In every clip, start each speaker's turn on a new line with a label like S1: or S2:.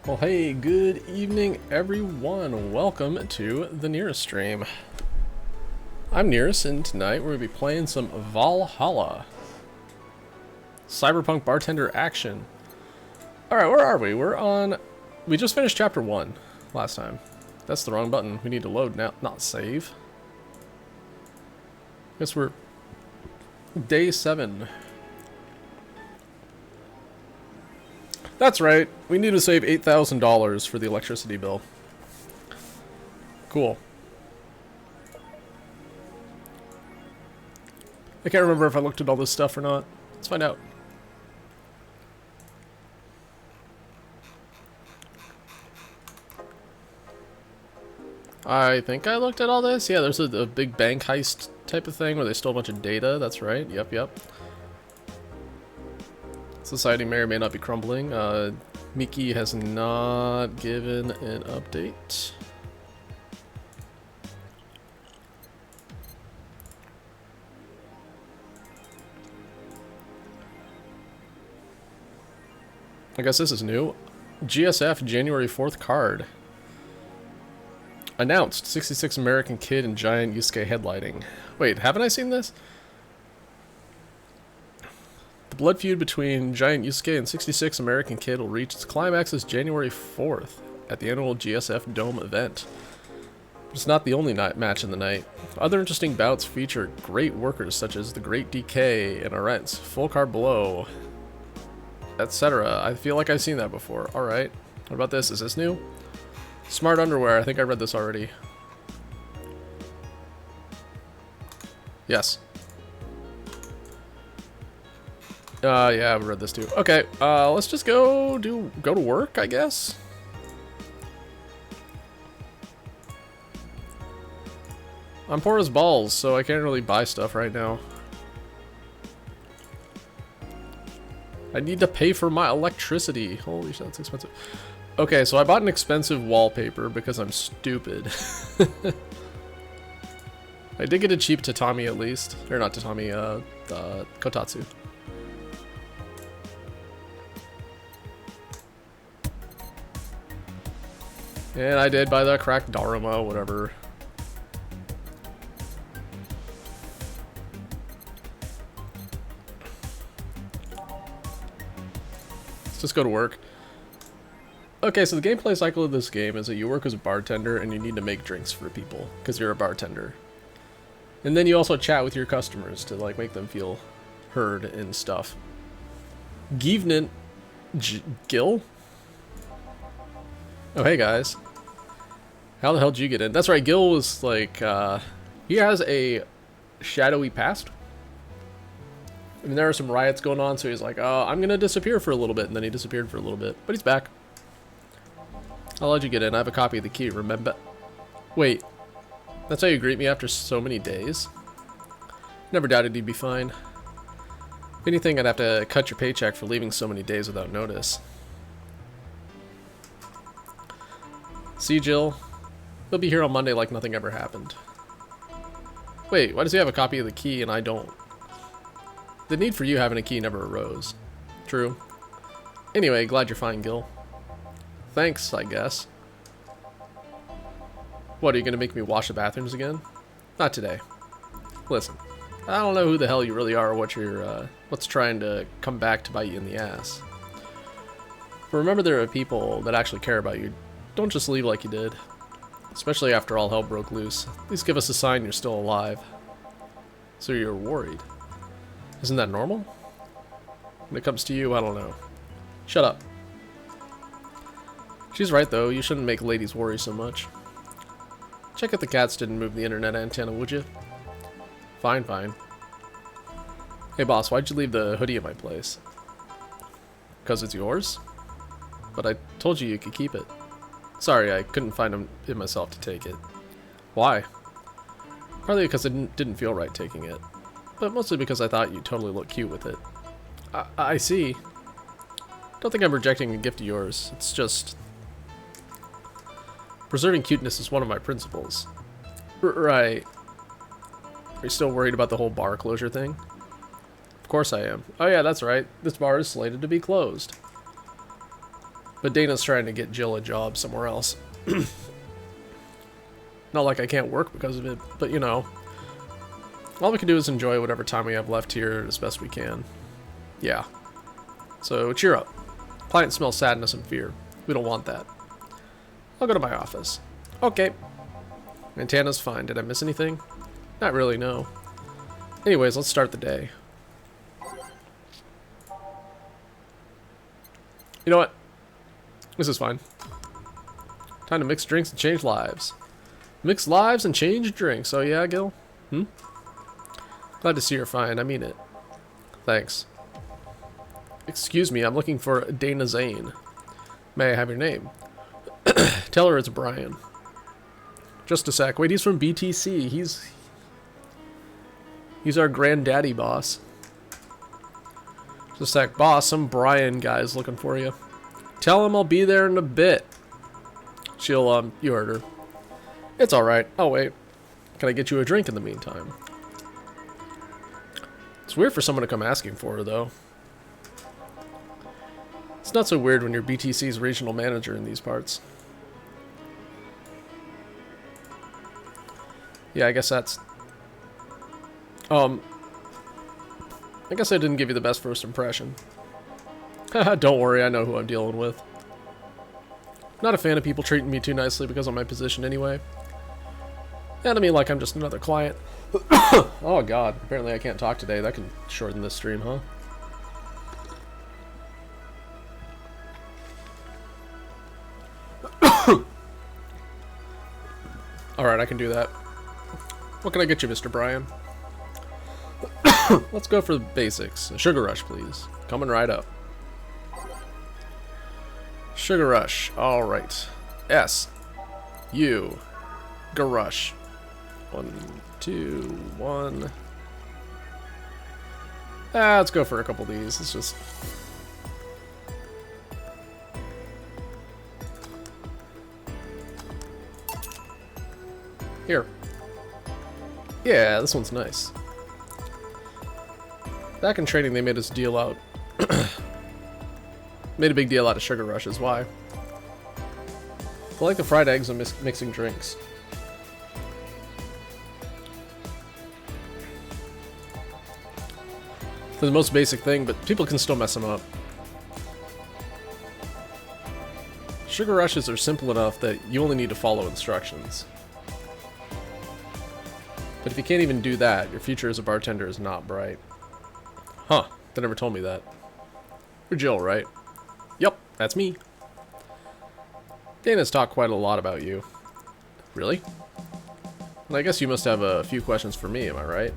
S1: Well, hey, good evening, everyone. Welcome to the Nearest stream. I'm Nearest, and tonight we're going to be playing some Valhalla. Cyberpunk bartender action. Alright, where are we? We just finished chapter 1 last time. That's the wrong button. We need to load now, not save. Guess we're day 7. That's right. We need to save $8,000 for the electricity bill. Cool. I can't remember if I looked at all this stuff or not. Let's find out. I think I looked at all this. Yeah, there's a big bank heist type of thing where they stole a bunch of data. That's right. Yep. Society may or may not be crumbling. Miki has not given an update. I guess this is new. GSF January 4th card. Announced 66 American kid and giant Yusuke headlighting. Wait, haven't I seen this? The blood feud between giant Yusuke and 66 American kid will reach its climax this January 4th at the annual GSF Dome event. It's not the only match in the night. Other interesting bouts feature great workers such as the Great DK and Arentz, Full Car Blow, etc. I feel like I've seen that before. Alright. What about this? Is this new? Smart underwear. I think I read this already. Yes. Yeah, I've read this too. Okay, let's just go to work, I guess. I'm poor as balls, so I can't really buy stuff right now. I need to pay for my electricity. Holy shit, that's expensive. Okay, so I bought an expensive wallpaper because I'm stupid. I did get a cheap tatami at least. Or not tatami, kotatsu. And I did buy the cracked Daruma, whatever. Let's just go to work. Okay, so the gameplay cycle of this game is that you work as a bartender and you need to make drinks for people, because you're a bartender. And then you also chat with your customers to, like, make them feel heard and stuff. Givnant Gil? Oh, hey guys. How the hell did you get in? That's right, Gil was like, he has a shadowy past. I mean, there are some riots going on, so he's like, oh, I'm gonna disappear for a little bit, and then he disappeared for a little bit. But he's back. I'll let you get in. I have a copy of the key, remember? Wait, that's how you greet me after so many days? Never doubted you'd be fine. If anything, I'd have to cut your paycheck for leaving so many days without notice. See, Jill? He'll be here on Monday like nothing ever happened. Wait, why does he have a copy of the key and I don't? The need for you having a key never arose. True. Anyway, glad you're fine, Gil. Thanks, I guess. What, are you gonna make me wash the bathrooms again? Not today. Listen, I don't know who the hell you really are or what you're, what's trying to come back to bite you in the ass. But remember, there are people that actually care about you. Don't just leave like you did. Especially after all hell broke loose. At least give us a sign you're still alive. So you're worried. Isn't that normal? When it comes to you, I don't know. Shut up. She's right though, you shouldn't make ladies worry so much. Check if the cats didn't move the internet antenna, would you? Fine. Hey boss, why'd you leave the hoodie at my place? 'Cause it's yours? But I told you you could keep it. Sorry, I couldn't find it myself to take it. Why? Partly because it didn't feel right taking it. But mostly because I thought you totally looked cute with it. I see. Don't think I'm rejecting a gift of yours. It's just... preserving cuteness is one of my principles. Right. Are you still worried about the whole bar closure thing? Of course I am. Oh yeah, that's right. This bar is slated to be closed. But Dana's trying to get Jill a job somewhere else. Not like I can't work because of it, but you know. All we can do is enjoy whatever time we have left here as best we can. Yeah. So cheer up. Clients smell sadness and fear. We don't want that. I'll go to my office. Okay. Montana's fine. Did I miss anything? Not really, no. Anyways, let's start the day. You know what? This is fine. Time to mix drinks and change lives. Mix lives and change drinks. Oh yeah, Gil? Glad to see you're fine. I mean it. Thanks. Excuse me, I'm looking for Dana Zane. May I have your name? Tell her it's Brian. Just a sec. Wait, he's from BTC. He's our granddaddy boss. Just a sec. Boss, some Brian guy's looking for you. Tell him I'll be there in a bit. She'll, you heard her. It's alright. Oh, wait. Can I get you a drink in the meantime? It's weird for someone to come asking for her, though. It's not so weird when you're BTC's regional manager in these parts. Yeah, I guess that's... I guess I didn't give you the best first impression. Don't worry, I know who I'm dealing with. Not a fan of people treating me too nicely because of my position anyway. And I mean, like I'm just another client. Oh god, apparently I can't talk today. That can shorten this stream, huh? Alright, I can do that. What can I get you, Mr. Brian? Let's go for the basics. A sugar rush, please. Coming right up. Sugar rush. Alright. S. U. Garush. 1, 2, 1. Let's go for a couple of these. Let's just... Here. Yeah, this one's nice. Back in training, they made us deal out... made a big deal out of sugar rushes. Why? I like the fried eggs and mixing drinks. For the most basic thing, but people can still mess them up. Sugar rushes are simple enough that you only need to follow instructions. But if you can't even do that, your future as a bartender is not bright. Huh, they never told me that. You're Jill, right? Yep, that's me. Dana's talked quite a lot about you. Really? Well, I guess you must have a few questions for me, am I right?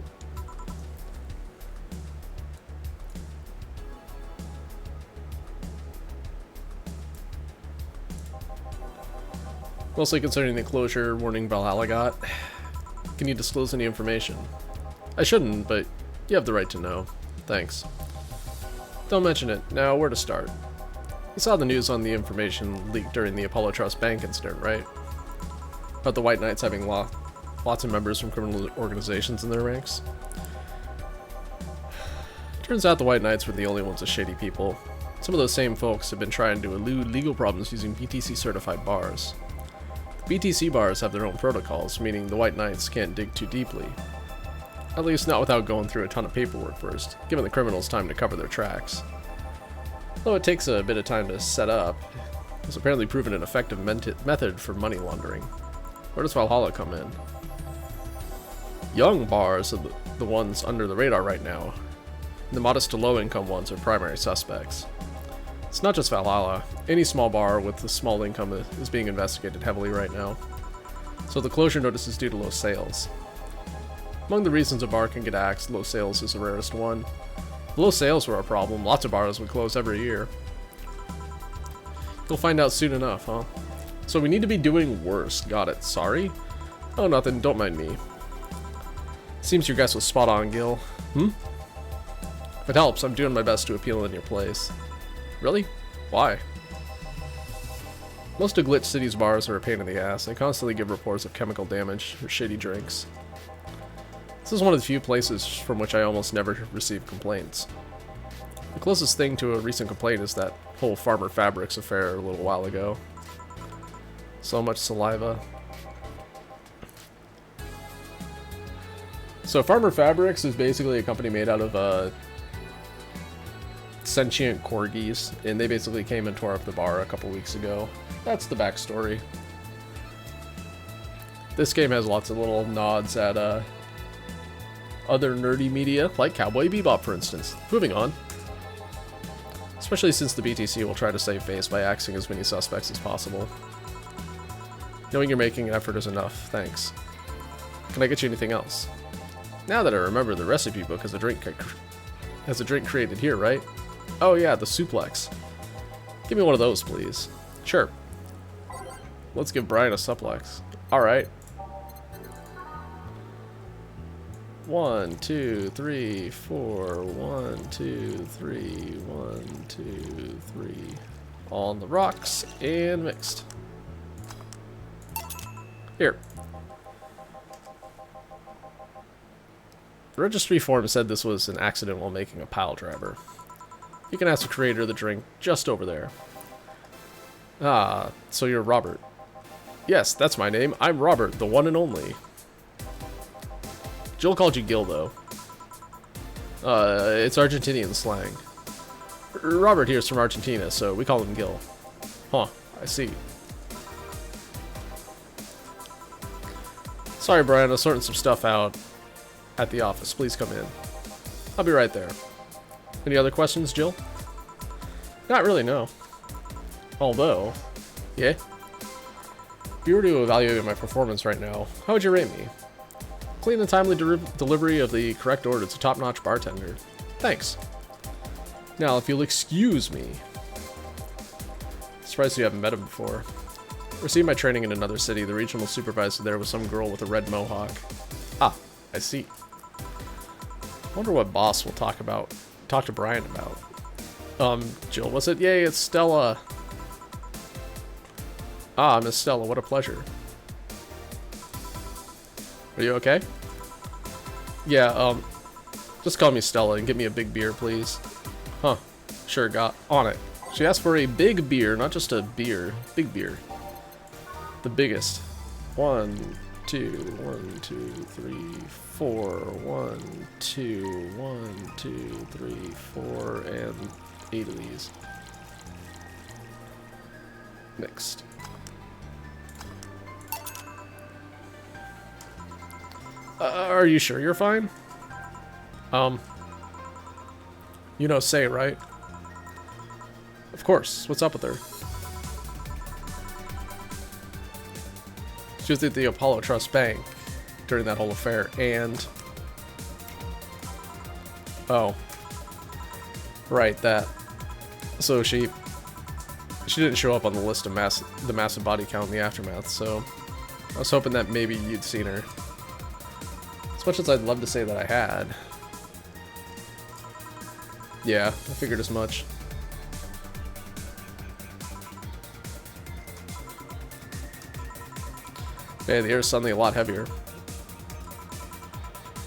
S1: Mostly concerning the closure warning Valhalla got. Can you disclose any information? I shouldn't, but you have the right to know. Thanks. Don't mention it. Now, where to start? You saw the news on the information leaked during the Apollo Trust Bank incident, right? About the White Knights having lots of members from criminal organizations in their ranks. Turns out the White Knights were the only ones with shady people. Some of those same folks have been trying to elude legal problems using BTC-certified bars. BTC bars have their own protocols, meaning the White Knights can't dig too deeply. At least not without going through a ton of paperwork first, giving the criminals time to cover their tracks. Though it takes a bit of time to set up, it's apparently proven an effective method for money laundering. Where does Valhalla come in? Young bars are the ones under the radar right now. The modest to low income ones are primary suspects. It's not just Valhalla. Any small bar with a small income is being investigated heavily right now. So the closure notice is due to low sales. Among the reasons a bar can get axed, low sales is the rarest one. If low sales were a problem, lots of bars would close every year. You'll find out soon enough, huh? So we need to be doing worse. Got it. Sorry? Oh, nothing. Don't mind me. Seems your guess was spot on, Gil. If it helps, I'm doing my best to appeal in your place. Really? Why? Most of Glitch City's bars are a pain in the ass. They constantly give reports of chemical damage or shitty drinks. This is one of the few places from which I almost never receive complaints. The closest thing to a recent complaint is that whole Farmer Fabrics affair a little while ago. So much saliva. So Farmer Fabrics is basically a company made out of sentient corgis, and they basically came and tore up the bar a couple weeks ago. That's the backstory. This game has lots of little nods at other nerdy media, like Cowboy Bebop, for instance. Moving on. Especially since the BTC will try to save face by axing as many suspects as possible. Knowing you're making an effort is enough, thanks. Can I get you anything else? Now that I remember, the recipe book has a drink created here, right? Oh yeah, the suplex. Give me one of those, please. Sure. Let's give Brian a suplex. Alright. 1, 2, 3, 4. 1, 2, 3. 1, 2, 3. On the rocks and mixed. Here. The registry form said this was an accident while making a pile driver. You can ask the creator of the drink just over there. Ah, so you're Robert. Yes, that's my name. I'm Robert, the one and only. Jill called you Gil, though. It's Argentinian slang. Robert here's from Argentina, so we call him Gil. Huh, I see. Sorry, Brian, I'm sorting some stuff out at the office. Please come in. I'll be right there. Any other questions, Jill? Not really, no. Although, yeah? If you were to evaluate my performance right now, how would you rate me? Clean and timely delivery of the correct order to top-notch bartender. Thanks. Now, if you'll excuse me. Surprised you haven't met him before. Received my training in another city. The regional supervisor there was some girl with a red mohawk. Ah, I see. Wonder what boss will talk to Brian about. Jill, was it? Yay, it's Stella. Ah, Miss Stella, what a pleasure. Are you okay? Yeah, just call me Stella and get me a big beer, please. Huh, sure, got on it. She asked for a big beer, not just a beer. Big beer. The biggest. 1, 2, 1, 2, 3, 4. 1, 2, 1, 2, 3, 4, and 8 of these. Mixed. Are you sure you're fine? You know Say, right? Of course. What's up with her? She was at the Apollo Trust Bank during that whole affair, and... Oh. Right, that. So she didn't show up on the list of the massive body count in the aftermath, so... I was hoping that maybe you'd seen her. As much as I'd love to say that I had. Yeah, I figured as much. Hey, the air's suddenly a lot heavier.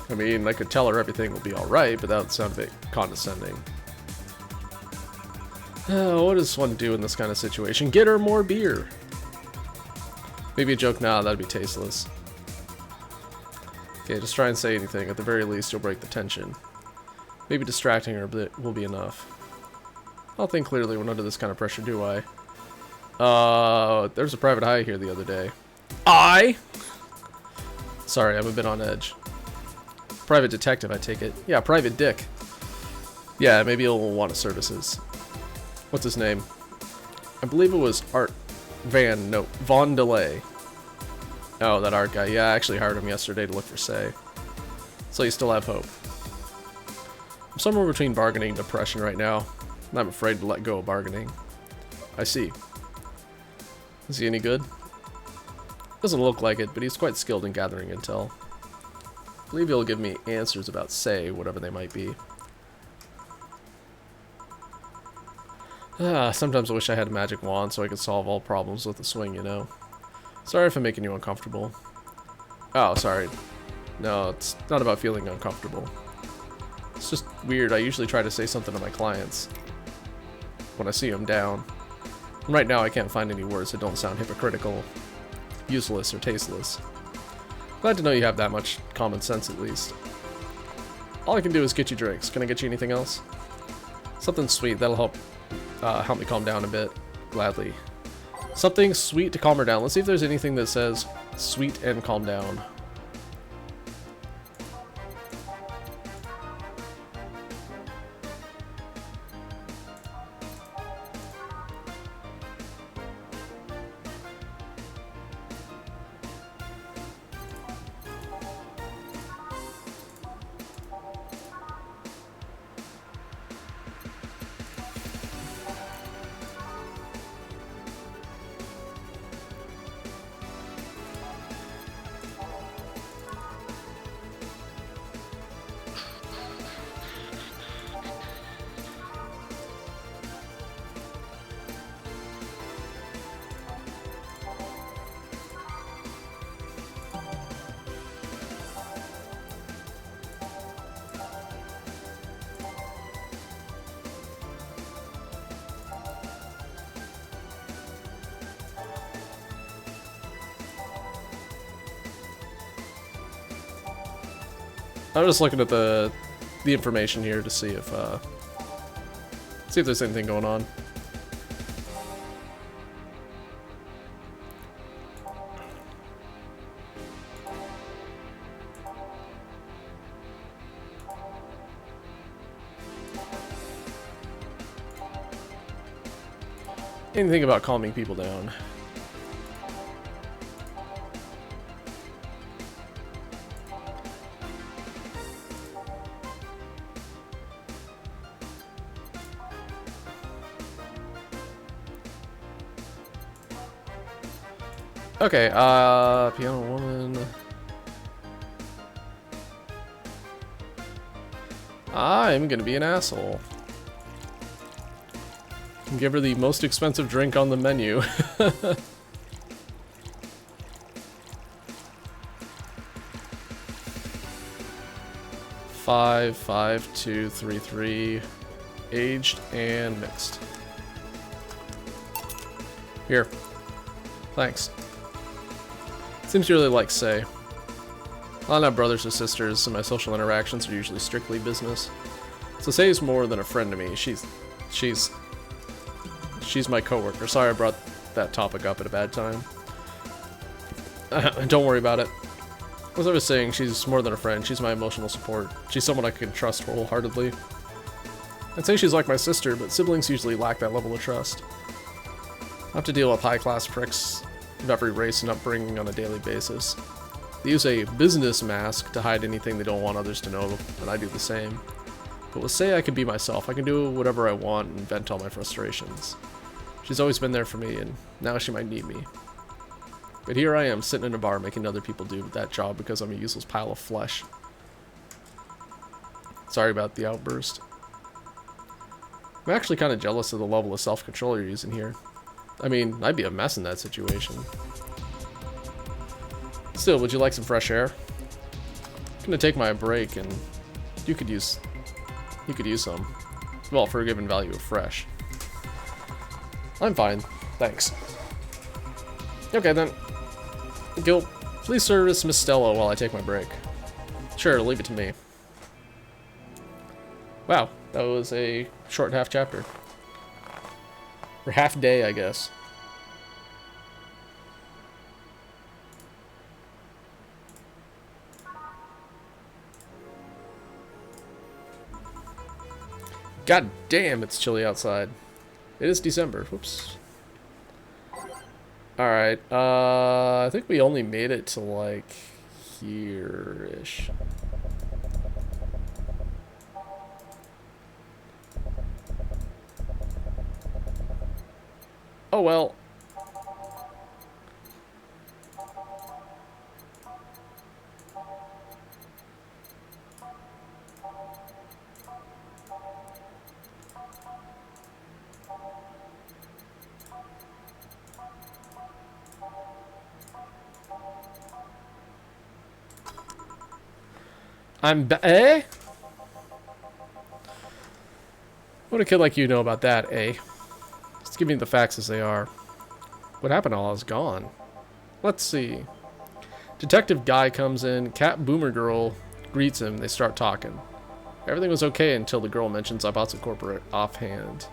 S1: I mean, I could tell her everything will be alright, but that would sound a bit condescending. What does one do in this kind of situation? Get her more beer! Maybe a joke now, that'd be tasteless. Okay, just try and say anything. At the very least, you'll break the tension. Maybe distracting her a bit will be enough. I don't think clearly when under this kind of pressure, do I? There's a private eye here the other day. Sorry, I'm a bit on edge. Private detective, I take it. Yeah, private dick. Yeah, maybe he'll want his services. What's his name? I believe it was Von Delay. Oh, that art guy. Yeah, I actually hired him yesterday to look for Say. So you still have hope. I'm somewhere between bargaining and depression right now, and I'm afraid to let go of bargaining. I see. Is he any good? Doesn't look like it, but he's quite skilled in gathering intel. I believe he'll give me answers about Say, whatever they might be. Sometimes I wish I had a magic wand so I could solve all problems with a swing, you know. Sorry if I'm making you uncomfortable. Oh, sorry. No, it's not about feeling uncomfortable. It's just weird. I usually try to say something to my clients when I see them down. And right now I can't find any words that don't sound hypocritical, useless, or tasteless. Glad to know you have that much common sense at least. All I can do is get you drinks. Can I get you anything else? Something sweet. That'll help me calm down a bit. Gladly. Something sweet to calm her down. Let's see if there's anything that says sweet and calm down. I'm just looking at the information here to see if there's anything going on. Anything about calming people down. Okay, piano woman. I'm gonna be an asshole. And give her the most expensive drink on the menu. 55233, aged and mixed. Here. Thanks. Seems you really like Say. I don't have brothers or sisters, and my social interactions are usually strictly business. So Say is more than a friend to me. She's my coworker. Sorry I brought that topic up at a bad time. Don't worry about it. As I was saying, she's more than a friend. She's my emotional support. She's someone I can trust wholeheartedly. I'd say she's like my sister, but siblings usually lack that level of trust. I have to deal with high-class pricks of every race and upbringing on a daily basis. They use a business mask to hide anything they don't want others to know, and I do the same. But with Say, I can be myself. I can do whatever I want and vent all my frustrations. She's always been there for me, and now she might need me. But here I am, sitting in a bar making other people do that job because I'm a useless pile of flesh. Sorry about the outburst. I'm actually kind of jealous of the level of self-control you're using here. I mean, I'd be a mess in that situation. Still, would you like some fresh air? I'm gonna take my break, and you could use some. Well, for a given value of fresh. I'm fine, thanks. Okay then. Gil, please service Miss Stella while I take my break. Sure, leave it to me. Wow, that was a short half chapter. Or half day, I guess. God damn, it's chilly outside. It is December. Whoops. Alright, I think we only made it to, like, here-ish. Oh well. Eh? What a kid like you know about that, eh? Just give me the facts as they are. What happened while I was gone? Let's see. Detective Guy comes in, Cat Boomer Girl greets him, they start talking. Everything was okay until the girl mentions Zaibatsu Corporate offhand.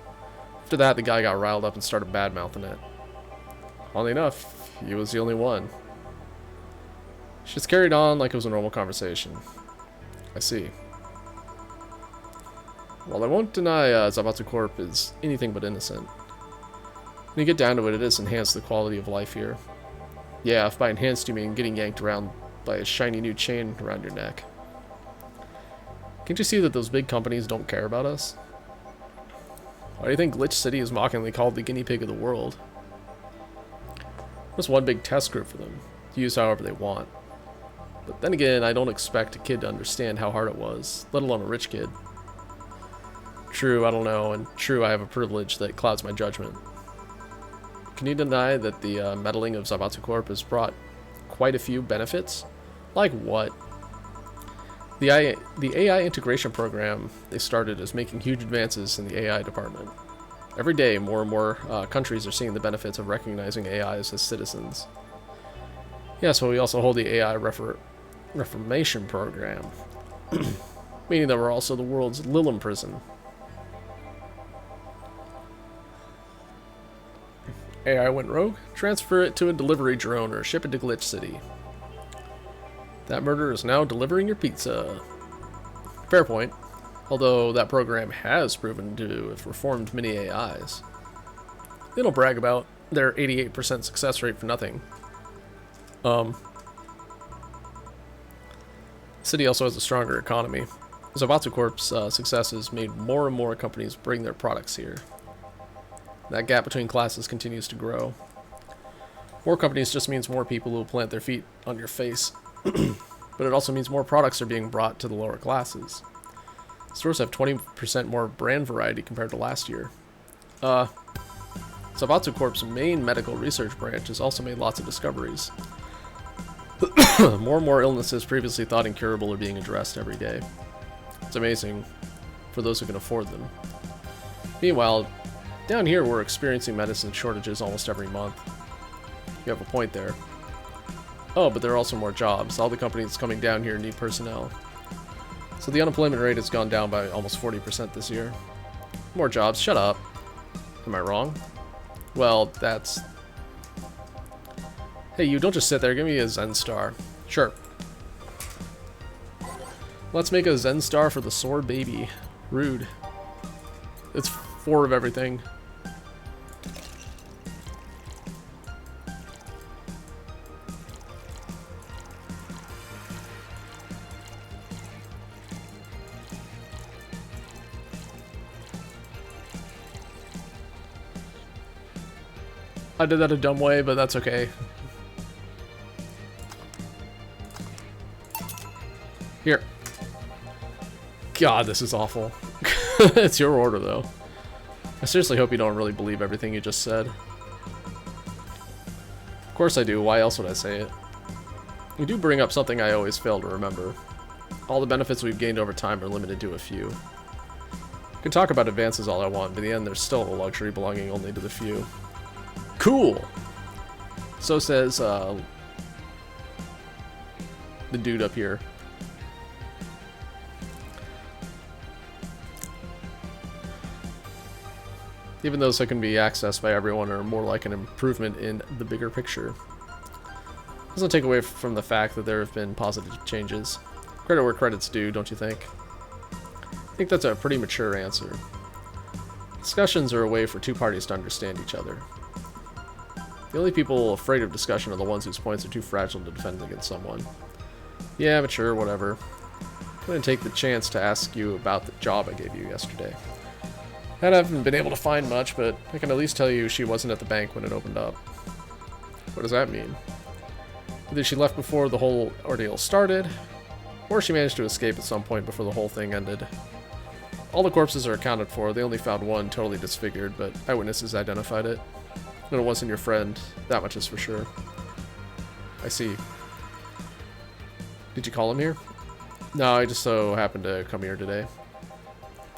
S1: After that, the guy got riled up and started bad-mouthing it. Oddly enough, he was the only one. She just carried on like it was a normal conversation. I see. While I won't deny Zaibatsu Corp is anything but innocent, when you get down to it, it has enhanced the quality of life here. Yeah, if by enhanced you mean getting yanked around by a shiny new chain around your neck. Can't you see that those big companies don't care about us? Why do you think Glitch City is mockingly called the guinea pig of the world? Just one big test group for them, to use however they want. But then again, I don't expect a kid to understand how hard it was, let alone a rich kid. True, I don't know, and true, I have a privilege that clouds my judgment. Can you deny that the meddling of Zaibatsu Corp has brought quite a few benefits? Like what? The AI integration program they started is making huge advances in the AI department. Every day, more and more countries are seeing the benefits of recognizing AIs as citizens. Yeah, so we also hold the AI Reformation program, meaning that we're also the world's Lilim prison. AI went rogue, transfer it to a delivery drone or ship it to Glitch City. That murderer is now delivering your pizza. Fair point, although that program has proven to have reformed many AIs. They don't brag about their 88% success rate for nothing. The city also has a stronger economy. Zaibatsu Corp's success has made more and more companies bring their products here. That gap between classes continues to grow. More companies just means more people who will plant their feet on your face. But it also means more products are being brought to the lower classes. Stores have 20% more brand variety compared to last year. Zaibatsu Corp's main medical research branch has also made lots of discoveries. More and more illnesses previously thought incurable are being addressed every day. It's amazing for those who can afford them. Meanwhile, down here we're experiencing medicine shortages almost every month. You have a point there. Oh, but there are also more jobs. All the companies coming down here need personnel. So the unemployment rate has gone down by almost 40% this year. More jobs. Shut up. Am I wrong? Well, that's... Hey, you don't just sit there. Give me a Zen Star. Sure. Let's make a Zen Star for the sore baby. Rude. It's 4 of everything. I did that a dumb way, but that's okay. Here. God, this is awful. It's your order, though. I seriously hope you don't really believe everything you just said. Of course I do. Why else would I say it? You do bring up something I always fail to remember. All the benefits we've gained over time are limited to a few. I can talk about advances all I want, but in the end there's still a luxury belonging only to the few. Cool! So says, the dude up here. Even those that can be accessed by everyone are more like an improvement in the bigger picture. Doesn't take away from the fact that there have been positive changes. Credit where credit's due, don't you think? I think that's a pretty mature answer. Discussions are a way for two parties to understand each other. The only people afraid of discussion are the ones whose points are too fragile to defend against someone. Yeah, mature, whatever. I'm gonna take the chance to ask you about the job I gave you yesterday. I haven't been able to find much, but I can at least tell you she wasn't at the bank when it opened up. What does that mean? Either she left before the whole ordeal started, or she managed to escape at some point before the whole thing ended. All the corpses are accounted for. They only found one totally disfigured, but eyewitnesses identified it. And it wasn't your friend. That much is for sure. I see. Did you call him here? No, I just so happened to come here today.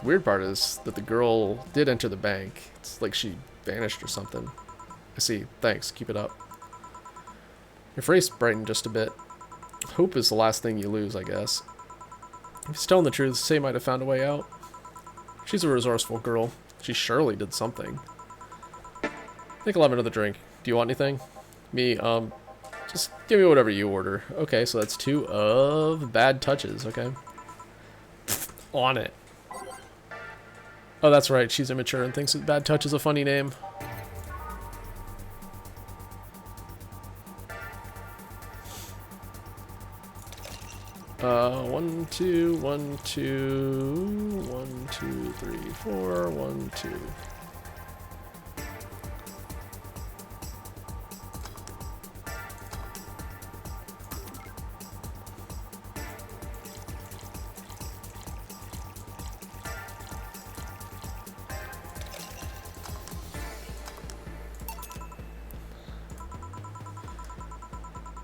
S1: The weird part is that the girl did enter the bank. It's like she vanished or something. I see. Thanks. Keep it up. Your face brightened just a bit. Hope is the last thing you lose, I guess. If he's telling the truth, Say might have found a way out. She's a resourceful girl. She surely did something. I think I'll have another drink. Do you want anything? Me, just give me whatever you order. Okay, so that's 2 of bad touches, okay. On it. Oh, that's right, she's immature and thinks that bad touch is a funny name. One, two, 1, 2, 1, 2, 3, 4, 1, 2.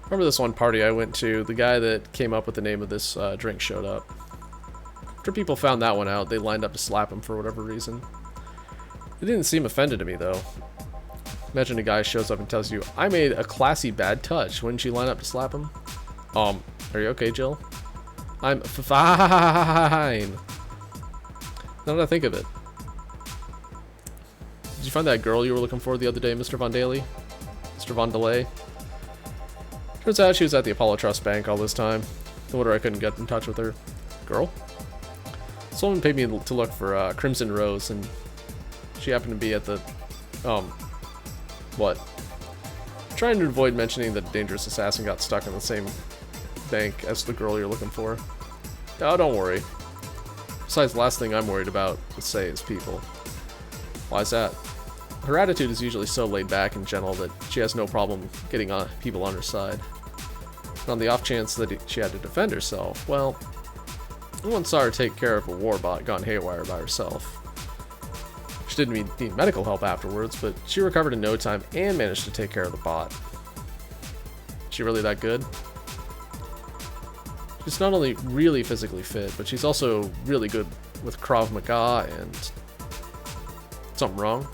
S1: Remember this one party I went to, the guy that came up with the name of this drink showed up. After people found that one out, they lined up to slap him for whatever reason. They didn't seem offended to me, though. Imagine a guy shows up and tells you, I made a classy bad touch. Wouldn't you line up to slap him? Are you okay, Jill? I'm fine. Now that I think of it. Did you find that girl you were looking for the other day, Mr. Von Daly? Mr. Von Delay? Turns out she was at the Apollo Trust Bank all this time. No wonder I couldn't get in touch with her. Girl? Someone paid me to look for Crimson Rose, and she happened to be at the... what? Trying to avoid mentioning that a dangerous assassin got stuck in the same bank as the girl you're looking for. Oh, don't worry. Besides, the last thing I'm worried about, let's say, is people. Why is that? Her attitude is usually so laid back and gentle that she has no problem getting people on her side. And on the off chance that she had to defend herself, well, I once saw her take care of a war bot gone haywire by herself. She didn't need medical help afterwards, but she recovered in no time and managed to take care of the bot. Is she really that good? She's not only really physically fit, but she's also really good with Krav Maga and... Something wrong?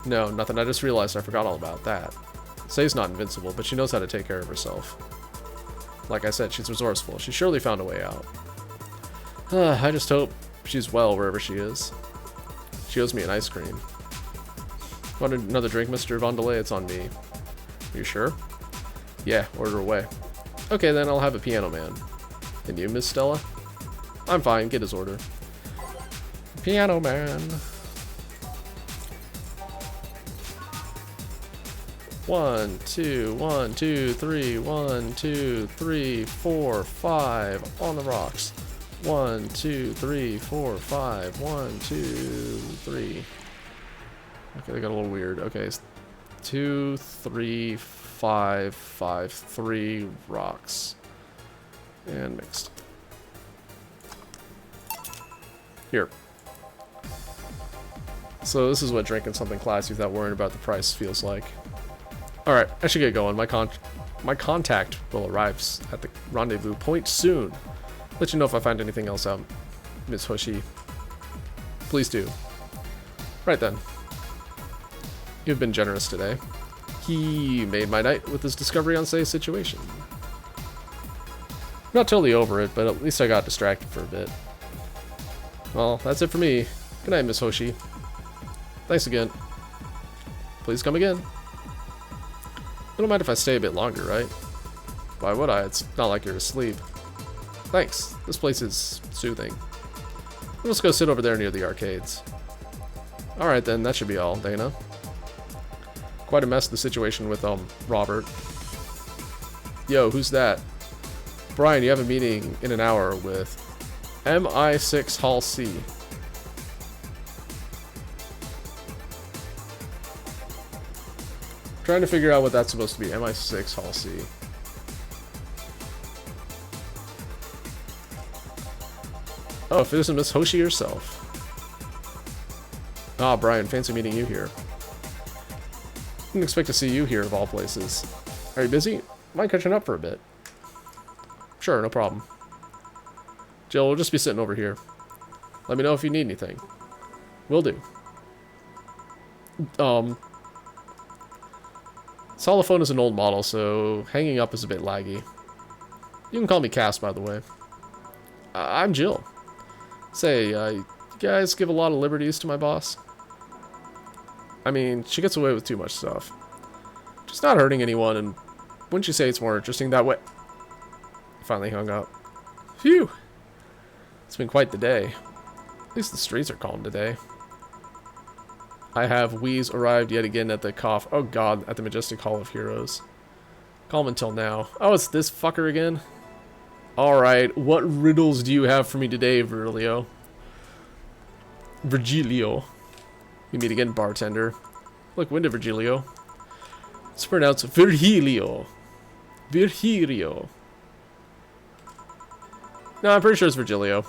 S1: No, nothing. I just realized I forgot all about that. Say's not invincible, but she knows how to take care of herself. Like I said, she's resourceful. She surely found a way out. I just hope she's well wherever she is. She owes me an ice cream. Want another drink, Mr. Von Delay? It's on me. Are you sure? Yeah, order away. Okay, then I'll have a piano man. And you, Miss Stella? I'm fine. Get his order. Piano man. 1, 2, 1, 2, 3, 1, 2, 3, 4, 5 on the rocks. 1, 2, 3, 4, 5. 1, 2, 3. Okay, they got a little weird. Okay, 2, 3, 5, 5, 3 rocks. And mixed. Here. So this is what drinking something classy without worrying about the price feels like. Alright, I should get going. My contact will arrive at the rendezvous point soon. Let you know if I find anything else out, Miss Hoshi. Please do. Right then. You've been generous today. He made my night with his discovery on Say's situation. I'm not totally over it, but at least I got distracted for a bit. Well, that's it for me. Good night, Miss Hoshi. Thanks again. Please come again. You don't mind if I stay a bit longer, right? Why would I? It's not like you're asleep. Thanks. This place is soothing. Let's go sit over there near the arcades. Alright then, that should be all, Dana. Quite a mess the situation with, Robert. Yo, who's that? Brian, you have a meeting in an hour with MI6 Hall C. Trying to figure out what that's supposed to be. MI6 Hall C. Oh, if it isn't Miss Hoshi herself. Ah, Brian, fancy meeting you here. Didn't expect to see you here of all places. Are you busy? Mind catching up for a bit? Sure, no problem. Jill, we'll just be sitting over here. Let me know if you need anything. Will do. Cell is an old model, so hanging up is a bit laggy. You can call me Cass, by the way. I'm Jill. Say, you guys give a lot of liberties to my boss? I mean, she gets away with too much stuff. Just not hurting anyone, and wouldn't you say it's more interesting that way? Finally hung up. Phew! It's been quite the day. At least the streets are calm today. I have Wheeze arrived yet again at the oh god, at the Majestic Hall of Heroes. Calm until now. Oh, it's this fucker again? Alright, what riddles do you have for me today, Virgilio? We meet again, bartender. Look, when did Virgilio? It's pronounced Virgilio. Virgilio. No, I'm pretty sure it's Virgilio.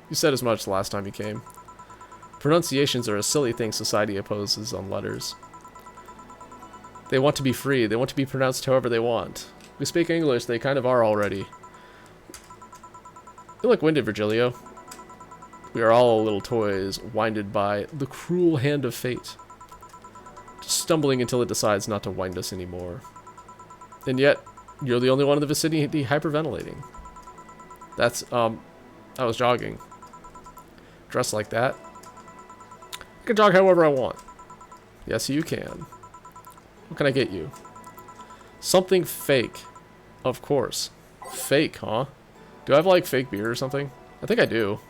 S1: You said as much the last time you came. Pronunciations are a silly thing society opposes on letters. They want to be free. They want to be pronounced however they want. We speak English, they kind of are already. You look winded, Virgilio. We are all little toys, winded by the cruel hand of fate. Just stumbling until it decides not to wind us anymore. And yet, you're the only one in the vicinity hyperventilating. That's, I was jogging. Dressed like that. I can jog however I want. Yes, you can. What can I get you? Something fake. Of course. Fake, huh? Do I have, like, fake beer or something? I think I do.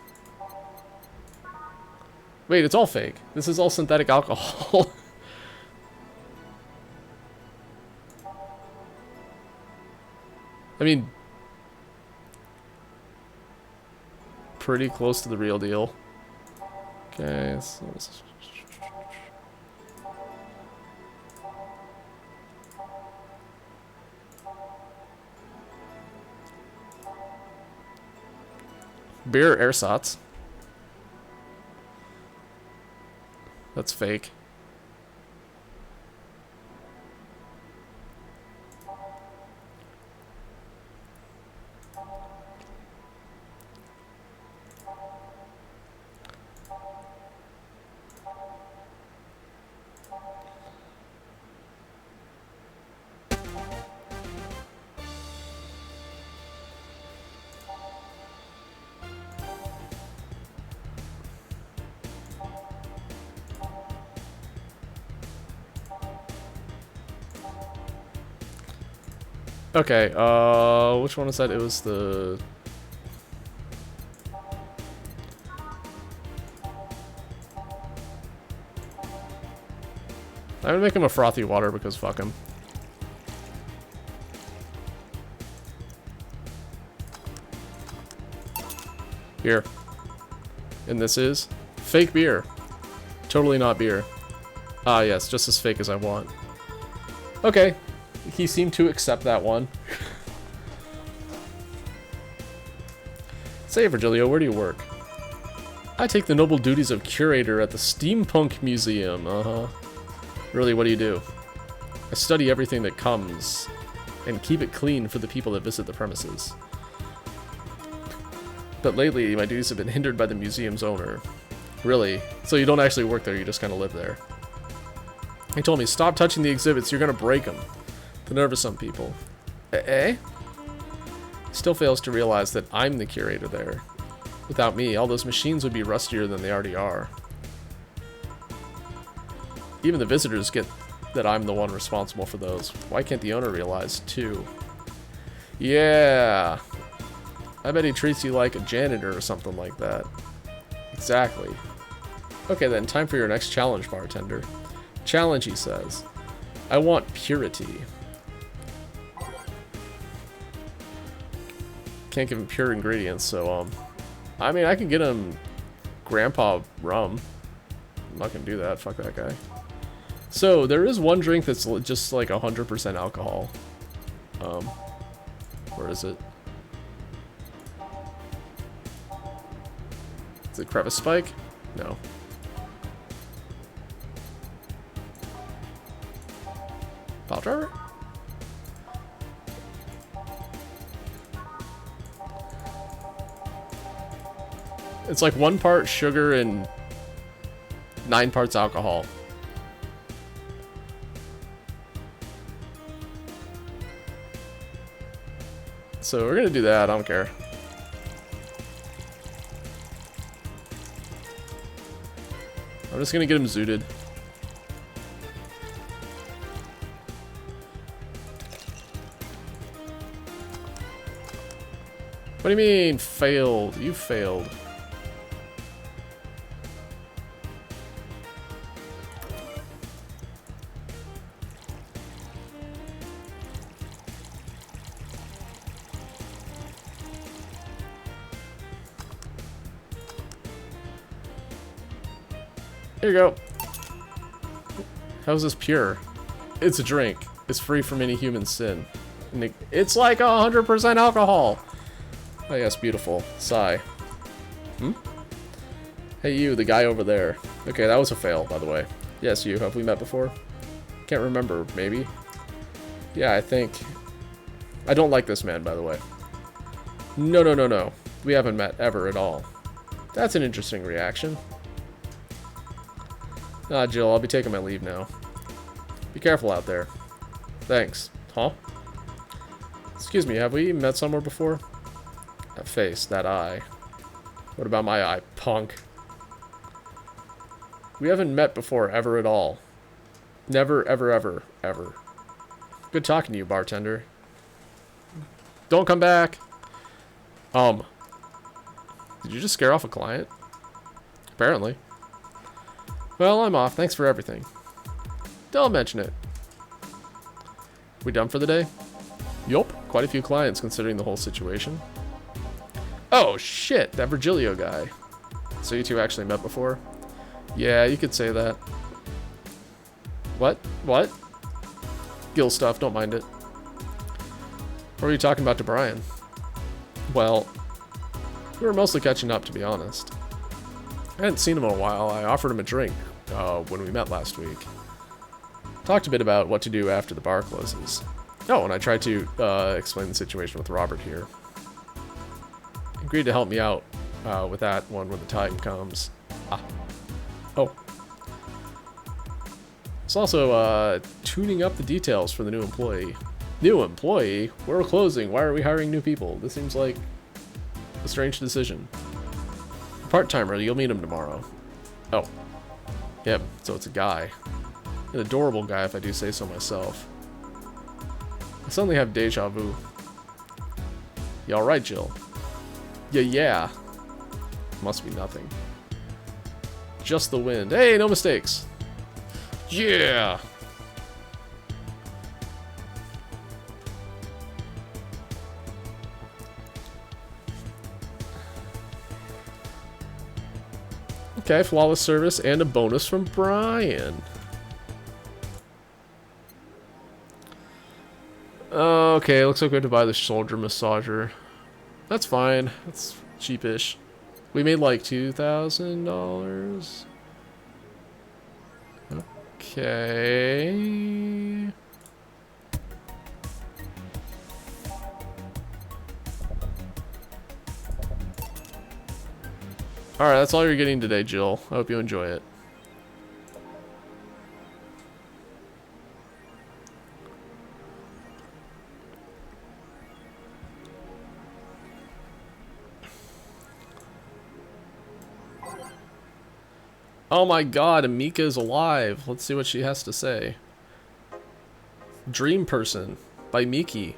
S1: Wait, it's all fake. This is all synthetic alcohol. I mean, pretty close to the real deal. Okay, so beer ersatz. That's fake. Okay, which one was that? It was the... I'm gonna make him a frothy water because fuck him. Here. And this is fake beer. Totally not beer. Ah, yes, just as fake as I want. Okay. He seemed to accept that one. Say, Virgilio, where do you work? I take the noble duties of curator at the Steampunk Museum. Really, what do you do? I study everything that comes and keep it clean for the people that visit the premises. But lately, my duties have been hindered by the museum's owner. Really? So you don't actually work there, you just kind of live there. He told me, stop touching the exhibits, you're gonna break them. The nerve of some people. Eh? Still fails to realize that I'm the curator there. Without me, all those machines would be rustier than they already are. Even the visitors get that I'm the one responsible for those. Why can't the owner realize, too? Yeah. I bet he treats you like a janitor or something like that. Exactly. Okay then, time for your next challenge, bartender. Challenge, he says. I want purity. Can't give him pure ingredients, so, I mean, I can get him Grandpa rum. I'm not gonna do that, fuck that guy. So, there is one drink that's just like 100% alcohol. Where is it? Is it Crevice Spike? No. Pile Driver? It's like 1 part sugar and 9 parts alcohol. So we're gonna do that, I don't care. I'm just gonna get him zooted. What do you mean, failed? You failed. Here you go. How's this pure? It's a drink. It's free from any human sin. And it's like 100% alcohol. Oh yes, beautiful. Sigh. Hmm? Hey you, the guy over there. Okay, that was a fail, by the way. Yes, you. Have we met before? Can't remember, maybe? Yeah, I think. I don't like this man, by the way. No, no, no, no. We haven't met ever at all. That's an interesting reaction. Ah, Jill, I'll be taking my leave now. Be careful out there. Thanks. Huh? Excuse me, have we met somewhere before? That face, that eye. What about my eye, punk? We haven't met before ever at all. Never, ever, ever, ever. Good talking to you, bartender. Don't come back. Did you just scare off a client? Apparently. Well, I'm off. Thanks for everything. Don't mention it. We done for the day? Yup. Quite a few clients considering the whole situation. Oh, shit. That Virgilio guy. So you two actually met before? Yeah, you could say that. What? What? Gil stuff. Don't mind it. What were you talking about to Brian? Well, we were mostly catching up, to be honest. I hadn't seen him in a while. I offered him a drink when we met last week. Talked a bit about what to do after the bar closes. Oh, and I tried to explain the situation with Robert here. He agreed to help me out with that one when the time comes. Ah. Oh. It's also tuning up the details for the new employee. New employee? We're closing. Why are we hiring new people? This seems like a strange decision. Part-timer, you'll meet him tomorrow. Oh. Yep, so it's a guy. An adorable guy, if I do say so myself. I suddenly have deja vu. You alright, Jill? Yeah. Must be nothing. Just the wind. Hey, no mistakes. Yeah! Okay, flawless service and a bonus from Brian. Okay, looks like we have to buy the shoulder massager. That's fine. That's cheapish. We made like $2,000. Okay. Alright, that's all you're getting today, Jill. I hope you enjoy it. Oh my god, Amika is alive. Let's see what she has to say. Dream Person by Miki.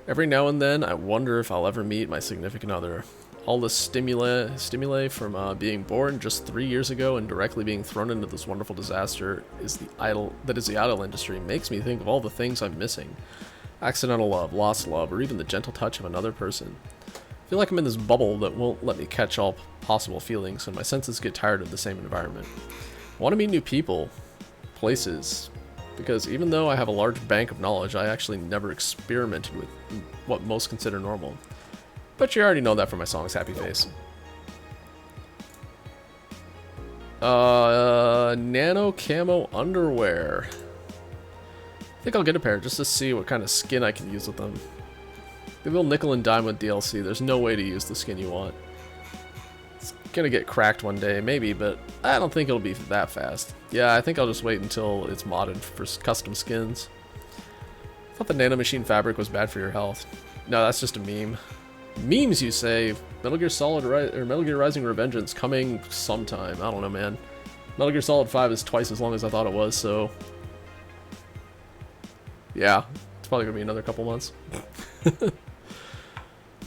S1: Every now and then, I wonder if I'll ever meet my significant other. All the stimuli from being born just 3 years ago and directly being thrown into this wonderful disaster is the idol industry makes me think of all the things I'm missing. Accidental love, lost love, or even the gentle touch of another person. I feel like I'm in this bubble that won't let me catch all possible feelings, and my senses get tired of the same environment. I want to meet new people, places, because even though I have a large bank of knowledge, I actually never experimented with what most consider normal. But you already know that from my songs, Happy Face. Nano camo underwear. I think I'll get a pair just to see what kind of skin I can use with them. The real nickel and dime with DLC, there's no way to use the skin you want. It's gonna get cracked one day, maybe, but I don't think it'll be that fast. Yeah, I think I'll just wait until it's modded for custom skins. I thought the nanomachine fabric was bad for your health. No, that's just a meme. Memes, you say? Metal Gear Solid or Metal Gear Rising Revengeance coming sometime. I don't know, man. Metal Gear Solid 5 is twice as long as I thought it was, so yeah, it's probably gonna be another couple months.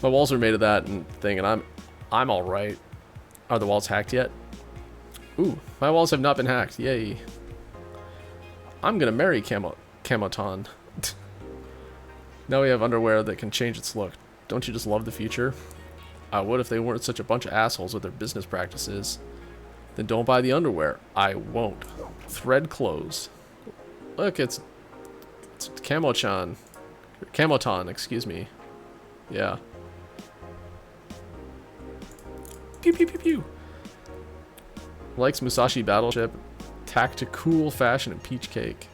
S1: My walls are made of that thing, and I'm all right. Are the walls hacked yet? Ooh, my walls have not been hacked. Yay! I'm gonna marry Camoton. Now we have underwear that can change its look. Don't you just love the future? I would if they weren't such a bunch of assholes with their business practices. Then don't buy the underwear. I won't. Thread closed. Look, it's Camoton, excuse me. Yeah. Pew pew pew pew. Likes Musashi Battleship. Tactical fashion and peach cake.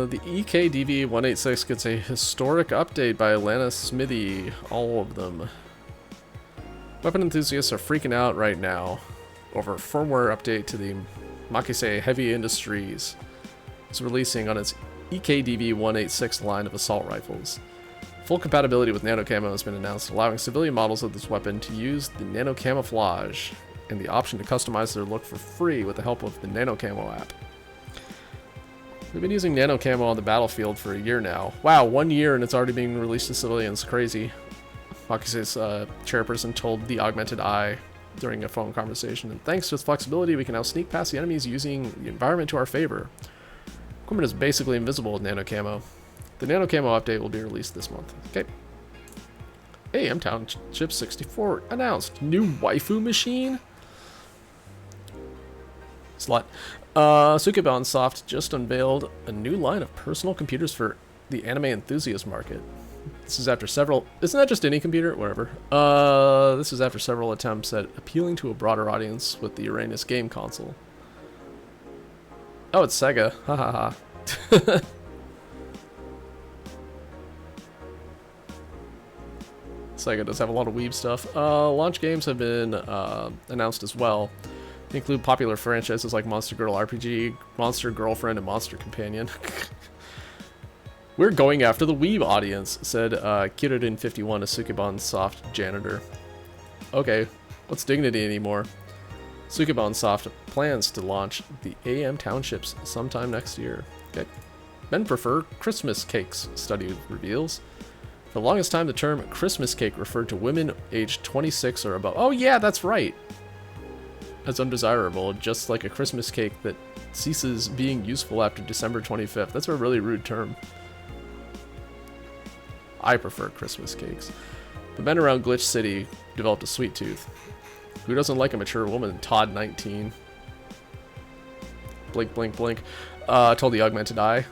S1: The EKDV-186 gets a historic update by Atlanta Smithy. All of them. Weapon enthusiasts are freaking out right now over a firmware update to the Makise Heavy Industries. It's releasing on its EKDV-186 line of assault rifles. Full compatibility with nano camo has been announced, allowing civilian models of this weapon to use the nano camouflage and the option to customize their look for free with the help of the Nano Camo app. We've been using Nano Camo on the battlefield for a year now. Wow, 1 year and it's already being released to civilians. Crazy. Makise's chairperson told the Augmented Eye during a phone conversation, and thanks to its flexibility, we can now sneak past the enemies using the environment to our favor. Equipment is basically invisible with Nano Camo. The Nano Camo update will be released this month. Okay. AM Township 64 announced. New waifu machine? Slut. Sukeban Soft just unveiled a new line of personal computers for the anime enthusiast market. This is after several... Isn't that just any computer? Whatever. This is after several attempts at appealing to a broader audience with the Uranus game console. Oh, it's Sega. Ha ha ha. Sega does have a lot of weeb stuff. Launch games have been announced as well. They include popular franchises like Monster Girl RPG, Monster Girlfriend, and Monster Companion. We're going after the weeb audience, said Kirodin51, a Sukeban Soft janitor. Okay, what's Dignity anymore? Sukeban Soft plans to launch the AM Townships sometime next year. Okay. Men prefer Christmas cakes, study reveals. For the longest time, the term Christmas cake referred to women aged 26 or above. Oh yeah, that's right. As undesirable, just like a Christmas cake that ceases being useful after December 25th. That's a really rude term. I prefer Christmas cakes. The men around Glitch City developed a sweet tooth. Who doesn't like a mature woman? Todd 19. Blink, blink, blink. Told the Augmented Eye.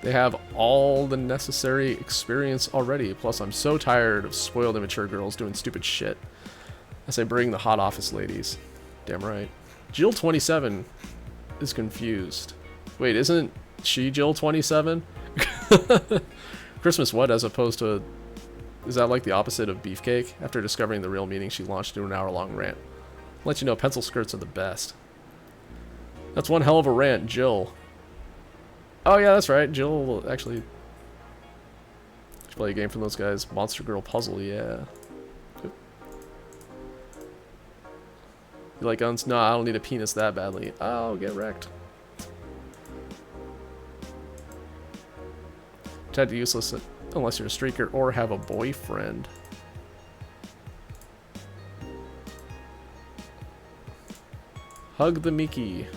S1: They have all the necessary experience already. Plus, I'm so tired of spoiled immature girls doing stupid shit. I say bring the hot office ladies. Damn right. Jill 27 is confused. Wait, isn't she Jill 27? Christmas what as opposed to... Is that like the opposite of beefcake? After discovering the real meaning, she launched into an hour-long rant. I'll let you know pencil skirts are the best. That's one hell of a rant, Jill. Oh yeah, that's right. Jill will actually play a game from those guys. Monster Girl Puzzle, yeah. Yep. You like guns? No, I don't need a penis that badly. I'll get wrecked. Tad useless unless you're a streaker or have a boyfriend. Hug the Mickey.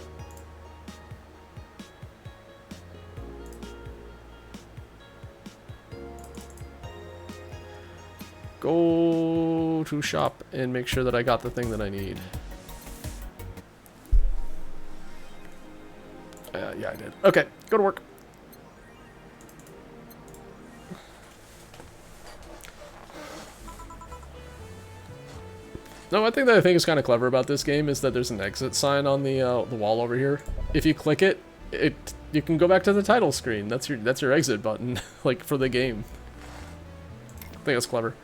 S1: Go to shop and make sure that I got the thing that I need. Yeah, I did. Okay, go to work. No, one thing that I think is kind of clever about this game is that there's an exit sign on the wall over here. If you click it, you can go back to the title screen. That's your exit button, like for the game. I think that's clever.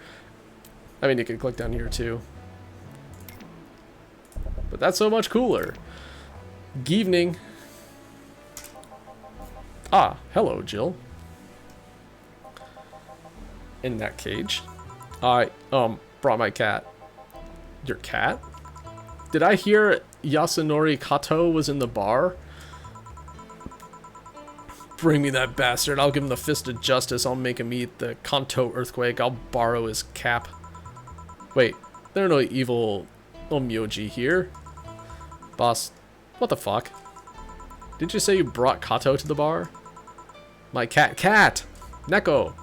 S1: I mean, you can click down here too, but that's so much cooler. Evening. Ah, hello, Jill. In that cage. I brought my cat. Your cat? Did I hear Yasunori Kato was in the bar? Bring me that bastard. I'll give him the fist of justice. I'll make him eat the Kanto earthquake. I'll borrow his cap. Wait, there are no evil Omyoji here. Boss, what the fuck? Didn't you say you brought Kato to the bar? My cat. Neko!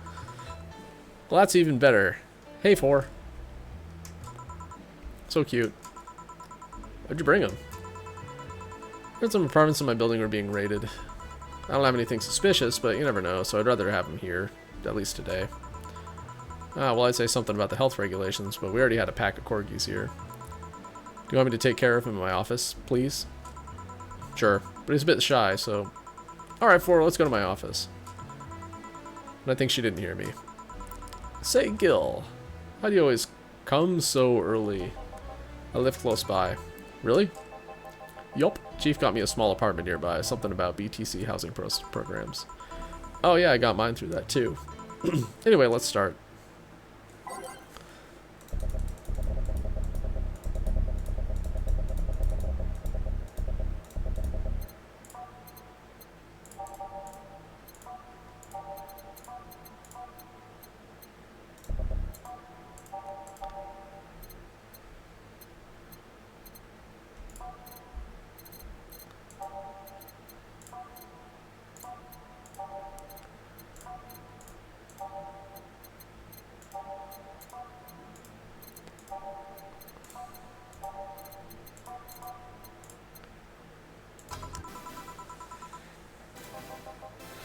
S1: Well, that's even better. Hey, Four. So cute. Where'd you bring him? Heard some apartments in my building were being raided. I don't have anything suspicious, but you never know, so I'd rather have him here, at least today. Well, I'd say something about the health regulations, but we already had a pack of corgis here. Do you want me to take care of him in my office, please? Sure, but he's a bit shy, so... Alright, Four, let's go to my office. And I think she didn't hear me. Say, Gil, how do you always come so early? I live close by. Really? Yup. Chief got me a small apartment nearby. Something about BTC housing programs. Oh yeah, I got mine through that too. Anyway, let's start.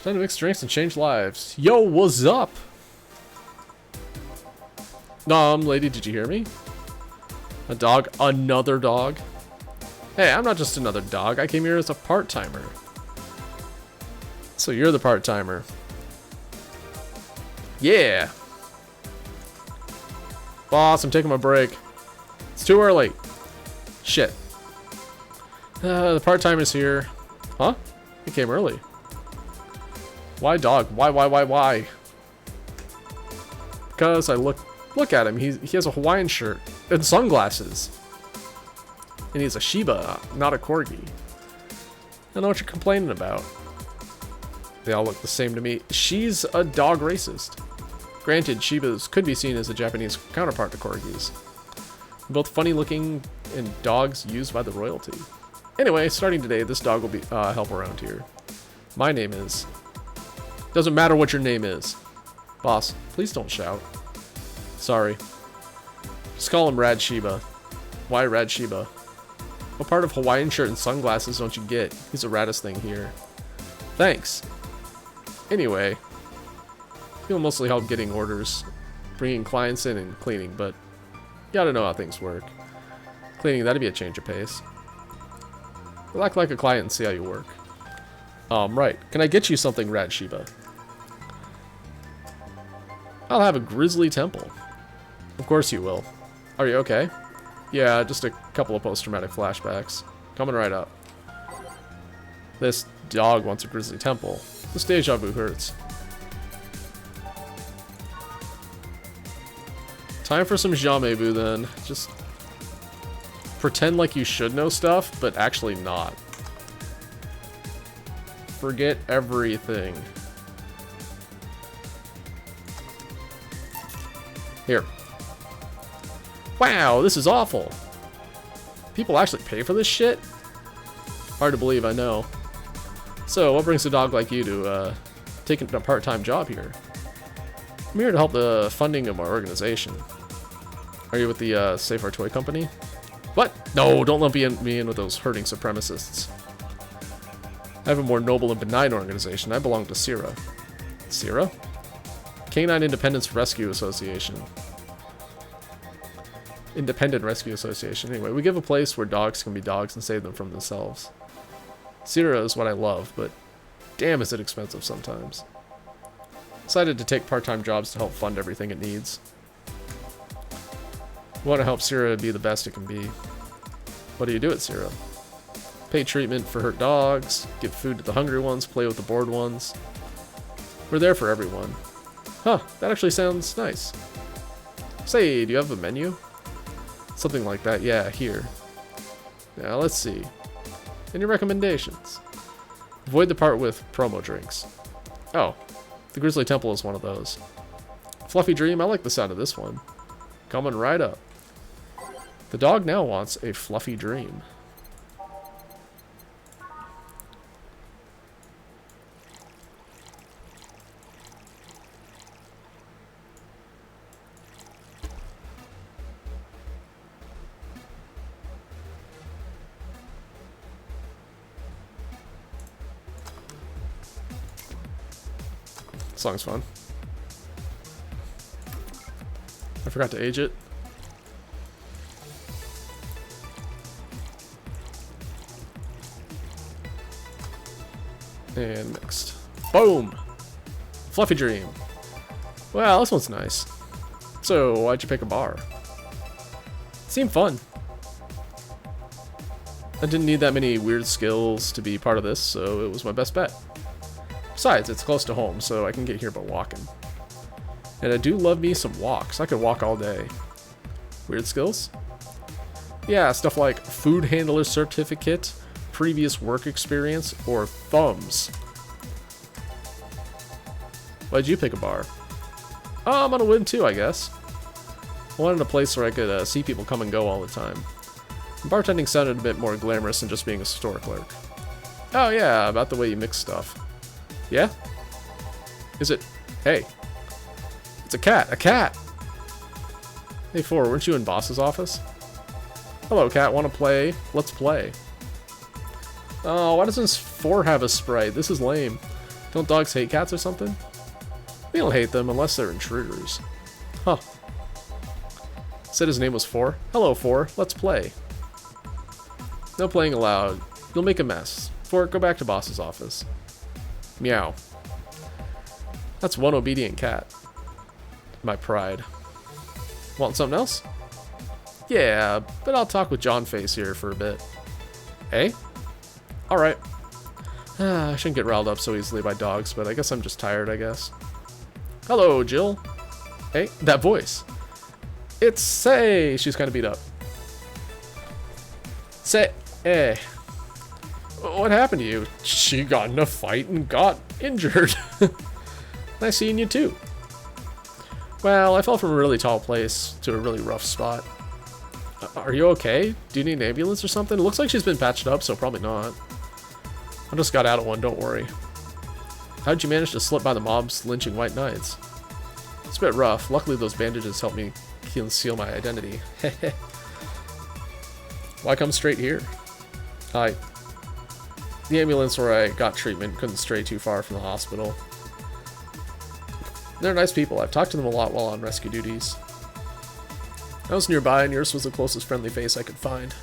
S1: Time to mix drinks and change lives. Yo, what's up? Lady, did you hear me? A dog? Another dog? Hey, I'm not just another dog. I came here as a part-timer. So you're the part-timer. Yeah. Boss, I'm taking my break. It's too early. Shit. The part-timer's here. Huh? He came early. Why dog? Why? Because I look at him. He has a Hawaiian shirt and sunglasses. And he's a Shiba, not a Corgi. I don't know what you're complaining about. They all look the same to me. She's a dog racist. Granted, Shibas could be seen as a Japanese counterpart to Corgis. Both funny looking and dogs used by the royalty. Anyway, starting today, this dog will be help around here. My name is... Doesn't matter what your name is. Boss, please don't shout. Sorry. Just call him Rad Shiba. Why Rad Shiba? What part of Hawaiian shirt and sunglasses don't you get? He's the raddest thing here. Thanks. Anyway, he'll mostly help getting orders, bringing clients in and cleaning, but you gotta know how things work. Cleaning, that'd be a change of pace. You'll act like a client and see how you work. Right. Can I get you something, Rad Shiba? I'll have a grizzly temple. Of course you will. Are you okay? Yeah, just a couple of post-traumatic flashbacks. Coming right up. This dog wants a grizzly temple. This deja vu hurts. Time for some jamebu then. Just pretend like you should know stuff, but actually not. Forget everything. Here. Wow, this is awful. People actually pay for this shit? Hard to believe, I know. So, what brings a dog like you to taking a part-time job here? I'm here to help the funding of our organization. Are you with the Save Our Toy Company? What? No, don't lump me in with those hurting supremacists. I have a more noble and benign organization. I belong to CIRA. CIRA? Canine Independence Rescue Association. Independent Rescue Association. Anyway, we give a place where dogs can be dogs and save them from themselves. Zero is what I love, but damn is it expensive sometimes. Decided to take part-time jobs to help fund everything it needs. We want to help Sierra be the best it can be. What do you do at Sierra? Pay treatment for hurt dogs, give food to the hungry ones, play with the bored ones. We're there for everyone. Huh, that actually sounds nice. Say, do you have a menu? Something like that, yeah, here. Now, let's see. Any recommendations? Avoid the part with promo drinks. Oh, the Grizzly Temple is one of those. Fluffy Dream, I like the sound of this one. Coming right up. The dog now wants a Fluffy Dream. Song's fun. I forgot to age it. And next. Boom! Fluffy Dream. Well, this one's nice. So, why'd you pick a bar? Seemed fun. I didn't need that many weird skills to be part of this, so it was my best bet. Besides, it's close to home, so I can get here by walking. And I do love me some walks. I could walk all day. Weird skills? Yeah, stuff like food handler certificate, previous work experience, or thumbs. Why'd you pick a bar? Oh, I'm on a whim too, I guess. I wanted a place where I could see people come and go all the time. Bartending sounded a bit more glamorous than just being a store clerk. Oh yeah, about the way you mix stuff. Yeah? Is it? Hey. It's a cat. A cat! Hey, 4, weren't you in Boss's office? Hello, cat. Want to play? Let's play. Oh, why doesn't 4 have a sprite? This is lame. Don't dogs hate cats or something? We don't hate them unless they're intruders. Huh. Said his name was 4. Hello, 4. Let's play. No playing allowed. You'll make a mess. 4, go back to Boss's office. Meow. That's one obedient cat. My pride. Want something else? Yeah, but I'll talk with John Face here for a bit. Eh? Alright. I shouldn't get riled up so easily by dogs, but I guess I'm just tired, I guess. Hello, Jill. Hey, that voice. It's Say. She's kind of beat up. Say. Eh. What happened to you? She got in a fight and got injured. Nice seeing you too. Well, I fell from a really tall place to a really rough spot. Are you okay? Do you need an ambulance or something? It looks like she's been patched up, so probably not. I just got out of one, don't worry. How'd you manage to slip by the mobs lynching white knights? It's a bit rough. Luckily those bandages helped me conceal my identity. Why come straight here? Hi. The ambulance where I got treatment couldn't stray too far from the hospital. They're nice people. I've talked to them a lot while on rescue duties. I was nearby and yours was the closest friendly face I could find.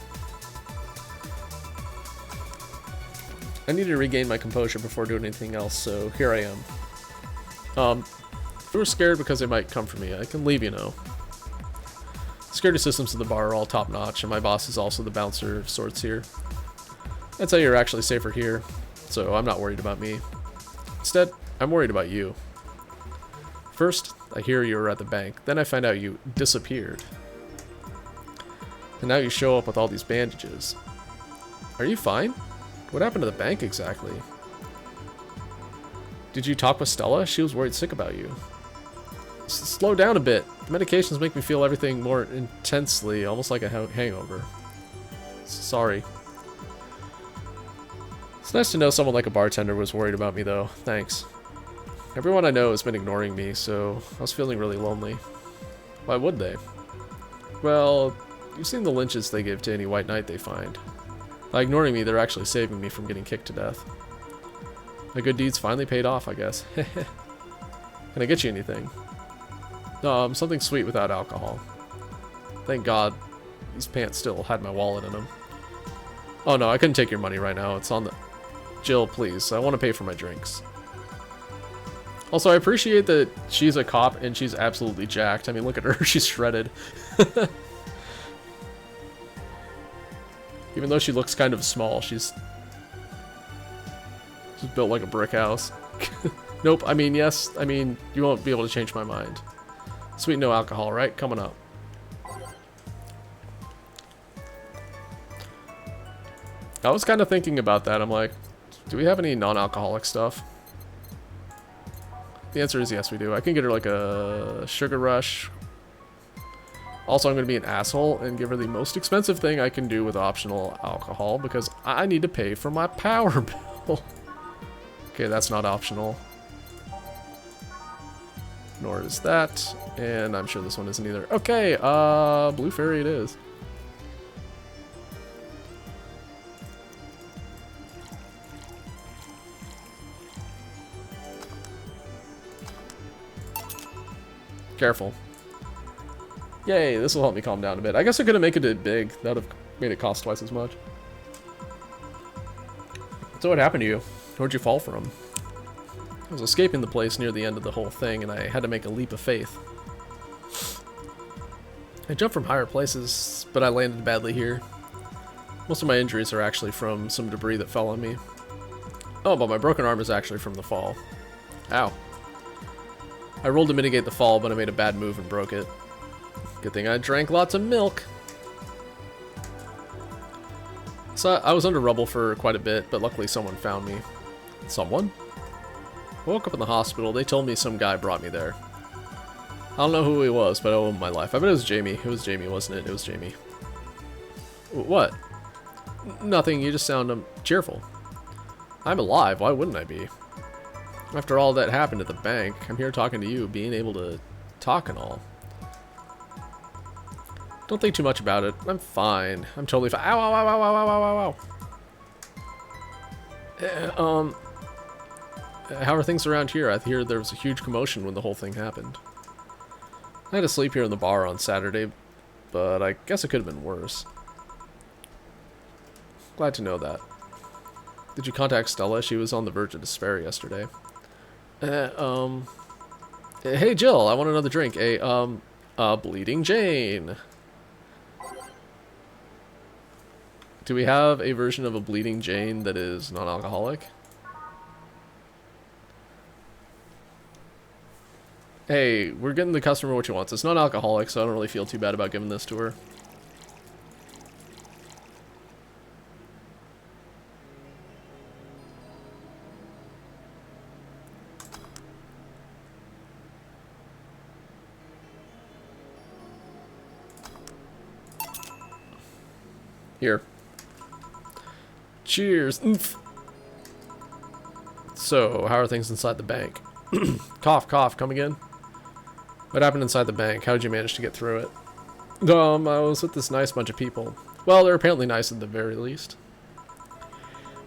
S1: I need to regain my composure before doing anything else, so here I am. If you were scared because they might come for me, I can leave, you know. Security systems at the bar are all top-notch, and my boss is also the bouncer of sorts here. I'd say you're actually safer here, so I'm not worried about me. Instead, I'm worried about you. First, I hear you were at the bank, then I find out you disappeared. And now you show up with all these bandages. Are you fine? What happened to the bank exactly? Did you talk with Stella? She was worried sick about you. Slow down a bit. The medications make me feel everything more intensely, almost like a hangover. Sorry. It's nice to know someone like a bartender was worried about me, though. Thanks. Everyone I know has been ignoring me, so I was feeling really lonely. Why would they? Well, you've seen the lynches they give to any white knight they find. By ignoring me, they're actually saving me from getting kicked to death. My good deeds finally paid off, I guess. Can I get you anything? Something sweet without alcohol. Thank God these pants still had my wallet in them. Oh no, I couldn't take your money right now. It's on the... Jill, please. I want to pay for my drinks. Also, I appreciate that she's a cop and she's absolutely jacked. I mean, look at her. She's shredded. Even though she looks kind of small, she's built like a brick house. Nope, I mean, yes. I mean, you won't be able to change my mind. Sweet no alcohol, right? Coming up. I was kind of thinking about that. I'm like, do we have any non-alcoholic stuff? The answer is yes, we do. I can get her like a Sugar Rush. Also, I'm going to be an asshole and give her the most expensive thing I can do with optional alcohol because I need to pay for my power bill. Okay, that's not optional. Nor is that. And I'm sure this one isn't either. Okay, Blue Fairy it is. Careful. Yay, this will help me calm down a bit. I guess I could have made it big. That would have made it cost twice as much. So what happened to you? Where'd you fall from? I was escaping the place near the end of the whole thing, and I had to make a leap of faith. I jumped from higher places, but I landed badly here. Most of my injuries are actually from some debris that fell on me. Oh, but my broken arm is actually from the fall. Ow. I rolled to mitigate the fall, but I made a bad move and broke it. Good thing I drank lots of milk. So I was under rubble for quite a bit, but luckily someone found me. Someone? I woke up in the hospital. They told me some guy brought me there. I don't know who he was, but I owe him my life. I bet it was Jamie. It was Jamie, wasn't it? It was Jamie. What? Nothing. You just sound cheerful. I'm alive. Why wouldn't I be? After all that happened at the bank, I'm here talking to you, being able to talk and all. Don't think too much about it. I'm fine. I'm totally fine. Ow, ow, ow, ow, ow, ow, ow, ow. How are things around here? I hear there was a huge commotion when the whole thing happened. I had to sleep here in the bar on Saturday, but I guess it could have been worse. Glad to know that. Did you contact Stella? She was on the verge of despair yesterday. Hey Jill, I want another drink. Bleeding Jane. Do we have a version of a Bleeding Jane that is non-alcoholic? Hey, we're getting the customer what she wants. It's non-alcoholic, so I don't really feel too bad about giving this to her. Here. Cheers. Oomph. So, how are things inside the bank? Cough, cough, come again? What happened inside the bank? How did you manage to get through it? I was with this nice bunch of people. Well, they're apparently nice at the very least.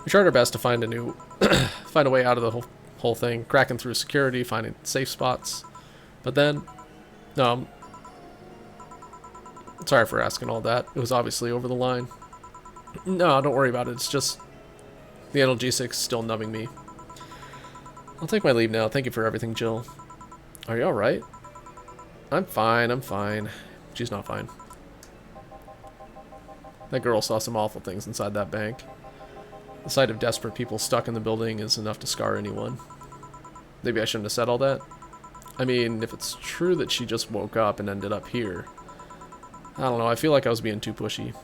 S1: We tried our best to find a way out of the whole thing, cracking through security, finding safe spots. But then, sorry for asking all that. It was obviously over the line. No, don't worry about it. It's just the analgesics still numbing me. I'll take my leave now. Thank you for everything, Jill. Are you alright? I'm fine, I'm fine. She's not fine. That girl saw some awful things inside that bank. The sight of desperate people stuck in the building is enough to scar anyone. Maybe I shouldn't have said all that. I mean, if it's true that she just woke up and ended up here, I don't know, I feel like I was being too pushy.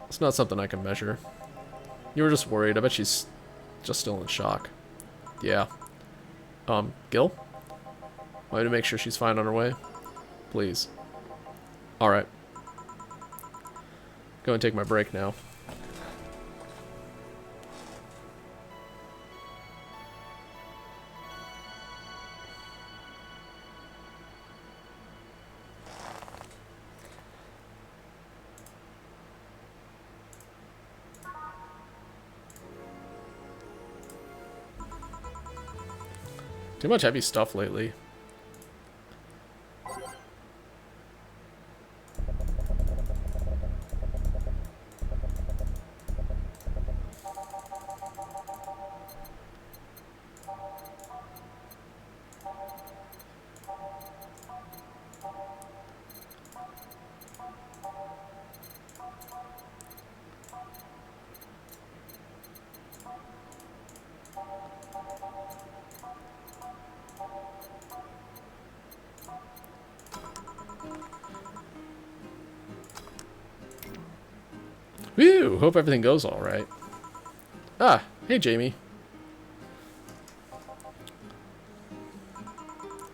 S1: It's not something I can measure. You were just worried. I bet she's just still in shock. Yeah. Gil? Want me to make sure she's fine on her way? Please. Alright. Go and take my break now. Too much heavy stuff lately. Whew, hope everything goes alright. Ah, hey Jamie.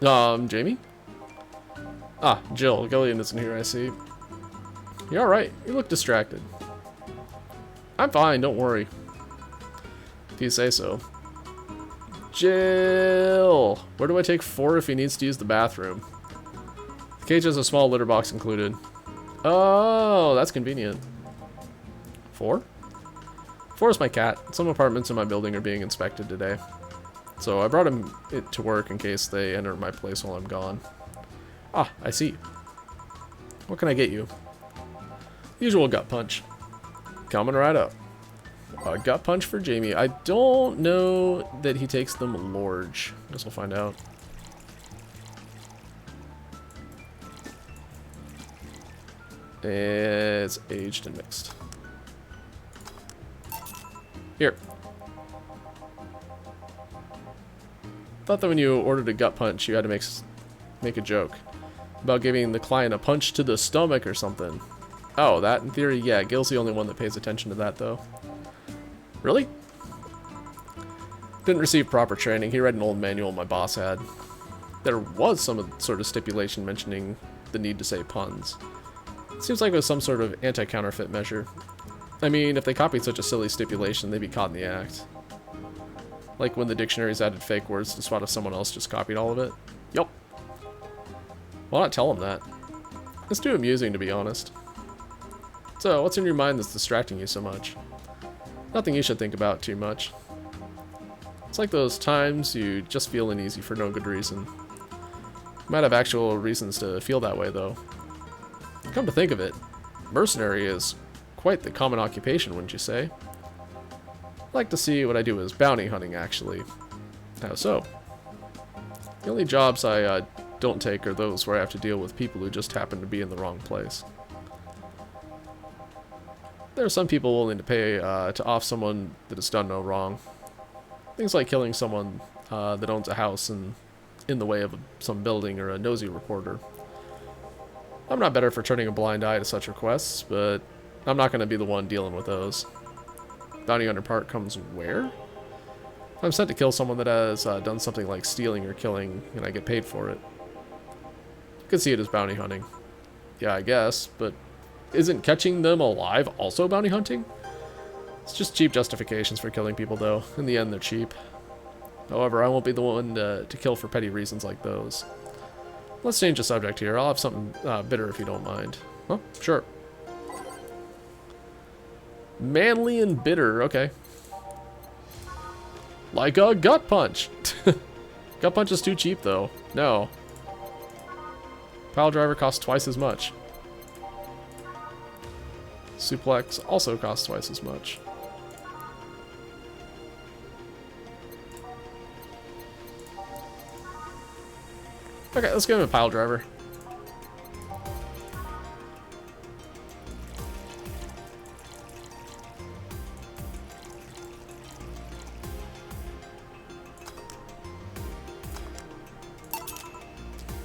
S1: Jamie? Ah, Jill. Gillian isn't here, I see. You alright? You look distracted. I'm fine, don't worry. If you say so. Jill! Where do I take 4 if he needs to use the bathroom? The cage has a small litter box included. Oh, that's convenient. 4? 4 is my cat. Some apartments in my building are being inspected today. So I brought him to work in case they enter my place while I'm gone. Ah, I see. What can I get you? Usual gut punch. Coming right up. A gut punch for Jamie. I don't know that he takes them large. Guess we'll find out. It's aged and mixed. Here. Thought that when you ordered a gut punch, you had to make a joke about giving the client a punch to the stomach or something. Oh, that in theory, yeah. Gil's the only one that pays attention to that, though. Really? Didn't receive proper training. He read an old manual my boss had. There was some sort of stipulation mentioning the need to say puns. It seems like it was some sort of anti-counterfeit measure. I mean, if they copied such a silly stipulation, they'd be caught in the act. Like when the dictionaries added fake words to spot if someone else just copied all of it. Yup. Why not tell them that? It's too amusing, to be honest. So, what's in your mind that's distracting you so much? Nothing you should think about too much. It's like those times you just feel uneasy for no good reason. You might have actual reasons to feel that way, though. Come to think of it, mercenary is quite the common occupation, wouldn't you say? I'd like to see what I do as bounty hunting, actually. How so? The only jobs I don't take are those where I have to deal with people who just happen to be in the wrong place. There are some people willing to pay to off someone that has done no wrong. Things like killing someone that owns a house and in the way of some building, or a nosy reporter. I'm not better for turning a blind eye to such requests, but I'm not going to be the one dealing with those. Bounty hunter part comes where? If I'm sent to kill someone that has done something like stealing or killing, and I get paid for it. You could see it as bounty hunting. Yeah, I guess, but isn't catching them alive also bounty hunting? It's just cheap justifications for killing people, though. In the end, they're cheap. However, I won't be the one to kill for petty reasons like those. Let's change the subject here. I'll have something bitter if you don't mind. Huh? Sure. Manly and bitter. Okay. Like a gut punch. Gut punch is too cheap, though. No. Pile driver costs twice as much. Suplex also costs twice as much. Okay, let's give him a pile driver.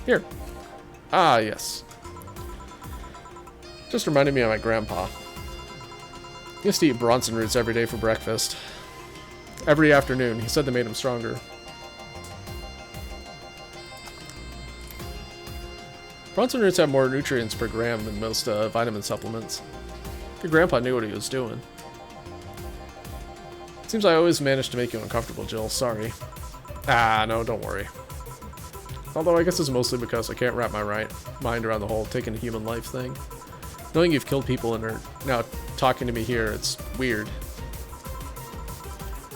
S1: Here. Ah, yes. Just reminded me of my grandpa. He used to eat Bronson roots every day for breakfast. Every afternoon. He said they made him stronger. Bronson roots have more nutrients per gram than most vitamin supplements. Your grandpa knew what he was doing. Seems I always manage to make you uncomfortable, Jill. Sorry. Ah, no, don't worry. Although I guess it's mostly because I can't wrap my mind around the whole taking a human life thing. Knowing you've killed people and are now talking to me here, it's weird.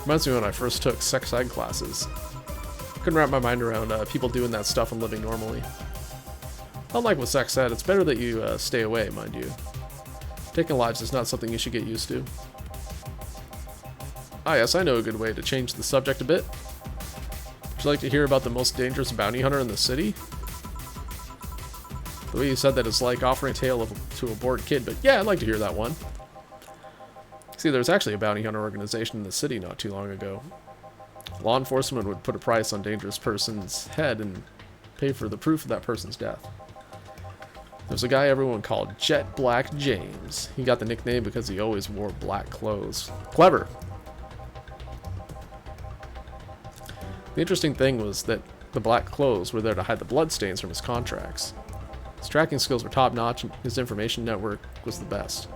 S1: Reminds me when I first took sex ed classes. Couldn't wrap my mind around people doing that stuff and living normally. Unlike with sex ed, it's better that you stay away, mind you. Taking lives is not something you should get used to. Ah yes, I know a good way to change the subject a bit. Would you like to hear about the most dangerous bounty hunter in the city? The way you said that is like offering a tale to a bored kid, but yeah, I'd like to hear that one. See, there was actually a bounty hunter organization in the city not too long ago. Law enforcement would put a price on a dangerous person's head and pay for the proof of that person's death. There's a guy everyone called Jet Black James. He got the nickname because he always wore black clothes. Clever. The interesting thing was that the black clothes were there to hide the bloodstains from his contracts. His tracking skills were top-notch, and his information network was the best.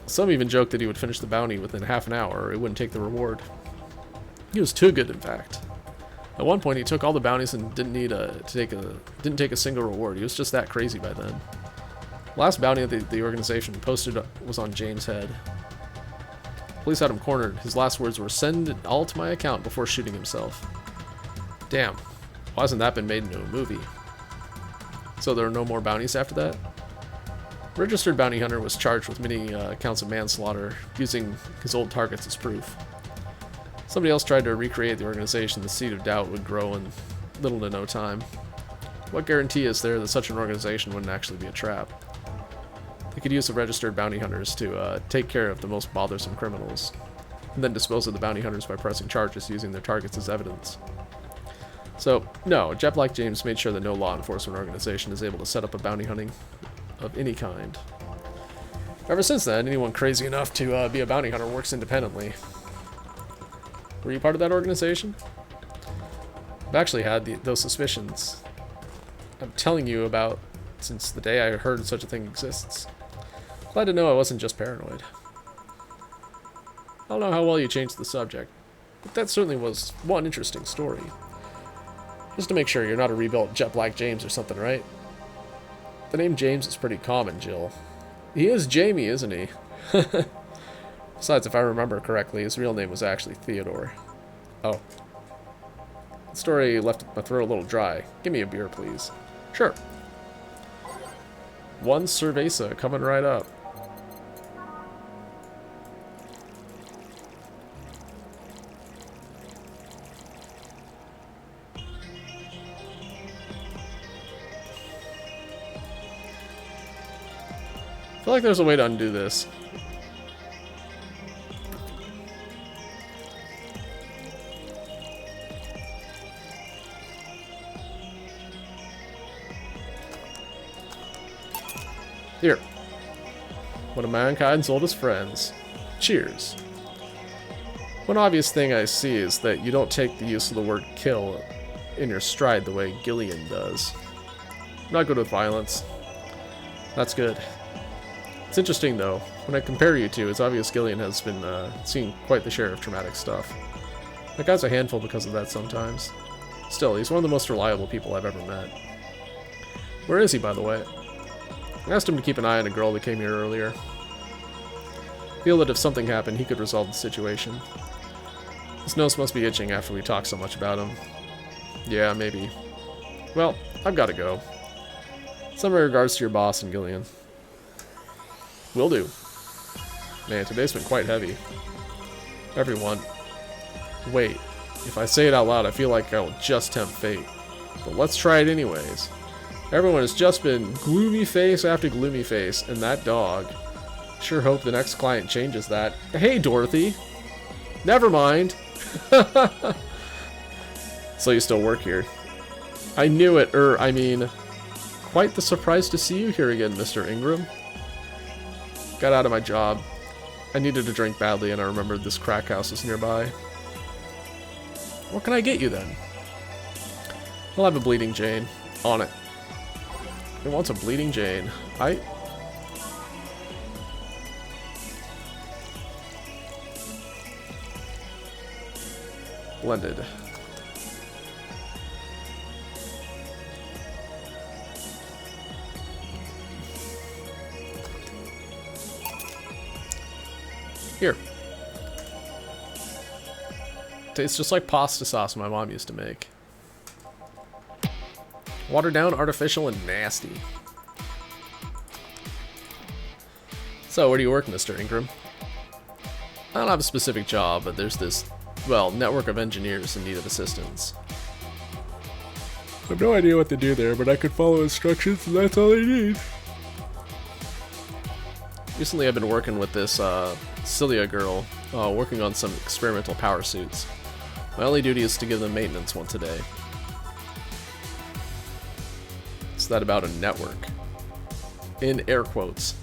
S1: Some even joked that he would finish the bounty within half an hour, or he wouldn't take the reward. He was too good, in fact. At one point, he took all the bounties and didn't take a single reward. He was just that crazy by then. Last bounty that the organization posted was on James' head. Police had him cornered. His last words were, "Send it all to my account," before shooting himself. Damn. Why hasn't that been made into a movie? So there were no more bounties after that? Registered bounty hunter was charged with many counts of manslaughter, using his old targets as proof. Somebody else tried to recreate the organization. The seed of doubt would grow in little to no time. What guarantee is there that such an organization wouldn't actually be a trap? They could use the registered bounty hunters to take care of the most bothersome criminals, and then dispose of the bounty hunters by pressing charges using their targets as evidence. So, no, Jet Black James made sure that no law enforcement organization is able to set up a bounty hunting of any kind. Ever since then, anyone crazy enough to be a bounty hunter works independently. Were you part of that organization? I've actually had those suspicions. I'm telling you about since the day I heard such a thing exists. Glad to know I wasn't just paranoid. I don't know how well you changed the subject, but that certainly was one interesting story. Just to make sure you're not a rebuilt Jet Black James or something, right? The name James is pretty common, Jill. He is Jamie, isn't he? Besides, if I remember correctly, his real name was actually Theodore. Oh. The story left my throat a little dry. Give me a beer, please. Sure. One cerveza coming right up. I feel like there's a way to undo this. Here. One of mankind's oldest friends. Cheers. One obvious thing I see is that you don't take the use of the word kill in your stride the way Gillian does. Not good with violence. That's good. It's interesting, though. When I compare you two, it's obvious Gillian has been seeing quite the share of traumatic stuff. That guy's a handful because of that sometimes. Still, he's one of the most reliable people I've ever met. Where is he, by the way? I asked him to keep an eye on a girl that came here earlier. Feel that if something happened, he could resolve the situation. His nose must be itching after we talk so much about him. Yeah, maybe. Well, I've got to go. Send my regards to your boss and Gillian. Will do. Man, today's been quite heavy. Everyone. Wait. If I say it out loud, I feel like I will just tempt fate. But let's try it anyways. Everyone has just been gloomy face after gloomy face, and that dog. Sure hope the next client changes that. Hey, Dorothy. Never mind. So you still work here. I knew it, I mean... Quite the surprise to see you here again, Mr. Ingram. Got out of my job. I needed a drink badly, and I remembered this crack house was nearby. What can I get you, then? I'll have a Bleeding Jane. On it. Who wants a Bleeding Jane? Blended. Here. Tastes just like pasta sauce my mom used to make. Watered down, artificial, and nasty. So, where do you work, Mr. Ingram? I don't have a specific job, but there's this, well, network of engineers in need of assistance. I have no idea what to do there, but I could follow instructions, and that's all they need. Recently, I've been working with this, Celia girl, working on some experimental power suits. My only duty is to give them maintenance once a day. What's that about a network? In air quotes.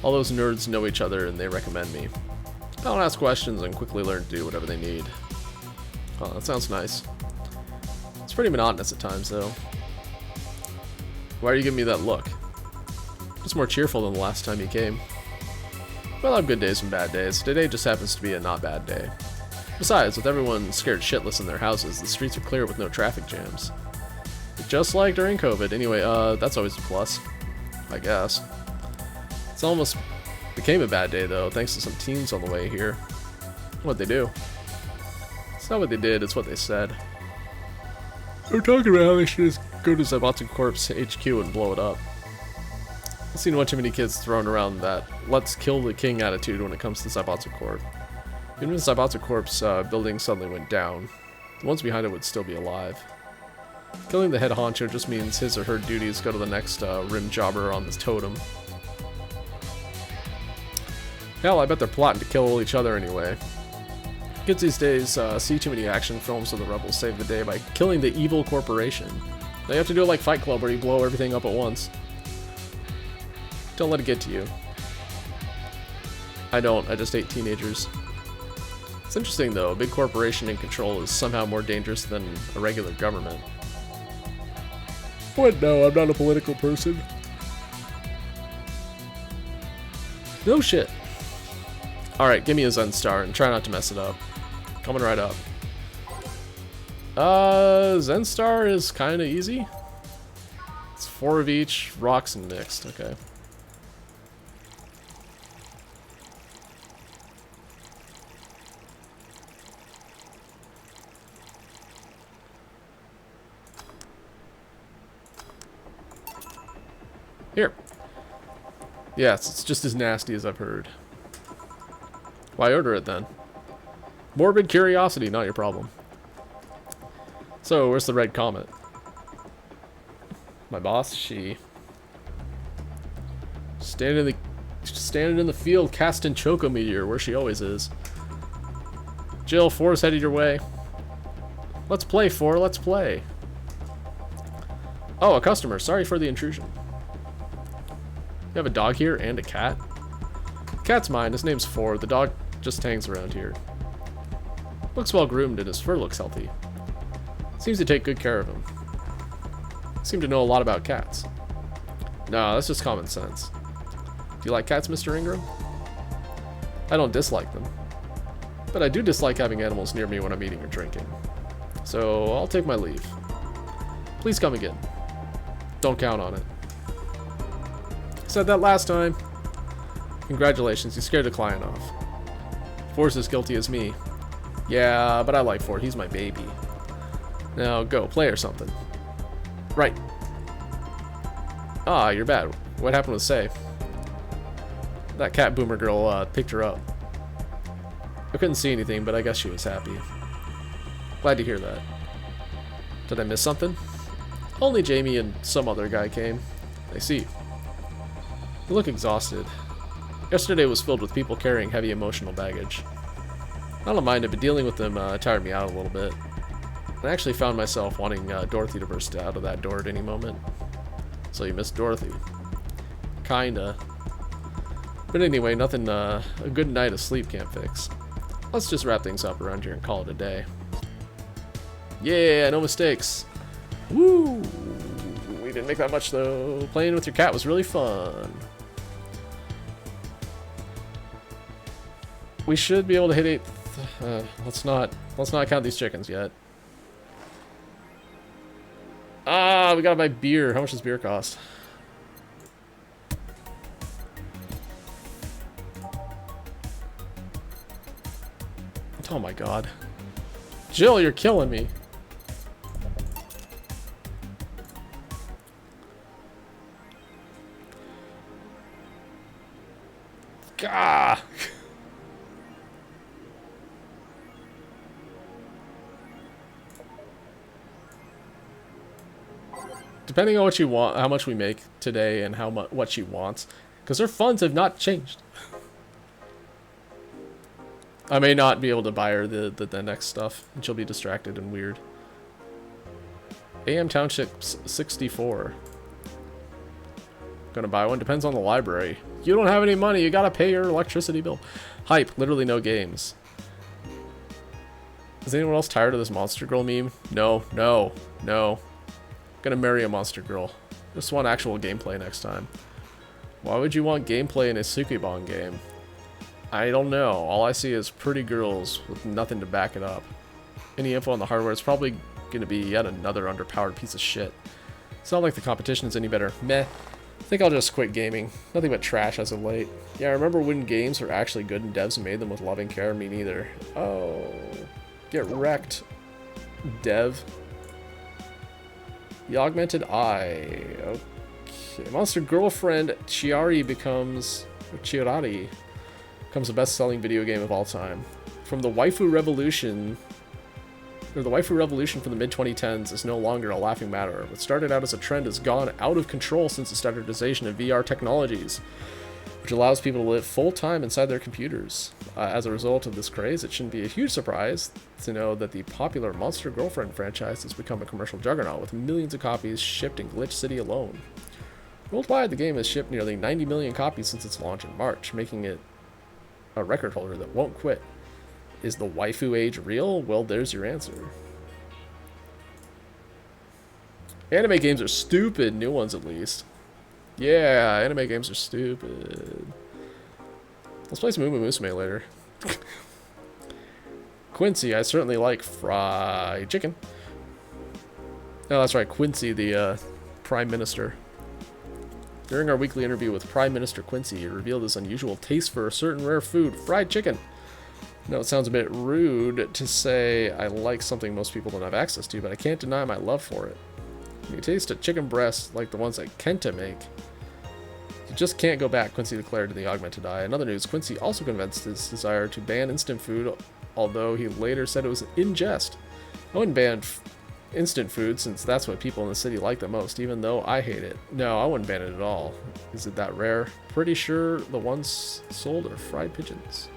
S1: All those nerds know each other and they recommend me. I don't ask questions and quickly learn to do whatever they need. Oh, that sounds nice. It's pretty monotonous at times, though. Why are you giving me that look? It's more cheerful than the last time you came. Well, I have good days and bad days. Today just happens to be a not bad day. Besides, with everyone scared shitless in their houses, the streets are clear with no traffic jams. Just like during COVID. Anyway, that's always a plus, I guess. It's almost became a bad day, though, thanks to some teens on the way here. What'd they do? It's not what they did, it's what they said. They're talking about how they should just go to Zaibatsu Corp's HQ and blow it up. I've seen one too many kids throwing around that let's kill the king attitude when it comes to Zaibatsu Corp. Even if Zaibatsu Corp's building suddenly went down, the ones behind it would still be alive. Killing the head honcho just means his or her duties go to the next rim jobber on this totem. Hell, I bet they're plotting to kill each other anyway. Kids these days see too many action films where the rebels save the day by killing the evil corporation. Now you have to do it like Fight Club where you blow everything up at once. Don't let it get to you. I don't, I just hate teenagers. It's interesting though, a big corporation in control is somehow more dangerous than a regular government. What? No, I'm not a political person. No shit. Alright, give me a Zen Star and try not to mess it up. Coming right up. Zen Star is kind of easy. It's 4 of each, rocks and mixed, okay. Here. Yes, it's just as nasty as I've heard. Why order it then? Morbid curiosity, not your problem. So, where's the red comet? My boss, she... Standing in the field, casting Choco Meteor, where she always is. Jill, 4's headed your way. Let's play, 4, let's play. Oh, a customer, sorry for the intrusion. You have a dog here and a cat? Cat's mine, his name's 4, the dog just hangs around here. Looks well groomed and his fur looks healthy. Seems to take good care of him. Seem to know a lot about cats. No, that's just common sense. Do you like cats, Mr. Ingram? I don't dislike them. But I do dislike having animals near me when I'm eating or drinking. So I'll take my leave. Please come again. Don't count on it. Said that last time. Congratulations, you scared the client off. For's as guilty as me. Yeah, but I like Ford, he's my baby. Now go, play or something. Right. Ah, you're bad. What happened with Say? That cat boomer girl picked her up. I couldn't see anything, but I guess she was happy. Glad to hear that. Did I miss something? Only Jamie and some other guy came. I see. You look exhausted. Yesterday was filled with people carrying heavy emotional baggage. I don't mind it, but dealing with them tired me out a little bit. I actually found myself wanting Dorothy to burst out of that door at any moment. So you missed Dorothy. Kinda. But anyway, nothing a good night of sleep can't fix. Let's just wrap things up around here and call it a day. Yeah, no mistakes. Woo! We didn't make that much though. Playing with your cat was really fun. We should be able to hit 8. Let's not count these chickens yet. Ah, we gotta buy beer. How much does beer cost? Oh my god. Jill, you're killing me. Gah! Depending on what you want, how much we make today and how much what she wants, because her funds have not changed. I may not be able to buy her the next stuff, and she'll be distracted and weird. AM Township 64. Gonna buy one? Depends on the library. You don't have any money, you gotta pay your electricity bill. Hype, literally no games. Is anyone else tired of this monster girl meme? No, no, no. Gonna marry a monster girl. Just want actual gameplay next time. Why would you want gameplay in a Sukeban game? I don't know. All I see is pretty girls with nothing to back it up. Any info on the hardware is probably gonna be yet another underpowered piece of shit. It's not like the competition is any better. Meh. I think I'll just quit gaming. Nothing but trash as of late. Yeah, I remember when games were actually good and devs made them with loving care. Me neither. Oh. Get wrecked, dev. The augmented eye. Okay. Monster girlfriend Chiari becomes the best-selling video game of all time. From the waifu revolution, the waifu revolution from the mid-2010s is no longer a laughing matter. What started out as a trend has gone out of control since the standardization of VR technologies, which allows people to live full-time inside their computers. As a result of this craze, it shouldn't be a huge surprise to know that the popular Monster Girlfriend franchise has become a commercial juggernaut, with millions of copies shipped in Glitch City alone. Worldwide, the game has shipped nearly 90 million copies since its launch in March, making it a record holder that won't quit. Is the waifu age real? Well, there's your answer. Anime games are stupid, new ones at least. Yeah, anime games are stupid. Let's play some Umu Musume later. Quincy, I certainly like fried chicken. Oh, that's right, Quincy, the Prime Minister. During our weekly interview with Prime Minister Quincy, he revealed his unusual taste for a certain rare food, fried chicken. No, it sounds a bit rude to say I like something most people don't have access to, but I can't deny my love for it. When you taste a chicken breast like the ones that Kenta make, you just can't go back, Quincy declared to the Augmented Eye. In other news, Quincy also confessed his desire to ban instant food, although he later said it was in jest. I wouldn't ban instant food since that's what people in the city like the most, even though I hate it. No, I wouldn't ban it at all. Is it that rare? Pretty sure the ones sold are fried pigeons.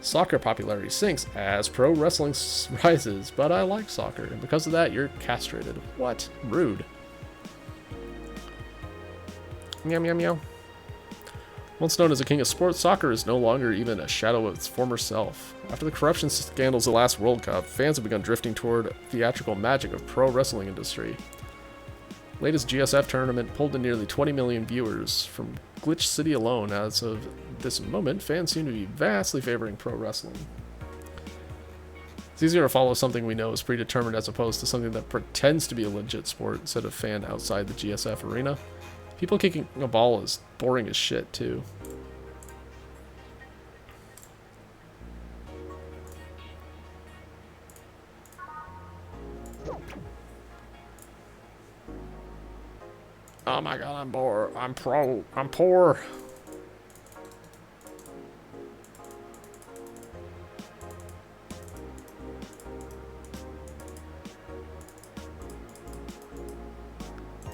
S1: Soccer popularity sinks as pro wrestling rises, but I like soccer, and because of that, you're castrated. What? Rude. Meow, meow, meow. Once known as a king of sports, soccer is no longer even a shadow of its former self. After the corruption scandals of the last World Cup, fans have begun drifting toward theatrical magic of pro wrestling industry. Latest GSF tournament pulled in nearly 20 million viewers from Glitch City alone. As of this moment, fans seem to be vastly favoring pro wrestling. It's easier to follow something we know is predetermined as opposed to something that pretends to be a legit sport instead of fan outside the GSF arena. People kicking a ball is boring as shit, too. Oh my god, I'm bored. I'm poor.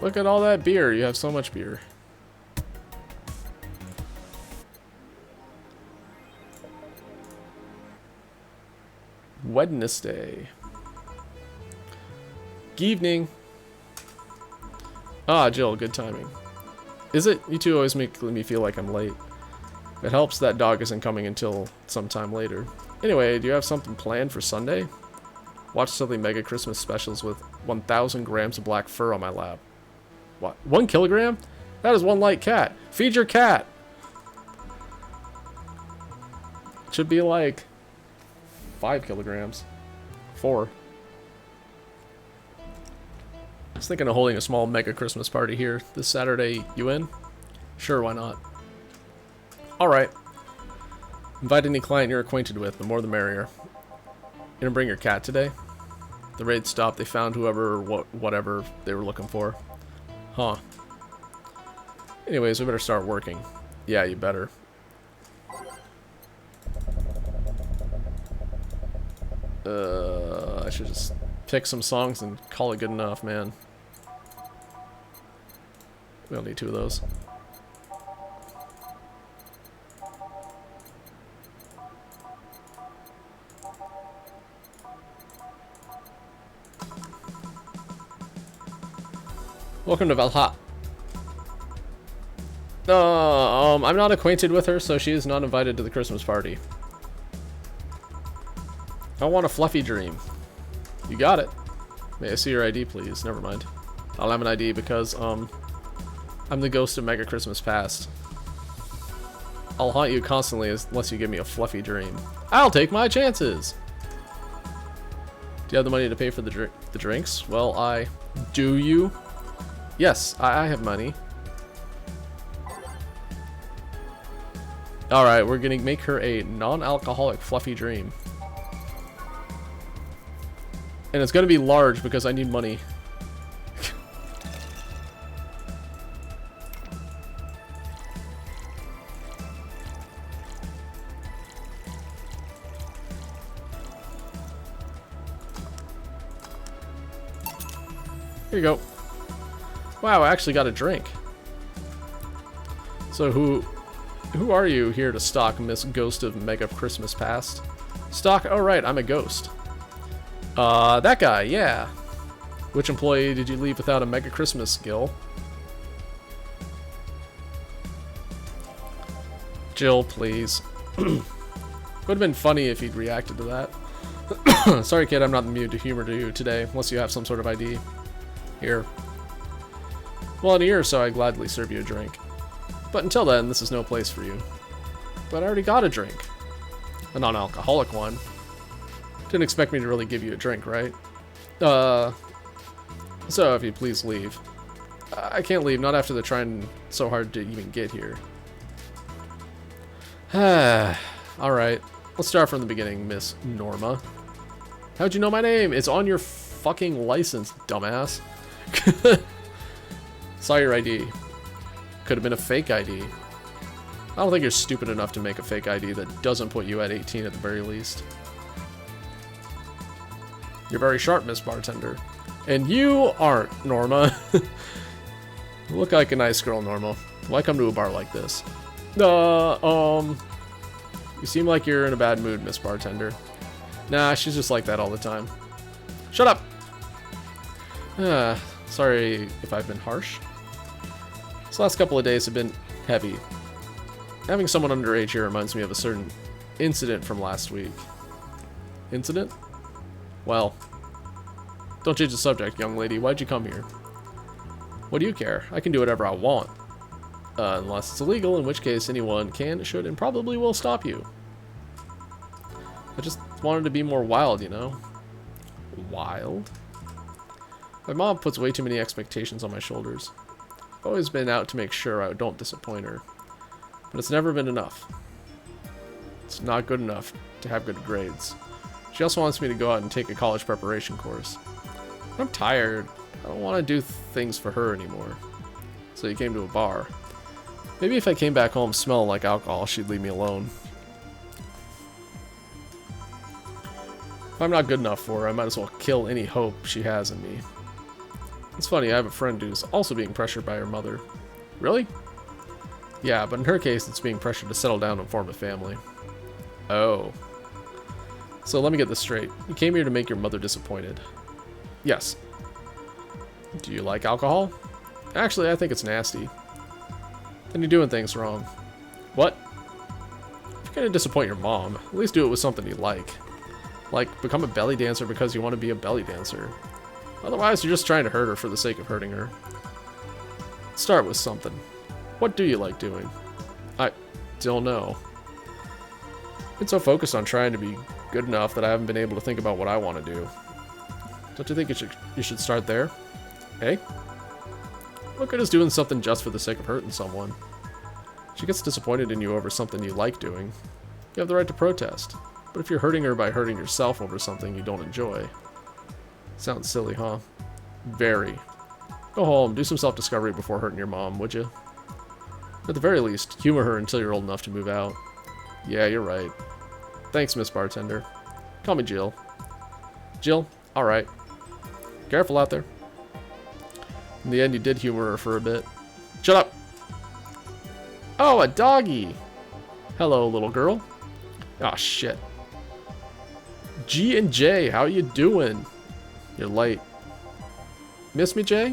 S1: Look at all that beer. You have so much beer. Wednesday. Good evening. Ah, Jill, good timing. Is it? You two always make me feel like I'm late. It helps that dog isn't coming until sometime later. Anyway, do you have something planned for Sunday? Watch something mega Christmas specials with 1,000 grams of black fur on my lap. What? 1 kilogram? That is one light cat. Feed your cat. It should be like 5 kilograms. 4. I was thinking of holding a small mega Christmas party here this Saturday. You in? Sure, why not? Alright. Invite any client you're acquainted with, the more the merrier. You gonna bring your cat today? The raid stopped, they found whoever or whatever they were looking for. Huh. Anyways, we better start working. Yeah, you better. I should just pick some songs and call it good enough, man. We don't need 2 of those. Welcome to Valhalla. I'm not acquainted with her, so she is not invited to the Christmas party. I want a fluffy dream. You got it. May I see your ID, please? Never mind. I'll have an ID because, I'm the ghost of Mega Christmas Past. I'll haunt you constantly unless you give me a fluffy dream. I'll take my chances! Do you have the money to pay for the drinks? Well, do you? Yes, I have money. Alright, we're gonna make her a non-alcoholic fluffy dream. And it's gonna be large because I need money. Here you go. Wow, I actually got a drink. So who are you here to stalk, Miss Ghost of Mega Christmas Past? Stalk? Oh right, I'm a ghost. That guy, yeah. Which employee did you leave without a Mega Christmas skill? Jill, please. Would have been funny if he'd reacted to that. Sorry kid, I'm not in the mood to humor to you today, unless you have some sort of ID. Here. Well, in a year or so, I'd gladly serve you a drink. But until then, this is no place for you. But I already got a drink. A non-alcoholic one. Didn't expect me to really give you a drink, right? So if you please leave. I can't leave, not after they're trying so hard to even get here. Alright, let's start from the beginning, Miss Norma. How'd you know my name? It's on your fucking license, dumbass. Saw your ID. Could have been a fake ID. I don't think you're stupid enough to make a fake ID that doesn't put you at 18 at the very least. You're very sharp, Miss Bartender. And you aren't, Norma. You look like a nice girl, Norma. Why come to a bar like this? You seem like you're in a bad mood, Miss Bartender. Nah, she's just like that all the time. Shut up! Sorry if I've been harsh. This last couple of days have been heavy. Having someone underage here reminds me of a certain incident from last week. Incident? Well, don't change the subject, young lady. Why'd you come here? What do you care? I can do whatever I want. Unless it's illegal, in which case anyone can, should, and probably will stop you. I just wanted to be more wild, you know? Wild? My mom puts way too many expectations on my shoulders. I've always been out to make sure I don't disappoint her. But it's never been enough. It's not good enough to have good grades. She also wants me to go out and take a college preparation course. I'm tired. I don't want to do things for her anymore. So you came to a bar. Maybe if I came back home smelling like alcohol, she'd leave me alone. If I'm not good enough for her, I might as well kill any hope she has in me. It's funny, I have a friend who's also being pressured by her mother. Really? Yeah, but in her case, it's being pressured to settle down and form a family. Oh. So let me get this straight. You came here to make your mother disappointed. Yes. Do you like alcohol? Actually, I think it's nasty. Then you're doing things wrong. What? If you're gonna disappoint your mom, at least do it with something you like. Like, become a belly dancer because you want to be a belly dancer. Otherwise, you're just trying to hurt her for the sake of hurting her. Start with something. What do you like doing? I don't know. I've been so focused on trying to be good enough that I haven't been able to think about what I want to do. Don't you think you should start there? Hey? What good is doing something just for the sake of hurting someone? She gets disappointed in you over something you like doing. You have the right to protest. But if you're hurting her by hurting yourself over something you don't enjoy... Sounds silly, huh? Very. Go home, do some self-discovery before hurting your mom, would you? At the very least, humor her until you're old enough to move out. Yeah, you're right. Thanks, Miss Bartender. Call me Jill. Jill? Alright. Careful out there. In the end, you did humor her for a bit. Shut up! Oh, a doggy! Hello, little girl. Ah, shit. G and J, how you doing? You're late. Miss me, Jay?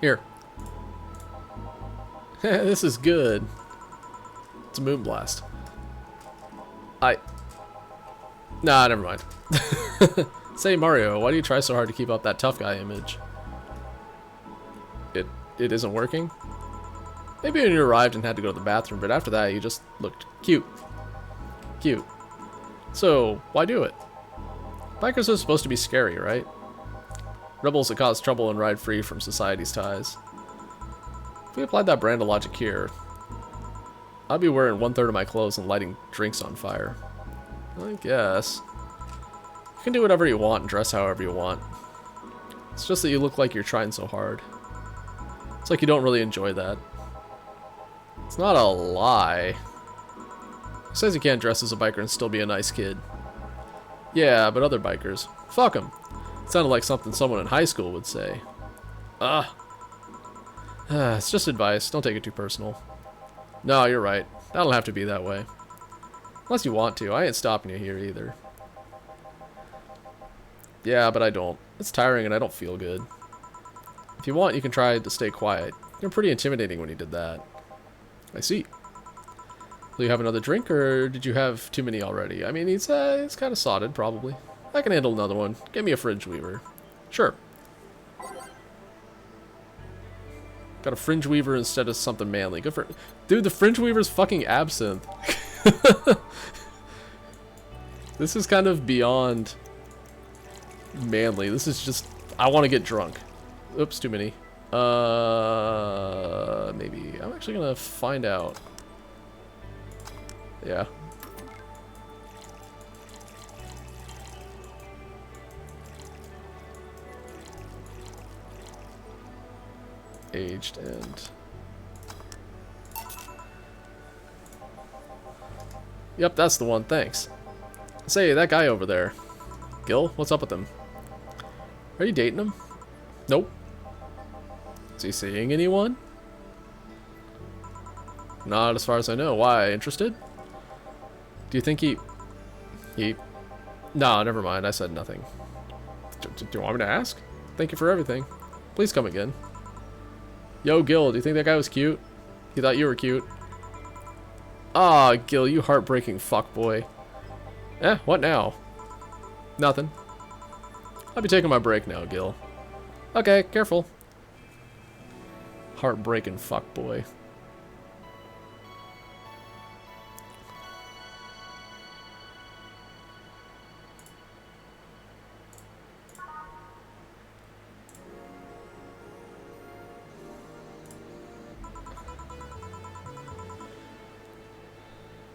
S1: Here. This is good. It's a moonblast. Nah, never mind. Say, Mario, why do you try so hard to keep up that tough guy image? It isn't working? Maybe when you arrived and had to go to the bathroom, but after that you just looked cute. Cute. So, why do it? Bikers are supposed to be scary, right? Rebels that cause trouble and ride free from society's ties. If we applied that brand of logic here, I'd be wearing 1/3 of my clothes and lighting drinks on fire. I guess. You can do whatever you want and dress however you want. It's just that you look like you're trying so hard. It's like you don't really enjoy that. It's not a lie. Who says you can't dress as a biker and still be a nice kid? Yeah, but other bikers. Fuck them. It sounded like something someone in high school would say. It's just advice. Don't take it too personal. No, you're right. I don't have to be that way. Unless you want to. I ain't stopping you here either. Yeah, but I don't. It's tiring and I don't feel good. If you want, you can try to stay quiet. You're pretty intimidating when you did that. I see. Will you have another drink, or did you have too many already? I mean, it's kind of sodded, probably. I can handle another one. Give me a fringe weaver. Sure. Got a fringe weaver instead of something manly. Good for... Dude, the fringe weaver's fucking absinthe. This is kind of beyond manly. This is just... I want to get drunk. Oops, too many. Maybe. I'm actually gonna find out. Yeah. Aged and... Yep, that's the one, thanks. Say, that guy over there. Gil, what's up with him? Are you dating him? Nope. Is he seeing anyone? Not as far as I know. Why? Interested? Do you think he... No, never mind. I said nothing. Do you want me to ask? Thank you for everything. Please come again. Yo, Gil, do you think that guy was cute? He thought you were cute. Ah, Gil, you heartbreaking fuckboy. Eh, what now? Nothing. I'll be taking my break now, Gil. Okay, careful. Heartbreaking fuckboy.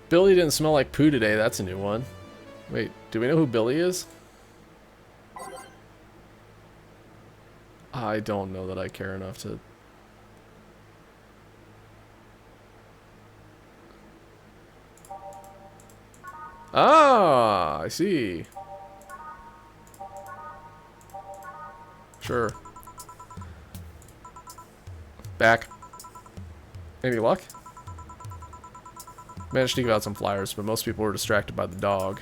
S1: Billy didn't smell like poo today. That's a new one. Wait, do we know who Billy is? I don't know that I care enough to... Ah, I see. Sure. Back. Any luck? Managed to give out some flyers, but most people were distracted by the dog.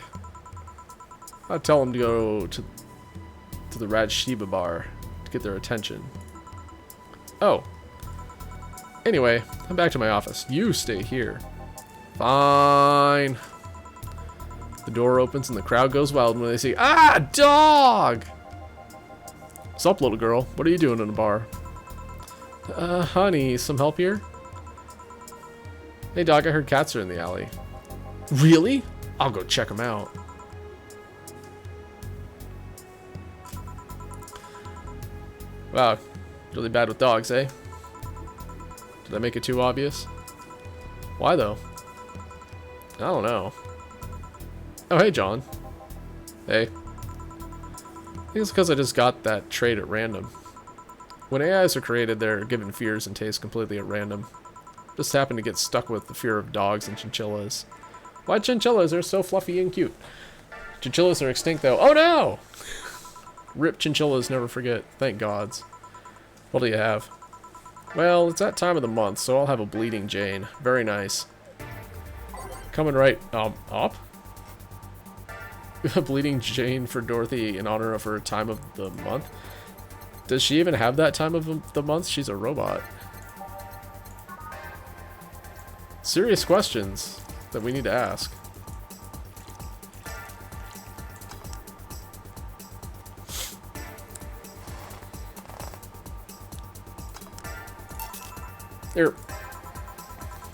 S1: I'd tell them to go to the Rad Shiba bar to get their attention. Oh. Anyway, I'm back to my office. You stay here. Fine. The door opens and the crowd goes wild when they see, ah, dog! What's up, little girl? What are you doing in the bar? Honey, some help here? Hey, dog, I heard cats are in the alley. Really? I'll go check them out. Wow, really bad with dogs, eh? Did I make it too obvious? Why, though? I don't know. Oh, hey, John. Hey. I think it's because I just got that trait at random. When AIs are created, they're given fears and tastes completely at random. Just happened to get stuck with the fear of dogs and chinchillas. Why chinchillas are so fluffy and cute? Chinchillas are extinct, though. Oh, no! Rip chinchillas, never forget. Thank gods. What do you have? Well, it's that time of the month, so I'll have a bleeding Jane. Very nice. Coming right, up? A bleeding Jane for Dorothy in honor of her time of the month? Does she even have that time of the month? She's a robot. Serious questions that we need to ask. Here.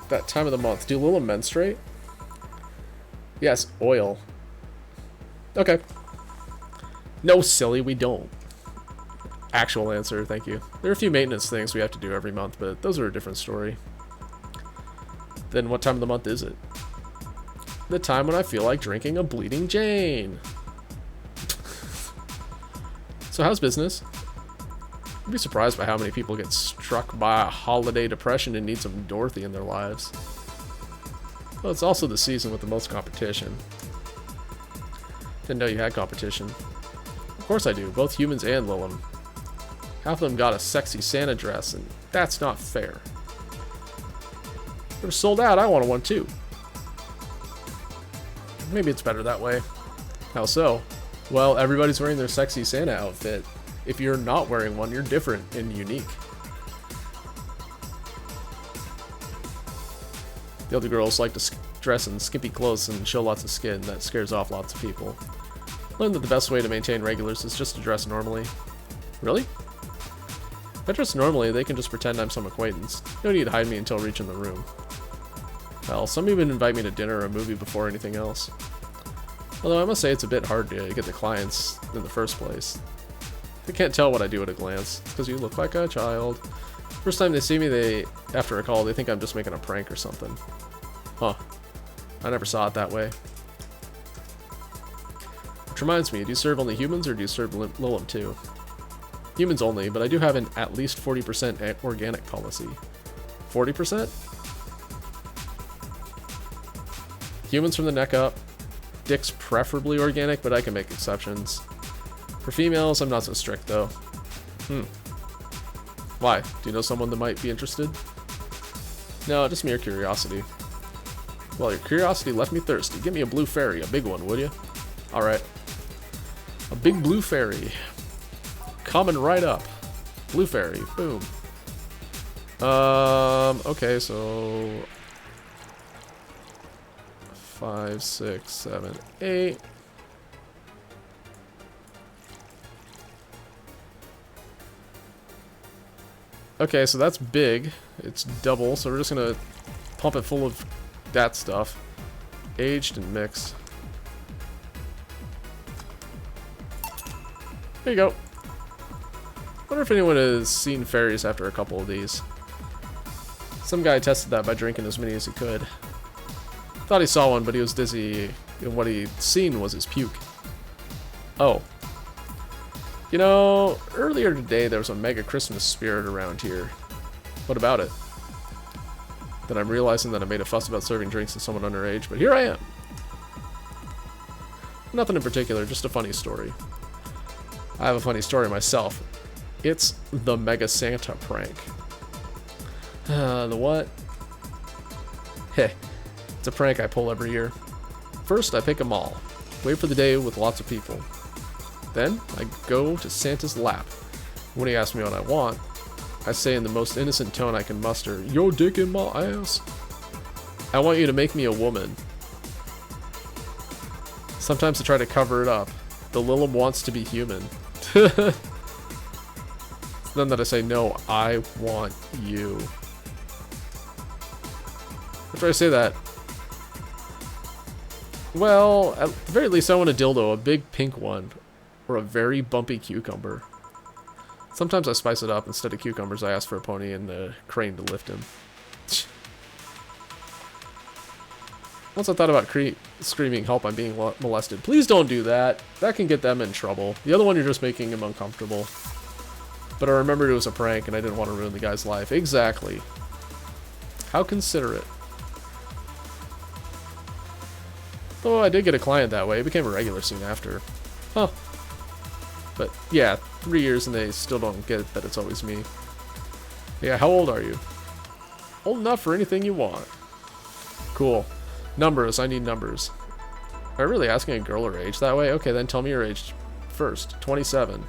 S1: That time of the month. Do Lila menstruate? Yes, oil. Okay. No, silly, we don't. Actual answer, thank you. There are a few maintenance things we have to do every month, but those are a different story. Then what time of the month is it? The time when I feel like drinking a Bleeding Jane. So how's business? You'd be surprised by how many people get struck by a holiday depression and need some Dorothy in their lives. Well, it's also the season with the most competition. Didn't know you had competition. Of course I do, both humans and Lilum. Half of them got a sexy Santa dress, and that's not fair. They're sold out, I want one too. Maybe it's better that way. How so? Well, everybody's wearing their sexy Santa outfit. If you're not wearing one, you're different and unique. The other girls like to dress in skimpy clothes and show lots of skin. That scares off lots of people. Learned that the best way to maintain regulars is just to dress normally. Really? If I dress normally, they can just pretend I'm some acquaintance. No need to hide me until reaching the room. Well, some even invite me to dinner or a movie before anything else. Although I must say it's a bit hard to get the clients in the first place. They can't tell what I do at a glance, because you look like a child. First time they see me, after a call, they think I'm just making a prank or something. Huh. I never saw it that way. Which reminds me, do you serve only humans or do you serve Lilum too? Humans only, but I do have an at least 40% organic policy. 40%? Humans from the neck up. Dicks preferably organic, but I can make exceptions. For females, I'm not so strict though. Why? Do you know someone that might be interested? No, just mere curiosity. Well, your curiosity left me thirsty. Give me a blue fairy, a big one, would you? Alright. A big blue fairy. Coming right up. Blue fairy. Boom. Okay, so 5, 6, 7, 8. Okay, so that's big. It's double, so we're just gonna pump it full of that stuff. Aged and mixed. There you go. Wonder if anyone has seen fairies after a couple of these. Some guy tested that by drinking as many as he could. Thought he saw one, but he was dizzy, and what he'd seen was his puke. Oh. You know, earlier today there was a mega Christmas spirit around here. What about it? Then I'm realizing that I made a fuss about serving drinks to someone underage, but here I am. Nothing in particular, just a funny story. I have a funny story myself. It's the Mega Santa prank. The what? Heh. It's a prank I pull every year. First, I pick a mall. Wait for the day with lots of people. Then, I go to Santa's lap. When he asks me what I want, I say in the most innocent tone I can muster, "Your dick in my ass. I want you to make me a woman." Sometimes I try to cover it up. The Lilum wants to be human. It's then that I say, "No, I want you." After I say that, well, at the very least I want a dildo, a big pink one, or a very bumpy cucumber. Sometimes I spice it up. Instead of cucumbers, I ask for a pony and a crane to lift him. Once I thought about screaming, "Help, I'm being molested." Please don't do that. That can get them in trouble. The other one, you're just making him uncomfortable. But I remembered it was a prank and I didn't want to ruin the guy's life. Exactly. How considerate. Though I did get a client that way. It became a regular soon after. Huh. But yeah, 3 years and they still don't get that it's always me. Yeah, how old are you? Old enough for anything you want. Cool. Numbers, I need numbers. Am I really asking a girl her age that way? Okay, then tell me your age first. 27.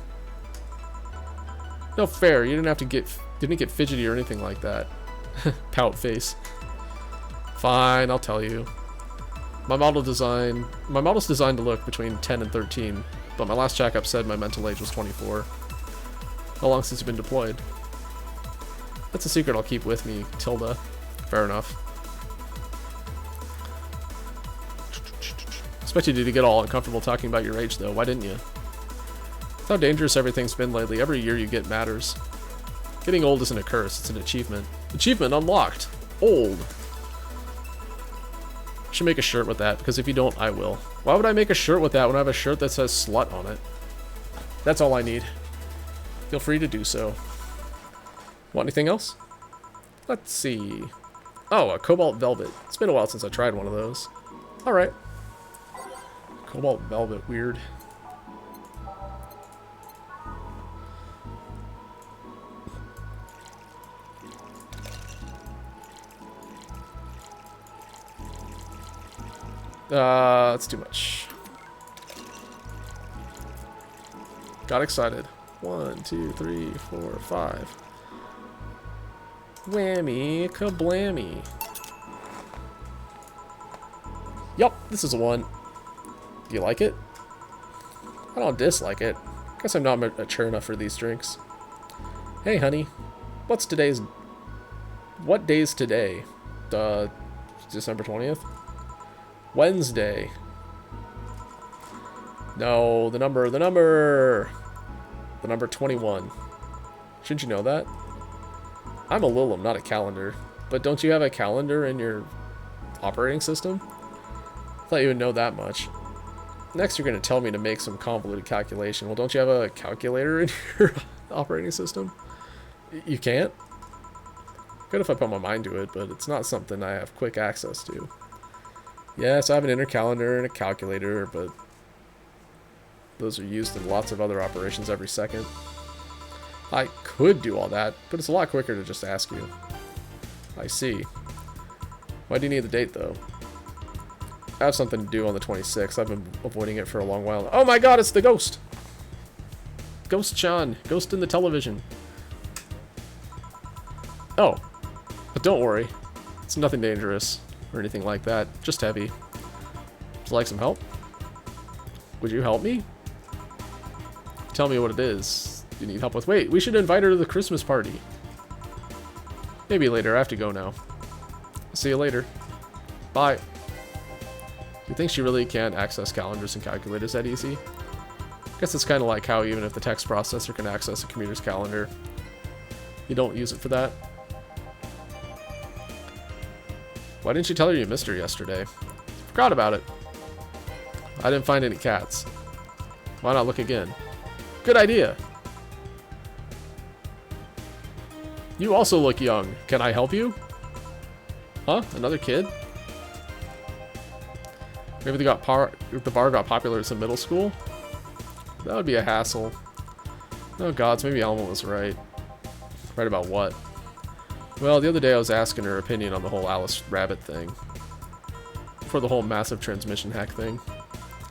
S1: No fair. You didn't get fidgety or anything like that. Pout face. Fine, I'll tell you. My model's designed to look between 10 and 13, but my last checkup said my mental age was 24. How long since you've been deployed? That's a secret I'll keep with me, Tilda. Fair enough. Expected you to get all uncomfortable talking about your age, though. Why didn't you? That's how dangerous everything's been lately. Every year you get matters. Getting old isn't a curse, it's an achievement. Achievement unlocked. Old. I should make a shirt with that, because if you don't, I will. Why would I make a shirt with that when I have a shirt that says slut on it? That's all I need. Feel free to do so. Want anything else? Let's see. Oh, a cobalt velvet. It's been a while since I tried one of those. Alright. Cobalt velvet, weird. That's too much. Got excited. 1, 2, 3, 4, 5. Whammy kablammy. Yup, this is a 1. Do you like it? I don't dislike it. Guess I'm not mature enough for these drinks. Hey, honey. What day's today? December 20th? Wednesday. No, the number 21. Shouldn't you know that? I'm a Lilim, not a calendar. But don't you have a calendar in your operating system? I thought you would know that much. Next, you're going to tell me to make some convoluted calculation. Well, don't you have a calculator in your operating system? You can't? Good if I put my mind to it, but it's not something I have quick access to. Yes, I have an inner calendar and a calculator, but those are used in lots of other operations every second. I could do all that, but it's a lot quicker to just ask you. I see. Why do you need the date, though? I have something to do on the 26th. I've been avoiding it for a long while. Oh my god, it's the ghost! Ghost-chan. Ghost in the television. Oh. But don't worry. It's nothing dangerous or anything like that. Just heavy. Would you like some help? Would you help me? Tell me what it is you need help with. Wait, we should invite her to the Christmas party. Maybe later. I have to go now. See you later. Bye. You think she really can't access calendars and calculators that easy? Guess it's kind of like how even if the text processor can access a computer's calendar, you don't use it for that. Why didn't you tell her you missed her yesterday? Forgot about it. I didn't find any cats. Why not look again? Good idea. You also look young. Can I help you? Huh? Another kid? Maybe the bar got popular at some middle school? That would be a hassle. Oh gods, maybe Alma was right. Right about what? Well, the other day I was asking her opinion on the whole Alice Rabbit thing. For the whole massive transmission hack thing.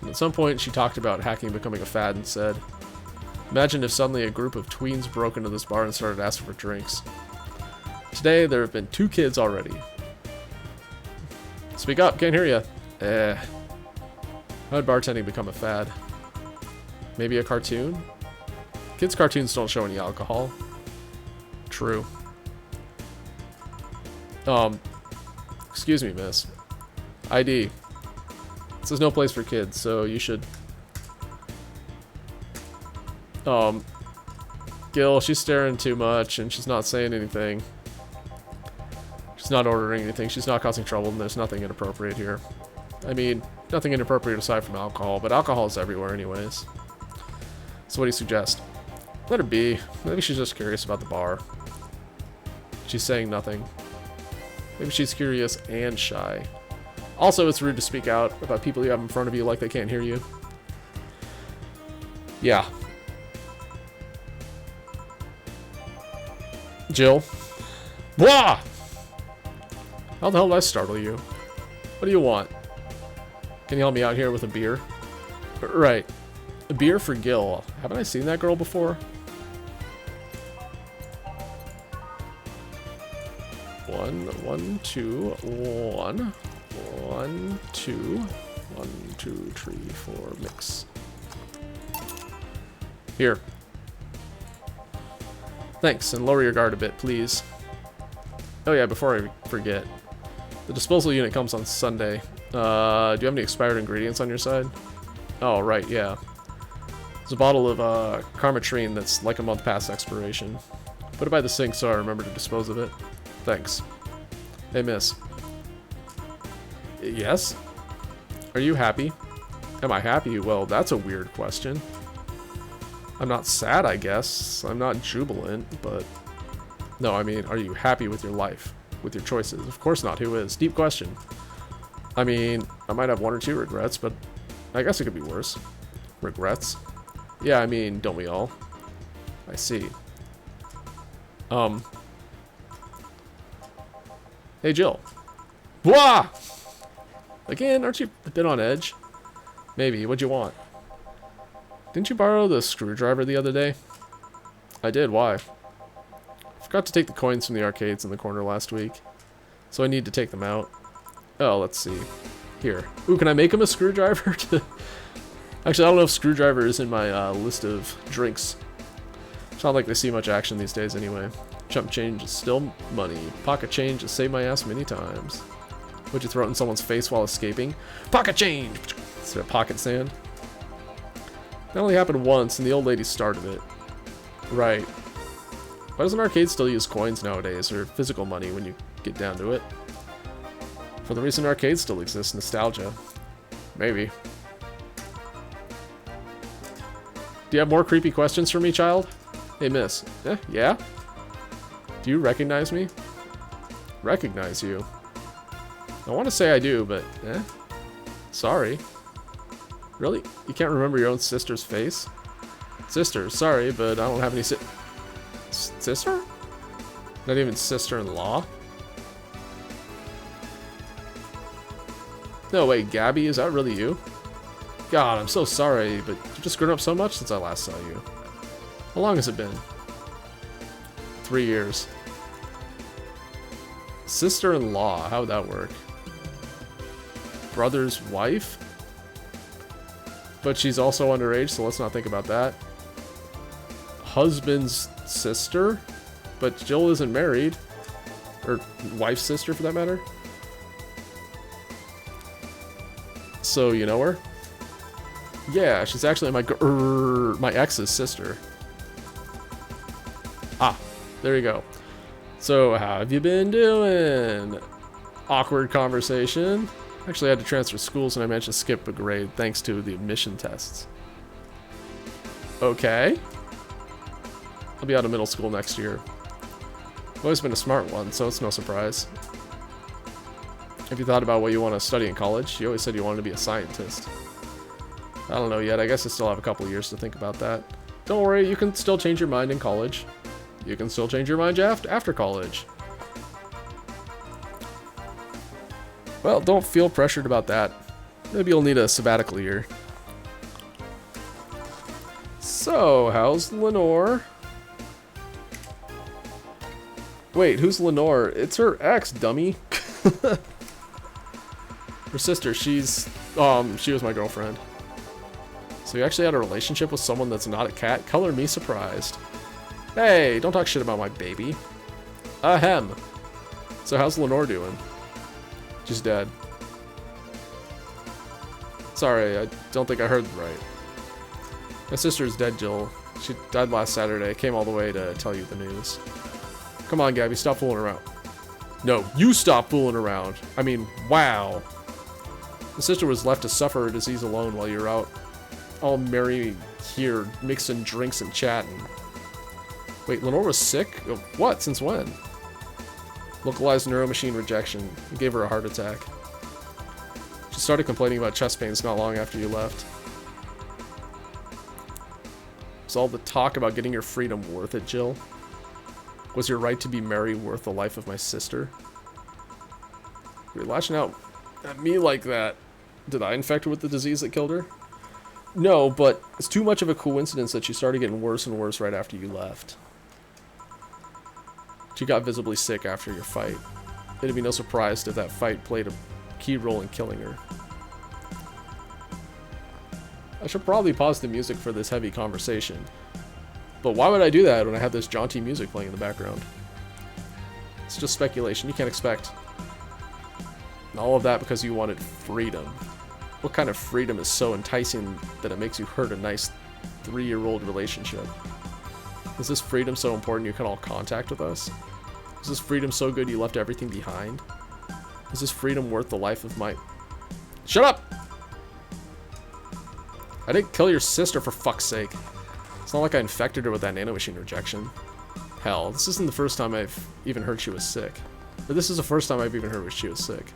S1: And at some point she talked about hacking becoming a fad and said, imagine if suddenly a group of tweens broke into this bar and started asking for drinks. Today there have been 2 kids already. Speak up, can't hear ya. How did bartending become a fad? Maybe a cartoon? Kids' cartoons don't show any alcohol. True. Excuse me, miss. ID. This is no place for kids, so you should... Gil, she's staring too much, and she's not saying anything. She's not ordering anything, she's not causing trouble, and there's nothing inappropriate here. I mean, nothing inappropriate aside from alcohol, but alcohol is everywhere anyways. So what do you suggest? Let her be. Maybe she's just curious about the bar. She's saying nothing. Maybe she's curious and shy. Also, it's rude to speak out about people you have in front of you like they can't hear you. Yeah. Jill. Blah! How the hell did I startle you? What do you want? Can you help me out here with a beer? Right. A beer for Gil. Haven't I seen that girl before? 1, 1, 2, 1, 1, 2, 1, 2, 3, 4, mix. Here. Thanks, and lower your guard a bit, please. Oh yeah, before I forget. The disposal unit comes on Sunday. Do you have any expired ingredients on your side? Oh, right, yeah. There's a bottle of Carmetrine that's like a month past expiration. Put it by the sink so I remember to dispose of it. Thanks. Hey, miss. Yes? Are you happy? Am I happy? Well, that's a weird question. I'm not sad, I guess. I'm not jubilant, but... No, I mean, are you happy with your life? With your choices? Of course not. Who is? Deep question. I mean, I might have 1 or 2 regrets, but I guess it could be worse. Regrets? Yeah, I mean, don't we all? I see. Hey, Jill. Wah! Again, aren't you a bit on edge? Maybe. What'd you want? Didn't you borrow the screwdriver the other day? I did. Why? Forgot to take the coins from the arcades in the corner last week, so I need to take them out. Oh, let's see. Here. Ooh, can I make him a screwdriver? Actually, I don't know if screwdriver is in my list of drinks. It's not like they see much action these days anyway. Chump change is still money. Pocket change has saved my ass many times. Would you throw it in someone's face while escaping? Pocket change! Instead of pocket sand. That only happened once, and the old lady started it. Right. Why doesn't arcade still use coins nowadays, or physical money when you get down to it? For the reason arcades still exist, nostalgia. Maybe. Do you have more creepy questions for me, child? Hey, miss. Yeah? Do you recognize me? Recognize you? I want to say I do, but sorry. Really? You can't remember your own sister's face? Sister, sorry, but I don't have any sister? Not even sister-in-law? No, wait, Gabby, is that really you? God, I'm so sorry, but you've just grown up so much since I last saw you. How long has it been? 3 years. Sister-in-law, how would that work? Brother's wife? But she's also underage, so let's not think about that. Husband's sister? But Jill isn't married. Or wife's sister, for that matter. So, you know her? Yeah, she's actually my ex's sister. Ah, there you go. So, how have you been doing? Awkward conversation. Actually, I had to transfer schools and I managed to skip a grade thanks to the admission tests. Okay. I'll be out of middle school next year. I've always been a smart one, so it's no surprise. Have you thought about what you want to study in college? You always said you wanted to be a scientist. I don't know yet. I guess I still have a couple of years to think about that. Don't worry, you can still change your mind in college. You can still change your mind after college. Well, don't feel pressured about that. Maybe you'll need a sabbatical year. So, how's Lenore? Wait, who's Lenore? It's her ex, dummy. Her sister, she was my girlfriend. So you actually had a relationship with someone that's not a cat? Color me surprised. Hey, don't talk shit about my baby. Ahem. So how's Lenore doing? She's dead. Sorry, I don't think I heard right. My sister's dead, Jill. She died last Saturday. I came all the way to tell you the news. Come on, Gabby, stop fooling around. No, you stop fooling around. I mean, wow. My sister was left to suffer her disease alone while you were out all merry here, mixing drinks and chatting. Wait, Lenore was sick? What? Since when? Localized neuromachine rejection. It gave her a heart attack. She started complaining about chest pains not long after you left. Was all the talk about getting your freedom worth it, Jill? Was your right to be merry worth the life of my sister? You're lashing out at me like that. Did I infect her with the disease that killed her? No, but it's too much of a coincidence that she started getting worse and worse right after you left. She got visibly sick after your fight. it'd be no surprise if that fight played a key role in killing her. I should probably pause the music for this heavy conversation. But why would I do that when I have this jaunty music playing in the background? It's just speculation. You can't expect all of that because you wanted freedom. What kind of freedom is so enticing that it makes you hurt a nice 3-year-old relationship? Is this freedom so important you cut all contact with us? Is this freedom so good you left everything behind? Is this freedom worth the life of my... Shut up! I didn't kill your sister, for fuck's sake. It's not like I infected her with that nanomachine rejection. Hell, this isn't the first time I've even heard she was sick. But this is the first time I've even heard she was sick.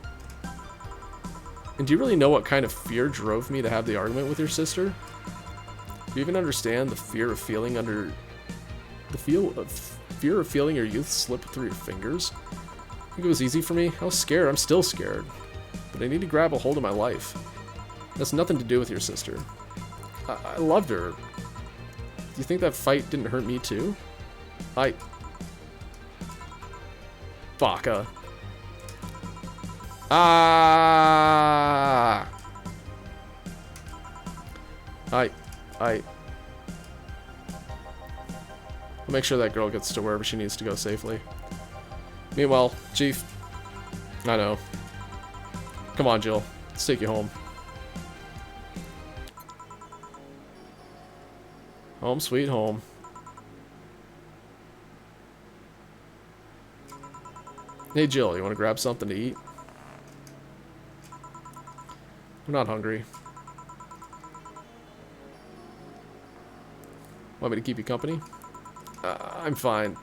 S1: And do you really know what kind of fear drove me to have the argument with your sister? Do you even understand the fear of feeling under... The fear of feeling your youth slip through your fingers? I think it was easy for me. I was scared. I'm still scared. But I need to grab a hold of my life. That's nothing to do with your sister. I loved her. Do you think that fight didn't hurt me too? Baka. Ah! I'll make sure that girl gets to wherever she needs to go safely. Meanwhile, Chief, I know. Come on, Jill. Let's take you home. Home sweet home. Hey, Jill, you want to grab something to eat? I'm not hungry. Want me to keep you company? I'm fine.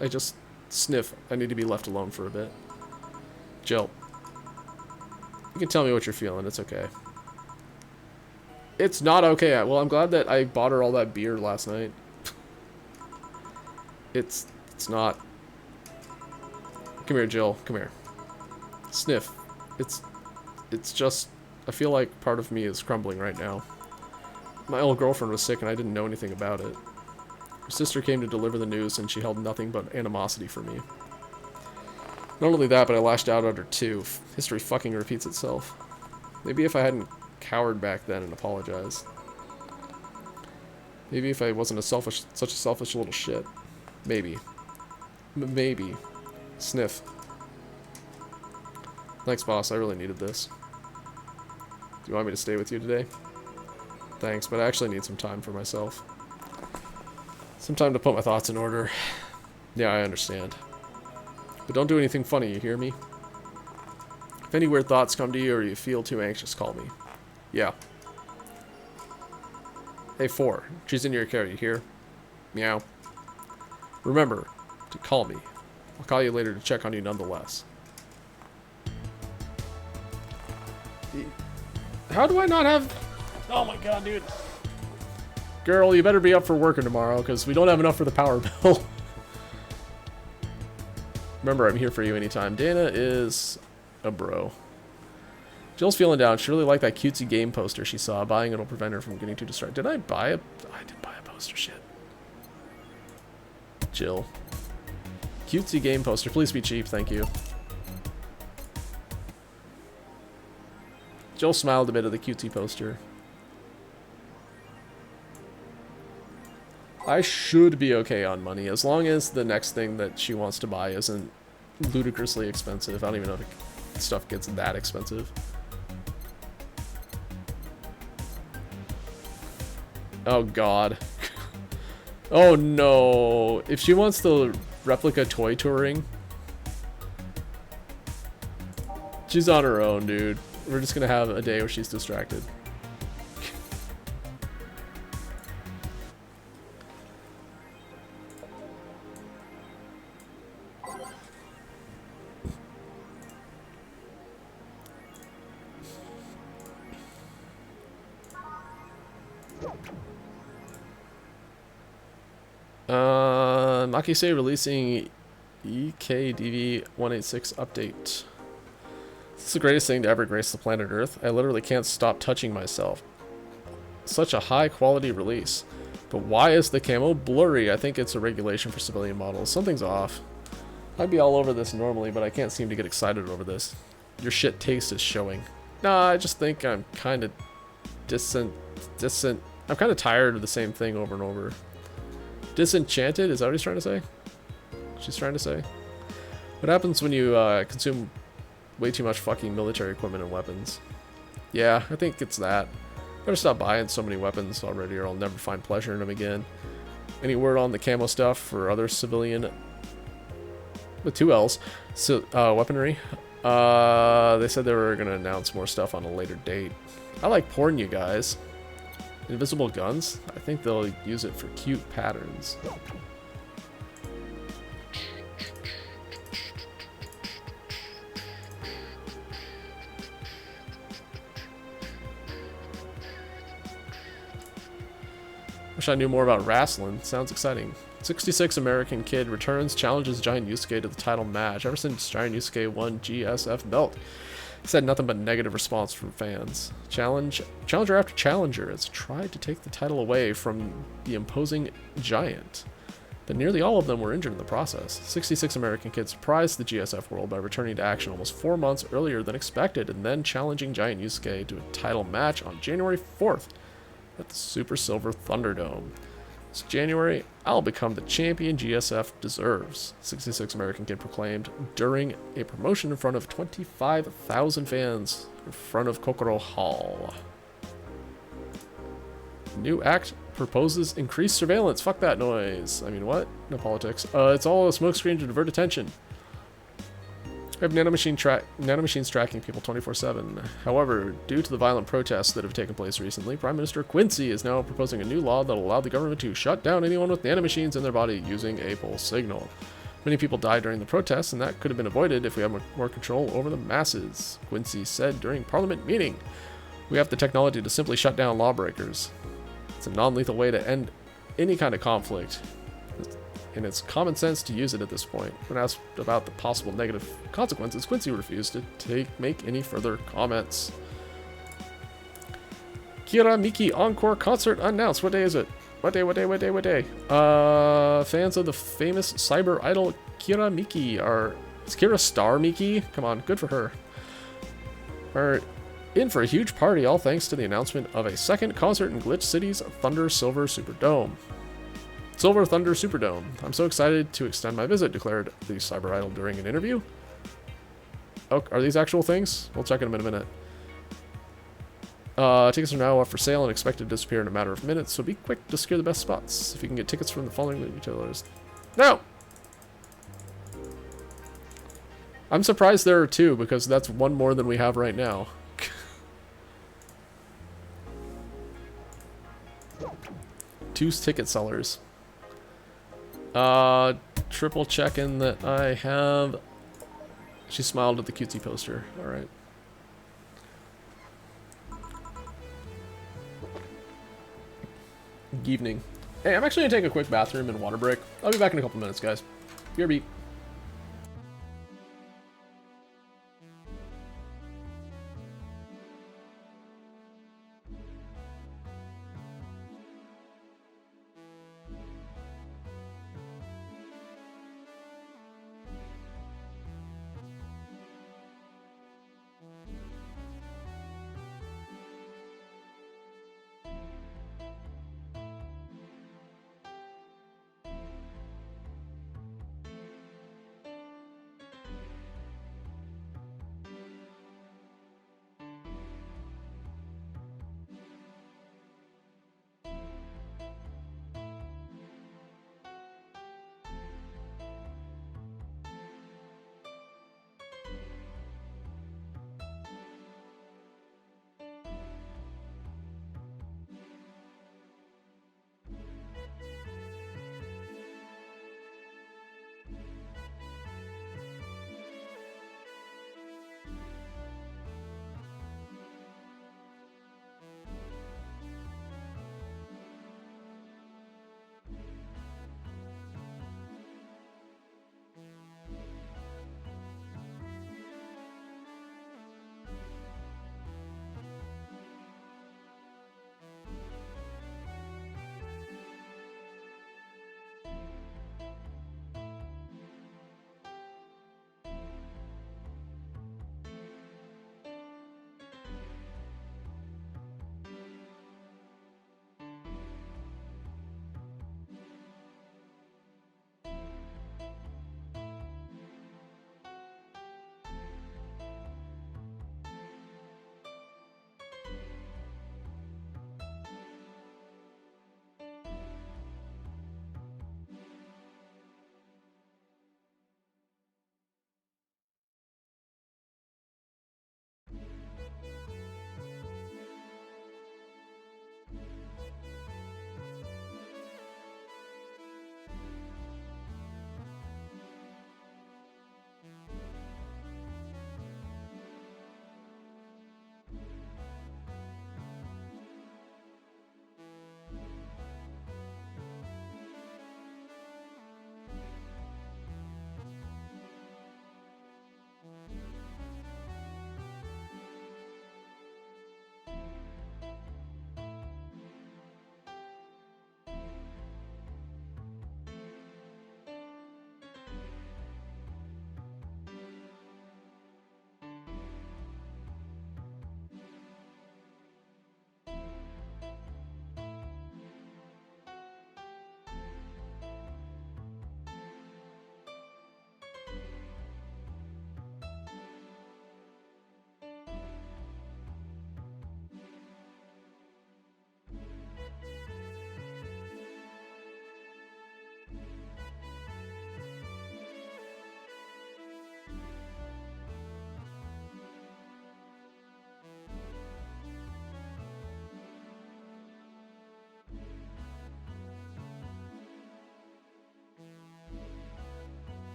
S1: I just sniff. I need to be left alone for a bit. Jill, you can tell me what you're feeling. It's okay. It's not okay. Well, I'm glad that I bought her all that beer last night. It's not. Come here, Jill. Come here. Sniff. It's just, I feel like part of me is crumbling right now. My old girlfriend was sick and I didn't know anything about it. Her sister came to deliver the news and she held nothing but animosity for me. Not only that, but I lashed out at her too. History fucking repeats itself. Maybe if I hadn't cowered back then and apologized. Maybe if I wasn't such a selfish little shit. Maybe. Maybe. Sniff. Thanks, boss. I really needed this. Do you want me to stay with you today? Thanks, but I actually need some time for myself. Some time to put my thoughts in order. Yeah, I understand. But don't do anything funny, you hear me? If any weird thoughts come to you or you feel too anxious, call me. Yeah. Hey, 4. She's in your care, you hear? Meow. Remember to call me. I'll call you later to check on you nonetheless. How do I not have... Oh my god, dude. Girl, you better be up for working tomorrow, because we don't have enough for the power bill. Remember, I'm here for you anytime. Dana is a bro. Jill's feeling down. She really liked that cutesy game poster she saw. Buying it'll prevent her from getting too distracted. Did I buy a... I did buy a poster, shit. Jill. Cutesy game poster. Please be cheap, thank you. Jill smiled a bit at the cutesy poster. I should be okay on money, as long as the next thing that she wants to buy isn't ludicrously expensive. I don't even know if stuff gets that expensive. Oh god. Oh no. If she wants the replica toy touring, she's on her own, dude. We're just gonna have a day where she's distracted. Makise releasing EKDV-186 update. This is the greatest thing to ever grace the planet Earth. I literally can't stop touching myself. Such a high quality release. But why is the camo blurry? I think it's a regulation for civilian models. Something's off. I'd be all over this normally, but I can't seem to get excited over this. Your shit taste is showing. Nah, I just think I'm kind of distant. I'm kind of tired of the same thing over and over. Disenchanted? Is that what he's trying to say? She's trying to say? What happens when you consume way too much fucking military equipment and weapons? Yeah, I think it's that. Better stop buying so many weapons already or I'll never find pleasure in them again. Any word on the camo stuff for other civilian... with 2 L's. So, weaponry? They said they were going to announce more stuff on a later date. I like porn, you guys. Invisible guns? I think they'll use it for cute patterns. Wish I knew more about wrestling. Sounds exciting. 66 American kid returns, challenges Giant Yusuke to the title match. Ever since Giant Yusuke won GSF belt, he said nothing but negative response from fans. Challenger after challenger has tried to take the title away from the imposing Giant, but nearly all of them were injured in the process. 66 American kids surprised the GSF world by returning to action almost 4 months earlier than expected, and then challenging Giant Yusuke to a title match on January 4th at the Super Silver Thunderdome. This January, I'll become the champion GSF deserves, 66 American kid proclaimed during a promotion in front of 25,000 fans in front of Kokoro Hall. New act proposes increased surveillance. Fuck that noise. I mean, what? No politics. It's all a smokescreen to divert attention. We have nanomachines tracking people 24/7. However, due to the violent protests that have taken place recently, Prime Minister Quincy is now proposing a new law that will allow the government to shut down anyone with nanomachines in their body using a pulse signal. Many people died during the protests, and that could have been avoided if we had more control over the masses, Quincy said during Parliament meeting. We have the technology to simply shut down lawbreakers. It's a non-lethal way to end any kind of conflict, and it's common sense to use it at this point. When asked about the possible negative consequences, Quincy refused to make any further comments. Kira Miki Encore concert announced. What day is it? What day? Fans of the famous cyber idol Kira Miki are... Is Kira Star Miki? Come on, good for her. Are in for a huge party, all thanks to the announcement of a second concert in Glitch City's Thunder Silver Superdome. Silver Thunder Superdome. I'm so excited to extend my visit, declared the cyber idol during an interview. Oh, are these actual things? We'll check in a minute. Tickets are now up for sale and expected to disappear in a matter of minutes, so be quick to secure the best spots. If you can get tickets from the following retailers. No! I'm surprised there are 2, because that's 1 more than we have right now. Two ticket sellers. Triple checking that I have. She smiled at the cutesy poster. Alright. Evening. Hey, I'm actually gonna take a quick bathroom and water break. I'll be back in a couple minutes, guys. BRB.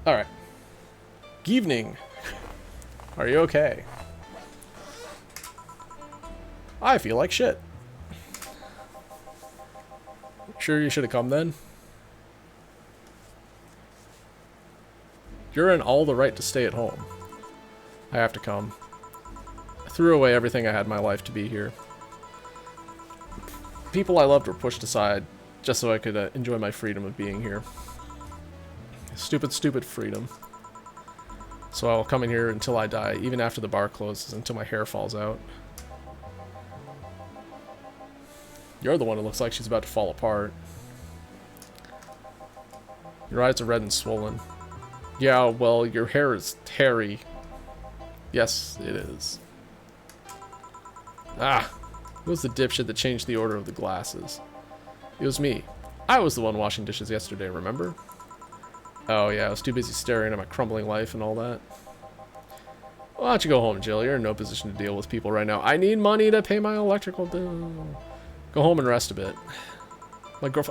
S1: Alright. Evening. Are you okay? I feel like shit. Sure you should have come then? You're in all the right to stay at home. I have to come. I threw away everything I had in my life to be here. People I loved were pushed aside just so I could enjoy my freedom of being here. Stupid, stupid freedom. So I'll come in here until I die, even after the bar closes, until my hair falls out. You're the one who looks like she's about to fall apart. Your eyes are red and swollen. Yeah, well, your hair is hairy. Yes, it is. Ah, it was the dipshit that changed the order of the glasses. It was me. I was the one washing dishes yesterday, remember? Oh yeah, I was too busy staring at my crumbling life and all that. Why don't you go home, Jill? You're in no position to deal with people right now. I need money to pay my electrical bill. Go home and rest a bit.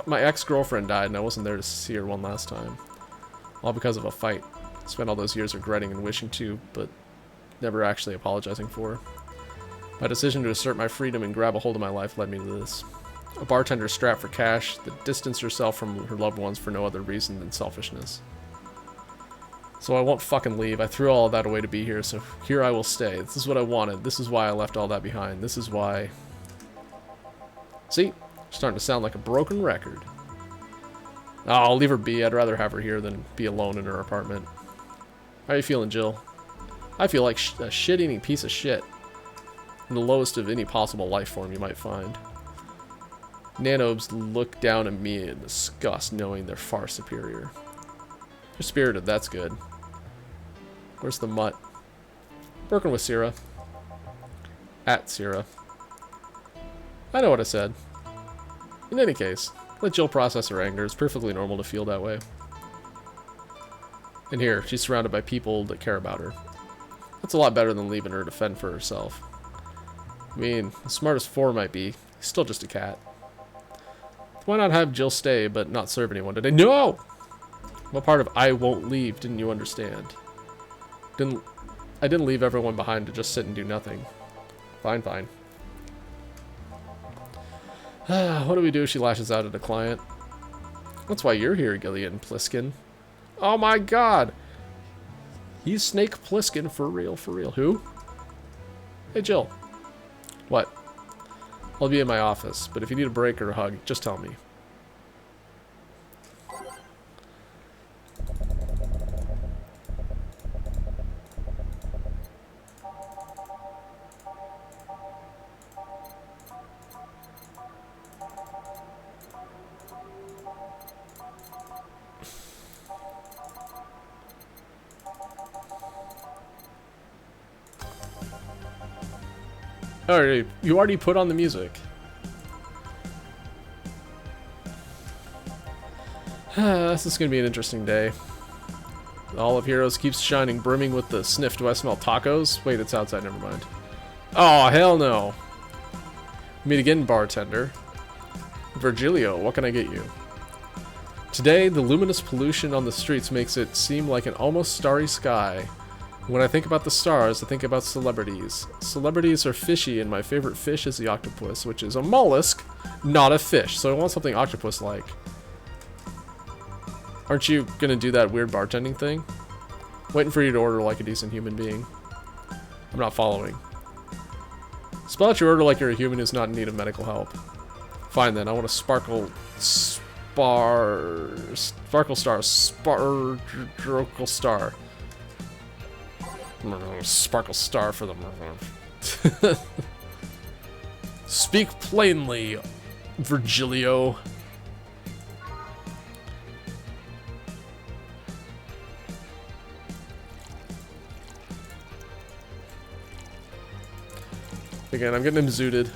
S1: My ex-girlfriend died and I wasn't there to see her one last time. All because of a fight. Spent all those years regretting and wishing to, but never actually apologizing for. My decision to assert my freedom and grab a hold of my life led me to this. A bartender strapped for cash that distanced herself from her loved ones for no other reason than selfishness. So I won't fucking leave. I threw all of that away to be here, so here I will stay. This is what I wanted. This is why I left all that behind. This is why... See? Starting to sound like a broken record. Oh, I'll leave her be. I'd rather have her here than be alone in her apartment. How are you feeling, Jill? I feel like a shit-eating piece of shit. In the lowest of any possible life form you might find. Nanobes look down at me in disgust, knowing they're far superior. You're spirited, that's good. Where's the mutt? Working with Sierra. At Sierra. I know what I said. In any case, let Jill process her anger. It's perfectly normal to feel that way. And here, she's surrounded by people that care about her. That's a lot better than leaving her to fend for herself. I mean, as smart as 4 might be, he's still just a cat. Why not have Jill stay, but not serve anyone today? No! What part of I won't leave didn't you understand? I didn't leave everyone behind to just sit and do nothing. Fine, fine. What do we do if she lashes out at a client? That's why you're here, Gillian Pliskin. Oh my god! He's Snake Plissken for real, for real. Who? Hey, Jill. What? I'll be in my office, but if you need a break or a hug, just tell me. Alright, you already put on the music. This is gonna be an interesting day. The Hall of Heroes keeps shining, brimming with the sniff. Do I smell tacos? Wait, it's outside, never mind. Oh, hell no. Meet again, bartender. Virgilio, what can I get you? Today, the luminous pollution on the streets makes it seem like an almost starry sky. When I think about the stars, I think about celebrities. Celebrities are fishy, and my favorite fish is the octopus, which is a mollusk, not a fish. So I want something octopus-like. Aren't you gonna do that weird bartending thing? Waiting for you to order like a decent human being. I'm not following. Spell out your order like you're a human who's not in need of medical help. Fine then, I want a sparkle star. Sparkle star. Sparkle star. Sparkle star for them. Speak plainly, Virgilio. Again, I'm getting him zooted.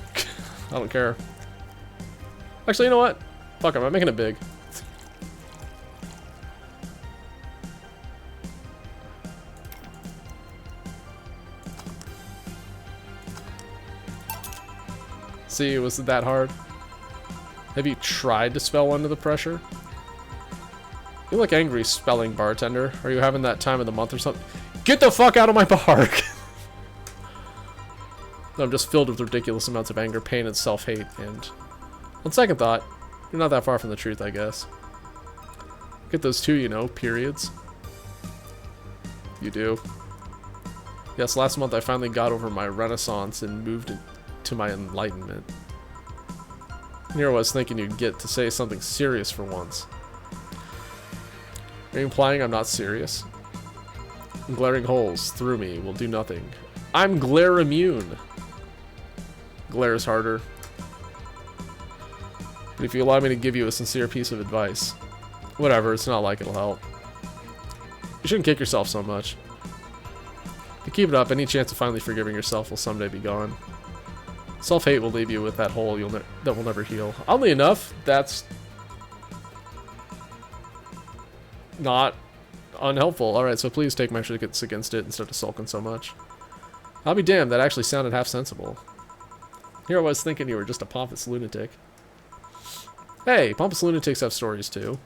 S1: I don't care. Actually, you know what? Fuck him, I'm making it big. See, was it that hard? Have you tried to spell under the pressure? You look angry, spelling bartender. Are you having that time of the month or something? Get the fuck out of my bar! I'm just filled with ridiculous amounts of anger, pain, and self-hate, and on second thought, you're not that far from the truth, I guess. Get those two, you know, periods. You do. Yes, last month I finally got over my renaissance and moved to my enlightenment. Here I was thinking you'd get to say something serious for once. Are you implying I'm not serious? Glaring holes through me will do nothing. I'm glare immune. Glare is harder. But if you allow me to give you a sincere piece of advice, whatever, it's not like it'll help. You shouldn't kick yourself so much. If you keep it up, any chance of finally forgiving yourself will someday be gone. Self-hate will leave you with that hole that will never heal. Oddly enough, that's not unhelpful. Alright, so please take measures against it instead of sulking so much. I'll be damned, that actually sounded half sensible. Here I was thinking you were just a pompous lunatic. Hey, pompous lunatics have stories too.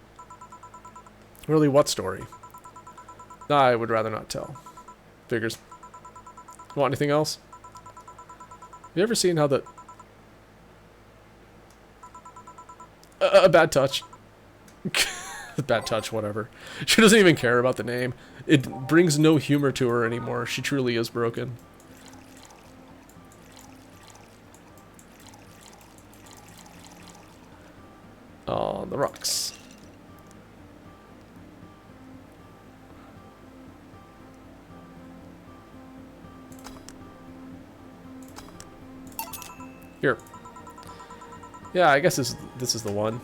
S1: Really, what story? I would rather not tell. Figures. Want anything else? Have you ever seen how the... a bad touch. Bad touch, whatever. She doesn't even care about the name. It brings no humor to her anymore. She truly is broken. On the rocks. Here. Yeah, I guess this is the one.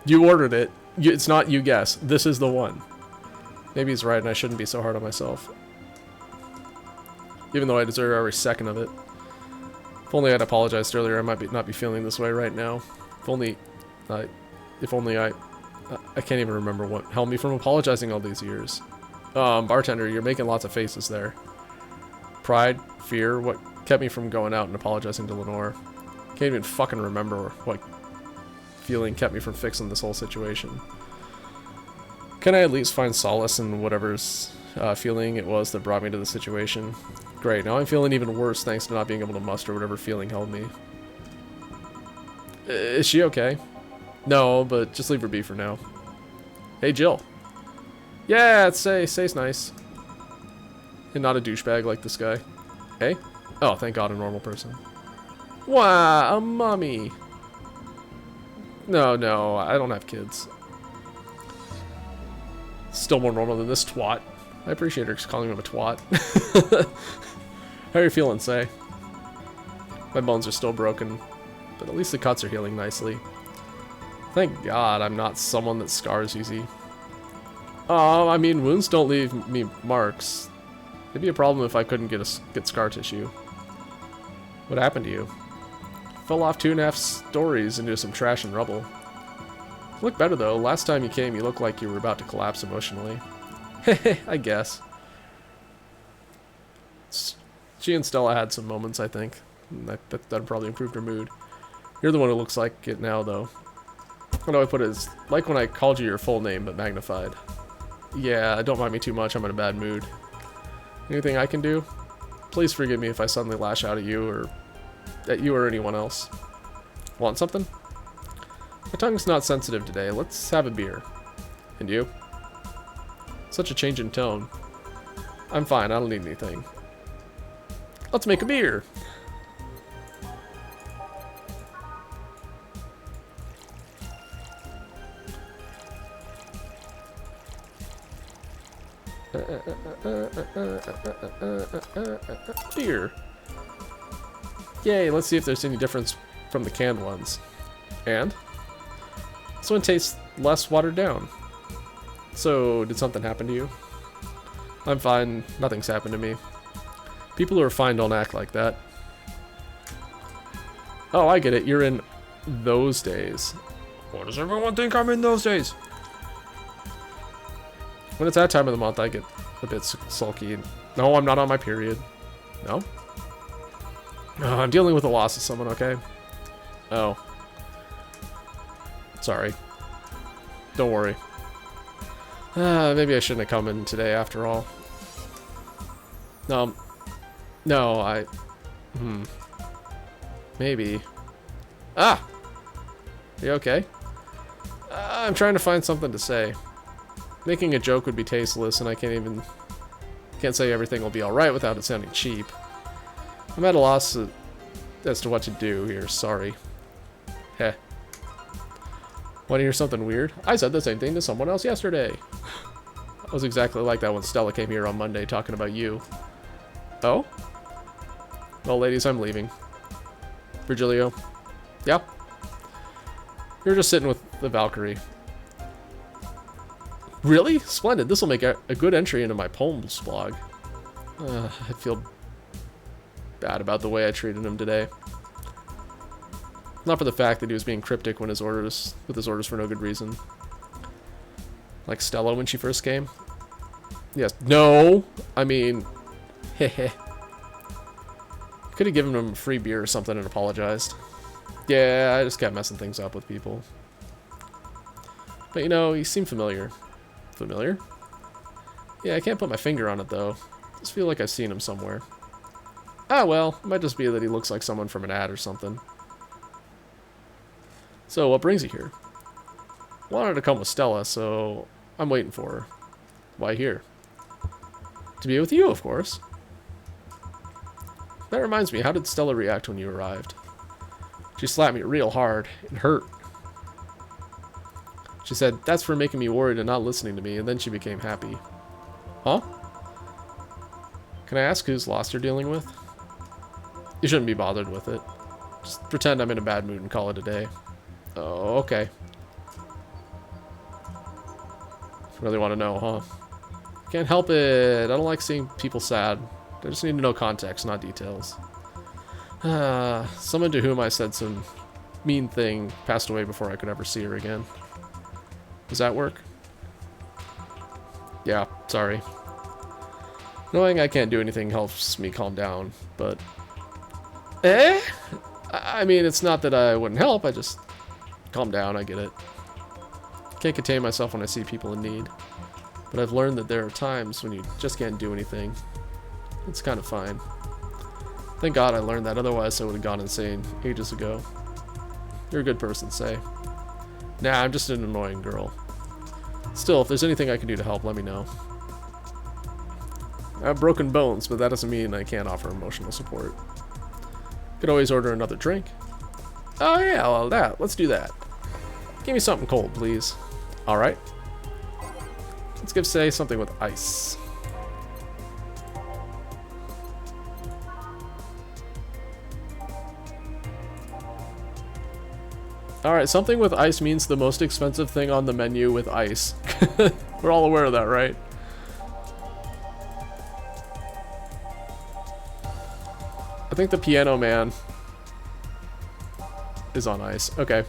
S1: You ordered it. It's not you guess. This is the one. Maybe he's right and I shouldn't be so hard on myself. Even though I deserve every second of it. If only I'd apologized earlier, I might not be feeling this way right now. If only I can't even remember what held me from apologizing all these years. Bartender, you're making lots of faces there. Pride, fear, what kept me from going out and apologizing to Lenore. Can't even fucking remember what feeling kept me from fixing this whole situation. Can I at least find solace in whatever's feeling it was that brought me to the situation? Great, now I'm feeling even worse thanks to not being able to muster whatever feeling held me. Is she okay? No, but just leave her be for now. Hey, Jill. Yeah, say's nice. And not a douchebag like this guy. Hey? Oh, thank God, a normal person. Wow, a mummy. No, I don't have kids. Still more normal than this twat. I appreciate her calling him a twat. How are you feeling, Say? My bones are still broken, but at least the cuts are healing nicely. Thank God I'm not someone that scars easy. I mean, wounds don't leave me marks. It'd be a problem if I couldn't get scar tissue. What happened to you? Fell off 2.5 stories into some trash and rubble. You look better though. Last time you came, you looked like you were about to collapse emotionally. Heh, I guess. She and Stella had some moments, I think. That probably improved her mood. You're the one who looks like it now, though. How do I put it? It's like when I called you your full name, but magnified. Yeah, don't mind me too much. I'm in a bad mood. Anything I can do? Please forgive me if I suddenly lash out at you or anyone else. Want something? My tongue's not sensitive today. Let's have a beer. And you? Such a change in tone. I'm fine. I don't need anything. Let's make a beer. Beer. Yay, let's see if there's any difference from the canned ones. And? This one tastes less watered down. So, did something happen to you? I'm fine. Nothing's happened to me. People who are fine don't act like that. Oh, I get it. You're in those days. What does everyone think I'm in those days? When it's that time of the month, I get a bit sulky. No, I'm not on my period. No? I'm dealing with the loss of someone, okay? Oh. Sorry. Don't worry. Maybe I shouldn't have come in today after all. No, maybe. Ah! You okay? I'm trying to find something to say. Making a joke would be tasteless, and I can't say everything will be alright without it sounding cheap. I'm at a loss as to what to do here, sorry. Heh. Want to hear something weird? I said the same thing to someone else yesterday. I was exactly like that when Stella came here on Monday talking about you. Oh? Well, ladies, I'm leaving. Virgilio? Yeah? You're just sitting with the Valkyrie. Really? Splendid. This will make a good entry into my poems blog. I feel bad about the way I treated him today. Not for the fact that he was being cryptic with his orders for no good reason. Like Stella when she first came. Yes. No! I mean... Heh. Could have given him a free beer or something and apologized. Yeah, I just kept messing things up with people. But you know, he seemed familiar. Familiar? Yeah, I can't put my finger on it though. I just feel like I've seen him somewhere. Ah well, it might just be that he looks like someone from an ad or something. So, what brings you here? Wanted to come with Stella, so I'm waiting for her. Why here? To be with you, of course. That reminds me, how did Stella react when you arrived? She slapped me real hard. It hurt. She said, that's for making me worried and not listening to me, and then she became happy. Huh? Can I ask whose loss you're dealing with? You shouldn't be bothered with it. Just pretend I'm in a bad mood and call it a day. Oh, okay. Really want to know, huh? Can't help it. I don't like seeing people sad. I just need to know context, not details. Someone to whom I said some mean thing passed away before I could ever see her again. Does that work? Yeah, sorry. Knowing I can't do anything helps me calm down, but... I mean, it's not that I wouldn't help, I just... Calm down, I get it. Can't contain myself when I see people in need. But I've learned that there are times when you just can't do anything. It's kind of fine. Thank God I learned that, otherwise I would have gone insane ages ago. You're a good person, Say. Nah, I'm just an annoying girl. Still, if there's anything I can do to help, let me know. I have broken bones, but that doesn't mean I can't offer emotional support. Could always order another drink. Oh yeah, well let's do that. Give me something cold, please. Alright. Let's give Say something with ice. Alright, something with ice means the most expensive thing on the menu with ice. We're all aware of that, right? I think the Piano Man is on ice. Okay.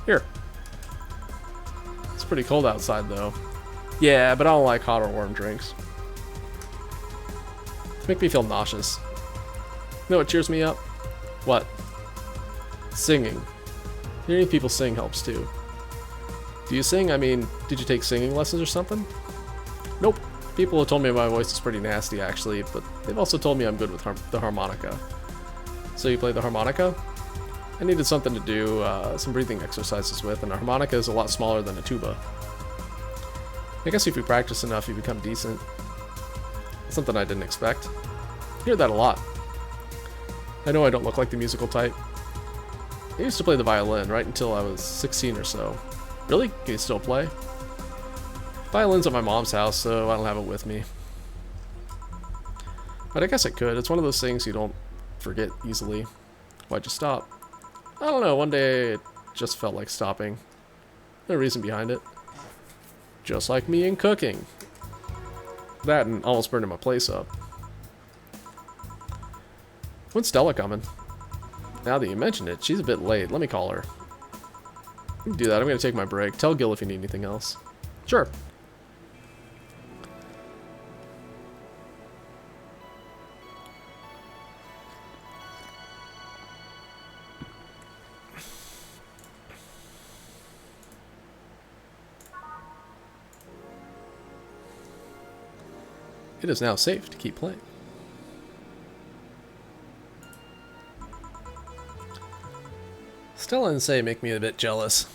S1: Here. It's pretty cold outside, though. Yeah, but I don't like hot or warm drinks. Make me feel nauseous. You know what cheers me up? What? Singing. Hearing people sing helps too. Do you sing? I mean, did you take singing lessons or something? Nope. People have told me my voice is pretty nasty, actually, but they've also told me I'm good with the harmonica. So you play the harmonica? I needed something to do some breathing exercises with, and a harmonica is a lot smaller than a tuba. I guess if you practice enough, you become decent. Something I didn't expect. I hear that a lot. I know I don't look like the musical type. I used to play the violin right until I was 16 or so. Really? Can you still play? Violin's at my mom's house, so I don't have it with me. But I guess I could. It's one of those things you don't forget easily. Why'd you stop? I don't know. One day it just felt like stopping. No reason behind it. Just like me and cooking. That and almost burning my place up. When's Stella coming? Now that you mentioned it, she's a bit late. Let me call her. You can do that. I'm going to take my break. Tell Gil if you need anything else. Sure. It is now safe to keep playing. Stella and Say make me a bit jealous.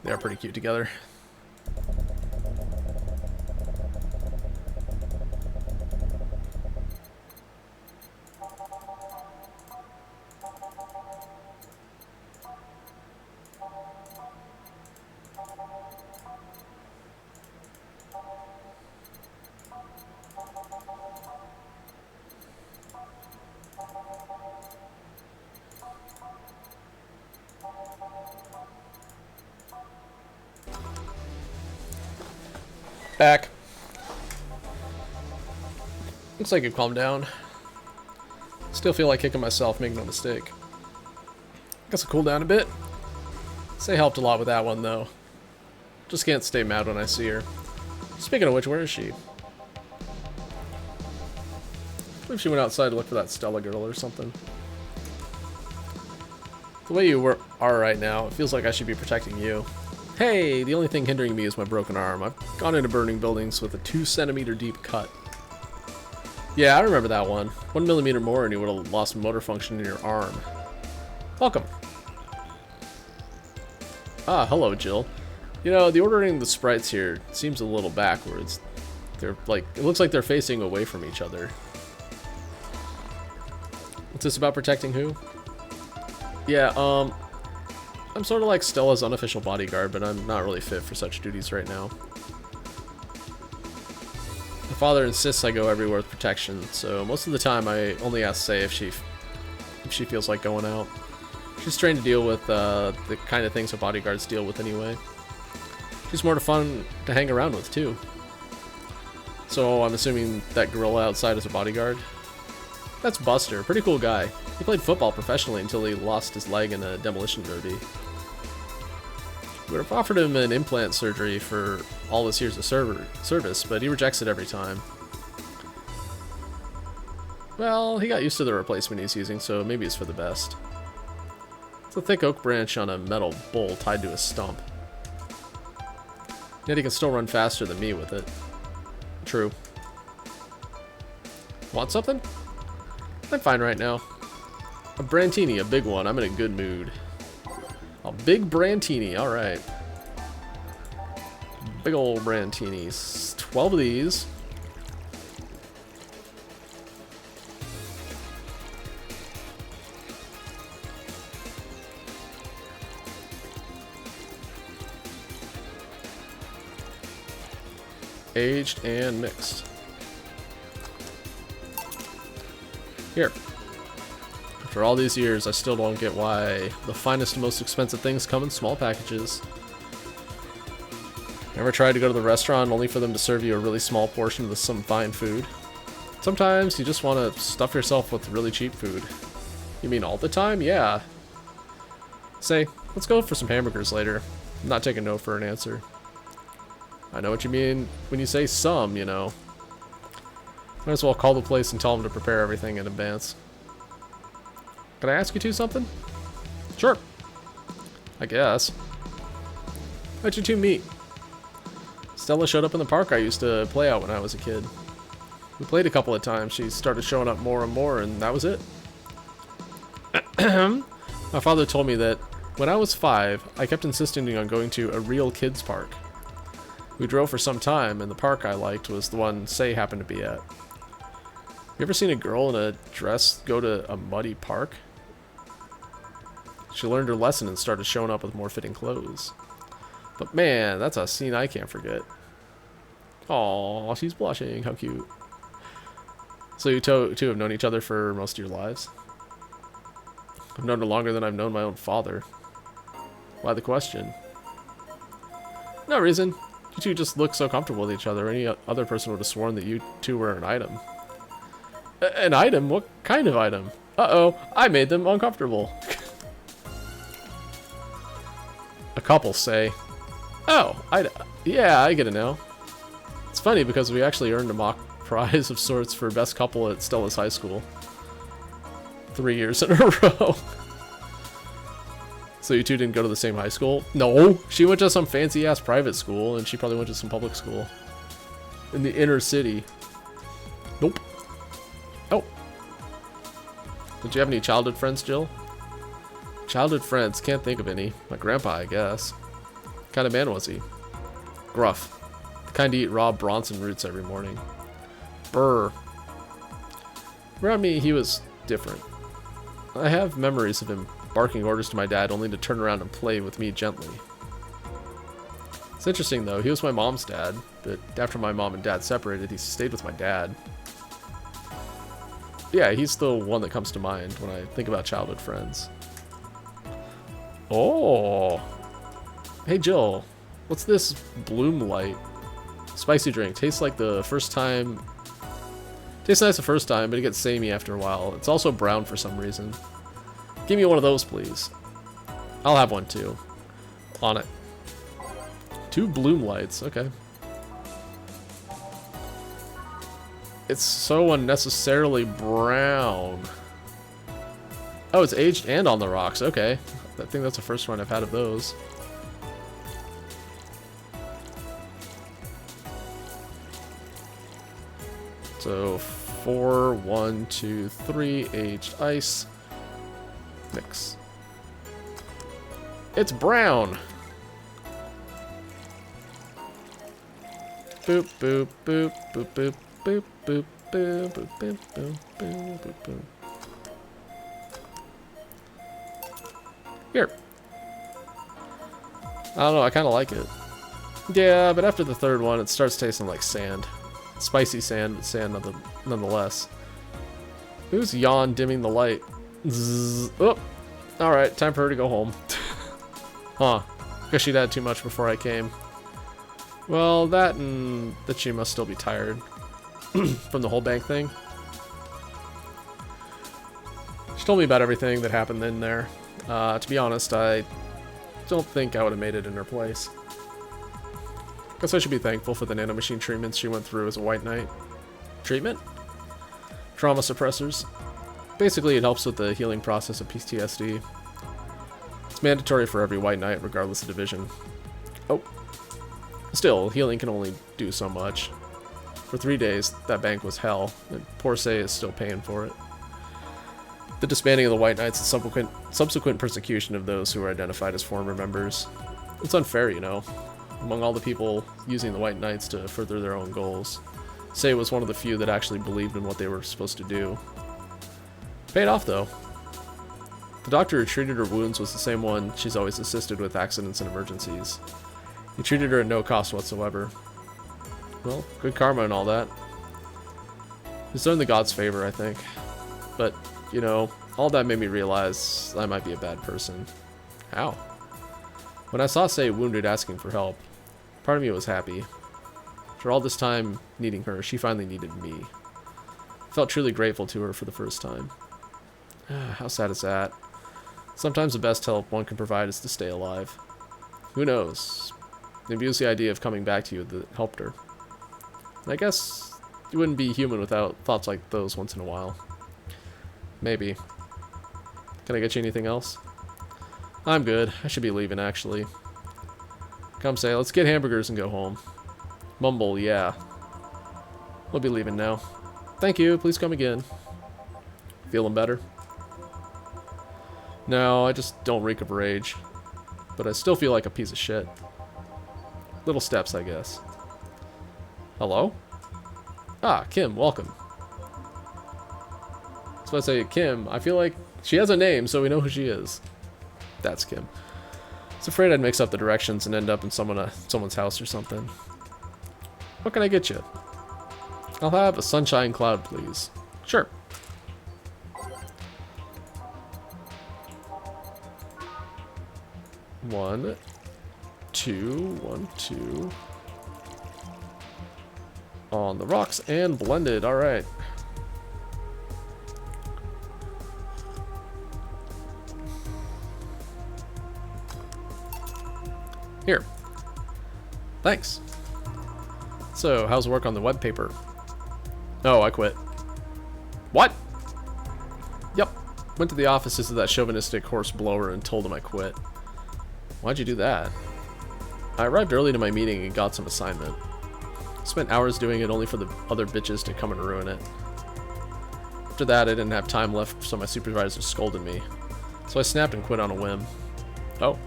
S1: They are pretty cute together. Back. Looks like you've calmed down. Still feel like kicking myself, make no mistake. Guess I'll cool down a bit. Say helped a lot with that one, though. Just can't stay mad when I see her. Speaking of which, where is she? I believe she went outside to look for that Stella girl or something. The way you are right now, it feels like I should be protecting you. Hey, the only thing hindering me is my broken arm. I've gone into burning buildings with a 2-centimeter deep cut. Yeah, I remember that one. 1 millimeter more and you would have lost motor function in your arm. Welcome. Ah, hello, Jill. You know, the ordering of the sprites here seems a little backwards. They're like, it looks like they're facing away from each other. What's this about protecting who? Yeah, I'm sort of like Stella's unofficial bodyguard, but I'm not really fit for such duties right now. My father insists I go everywhere with protection, so most of the time I only ask Say if she feels like going out. She's trained to deal with the kind of things that bodyguards deal with anyway. She's more fun to hang around with too. So I'm assuming that gorilla outside is a bodyguard? That's Buster, pretty cool guy. He played football professionally until he lost his leg in a demolition derby. We would have offered him an implant surgery for all his years of service, but he rejects it every time. Well, he got used to the replacement he's using, so maybe it's for the best. It's a thick oak branch on a metal bowl tied to a stump. Yet he can still run faster than me with it. True. Want something? I'm fine right now. A Brantini, a big one. I'm in a good mood. A big Brantini, alright. Big old Brantinis. 12 of these. Aged and mixed. Here. After all these years, I still don't get why the finest and most expensive things come in small packages. Ever tried to go to the restaurant only for them to serve you a really small portion of some fine food? Sometimes you just want to stuff yourself with really cheap food. You mean all the time? Yeah. Say, let's go for some hamburgers later. I'm not taking no for an answer. I know what you mean when you say some, you know. Might as well call the place and tell them to prepare everything in advance. Can I ask you two something? Sure. I guess. How'd you two meet? Stella showed up in the park I used to play out when I was a kid. We played a couple of times. She started showing up more and more, and that was it. My father told me that when I was 5, I kept insisting on going to a real kids park. We drove for some time, and the park I liked was the one Say happened to be at. You ever seen a girl in a dress go to a muddy park? She learned her lesson and started showing up with more fitting clothes. But man, that's a scene I can't forget. Aw, she's blushing. How cute. So you two have known each other for most of your lives? I've known her longer than I've known my own father. Why the question? No reason. You two just look so comfortable with each other. Any other person would have sworn that you two were an item. An item? What kind of item? Uh-oh, I made them uncomfortable. A couple, Say. Oh, yeah, I get it now. It's funny because we actually earned a mock prize of sorts for best couple at Stella's high school. 3 years in a row. So you two didn't go to the same high school? No, she went to some fancy-ass private school, and she probably went to some public school. In the inner city. Nope. Oh. Did you have any childhood friends, Jill? Childhood friends? Can't think of any. My grandpa, I guess. What kind of man was he? Gruff. The kind to eat raw Bronson roots every morning. Brr. Around me, he was different. I have memories of him barking orders to my dad only to turn around and play with me gently. It's interesting though, he was my mom's dad, but after my mom and dad separated, he stayed with my dad. Yeah, he's the one that comes to mind when I think about childhood friends. Oh! Hey Jill, what's this Bloom Light? Spicy drink, tastes like the first time... Tastes nice the first time, but it gets samey after a while. It's also brown for some reason. Give me one of those, please. I'll have one too. On it. 2 Bloom Lights, okay. It's so unnecessarily brown. Oh, it's aged and on the rocks, okay. I think that's the first one I've had of those. So 4, 1, 2, 3, aged ice. Mix. It's brown. Boop boop boop boop boop boop boop boop boop boop boop boop boop boop. Here. I don't know, I kind of like it. Yeah, but after the third one, it starts tasting like sand. Spicy sand, but sand nonetheless. Who's yawn dimming the light? Zzz. Oh, alright, time for her to go home. Huh. Guess she'd had too much before I came. Well, that and that she must still be tired from the whole bank thing. She told me about everything that happened in there. To be honest, I don't think I would have made it in her place. Guess I should be thankful for the nanomachine treatments she went through as a White Knight. Treatment? Trauma suppressors. Basically, it helps with the healing process of PTSD. It's mandatory for every White Knight, regardless of division. Oh. Still, healing can only do so much. For 3 days, that bank was hell, and poor Say is still paying for it. The disbanding of the White Knights and subsequent persecution of those who were identified as former members. It's unfair, you know. Among all the people using the White Knights to further their own goals, Say was one of the few that actually believed in what they were supposed to do. Paid off, though. The doctor who treated her wounds was the same one she's always assisted with accidents and emergencies. He treated her at no cost whatsoever. Well, good karma and all that. It's earned the gods' favor, I think. But, you know, all that made me realize I might be a bad person. How? When I saw Say wounded asking for help, part of me was happy. After all this time needing her, she finally needed me. I felt truly grateful to her for the first time. How sad is that? Sometimes the best help one can provide is to stay alive. Who knows? Maybe it was the idea of coming back to you that helped her. And I guess you wouldn't be human without thoughts like those once in a while. Maybe. Can I get you anything else? I'm good. I should be leaving, actually. Come Say, let's get hamburgers and go home. Mumble, yeah. We'll be leaving now. Thank you. Please come again. Feeling better? No, I just don't reek of rage. But I still feel like a piece of shit. Little steps, I guess. Hello? Ah, Kim, welcome. So I say Kim, I feel like she has a name, so we know who she is. That's Kim. I was afraid I'd mix up the directions and end up in someone's house or something. What can I get you? I'll have a sunshine cloud, please. Sure. One, two. On the rocks and blended. All right. Here. Thanks. So, how's work on the web paper? Oh, I quit. What? Yep. Went to the offices of that chauvinistic horse blower and told him I quit. Why'd you do that? I arrived early to my meeting and got some assignment. Spent hours doing it only for the other bitches to come and ruin it. After that, I didn't have time left, so my supervisor scolded me. So I snapped and quit on a whim. Oh.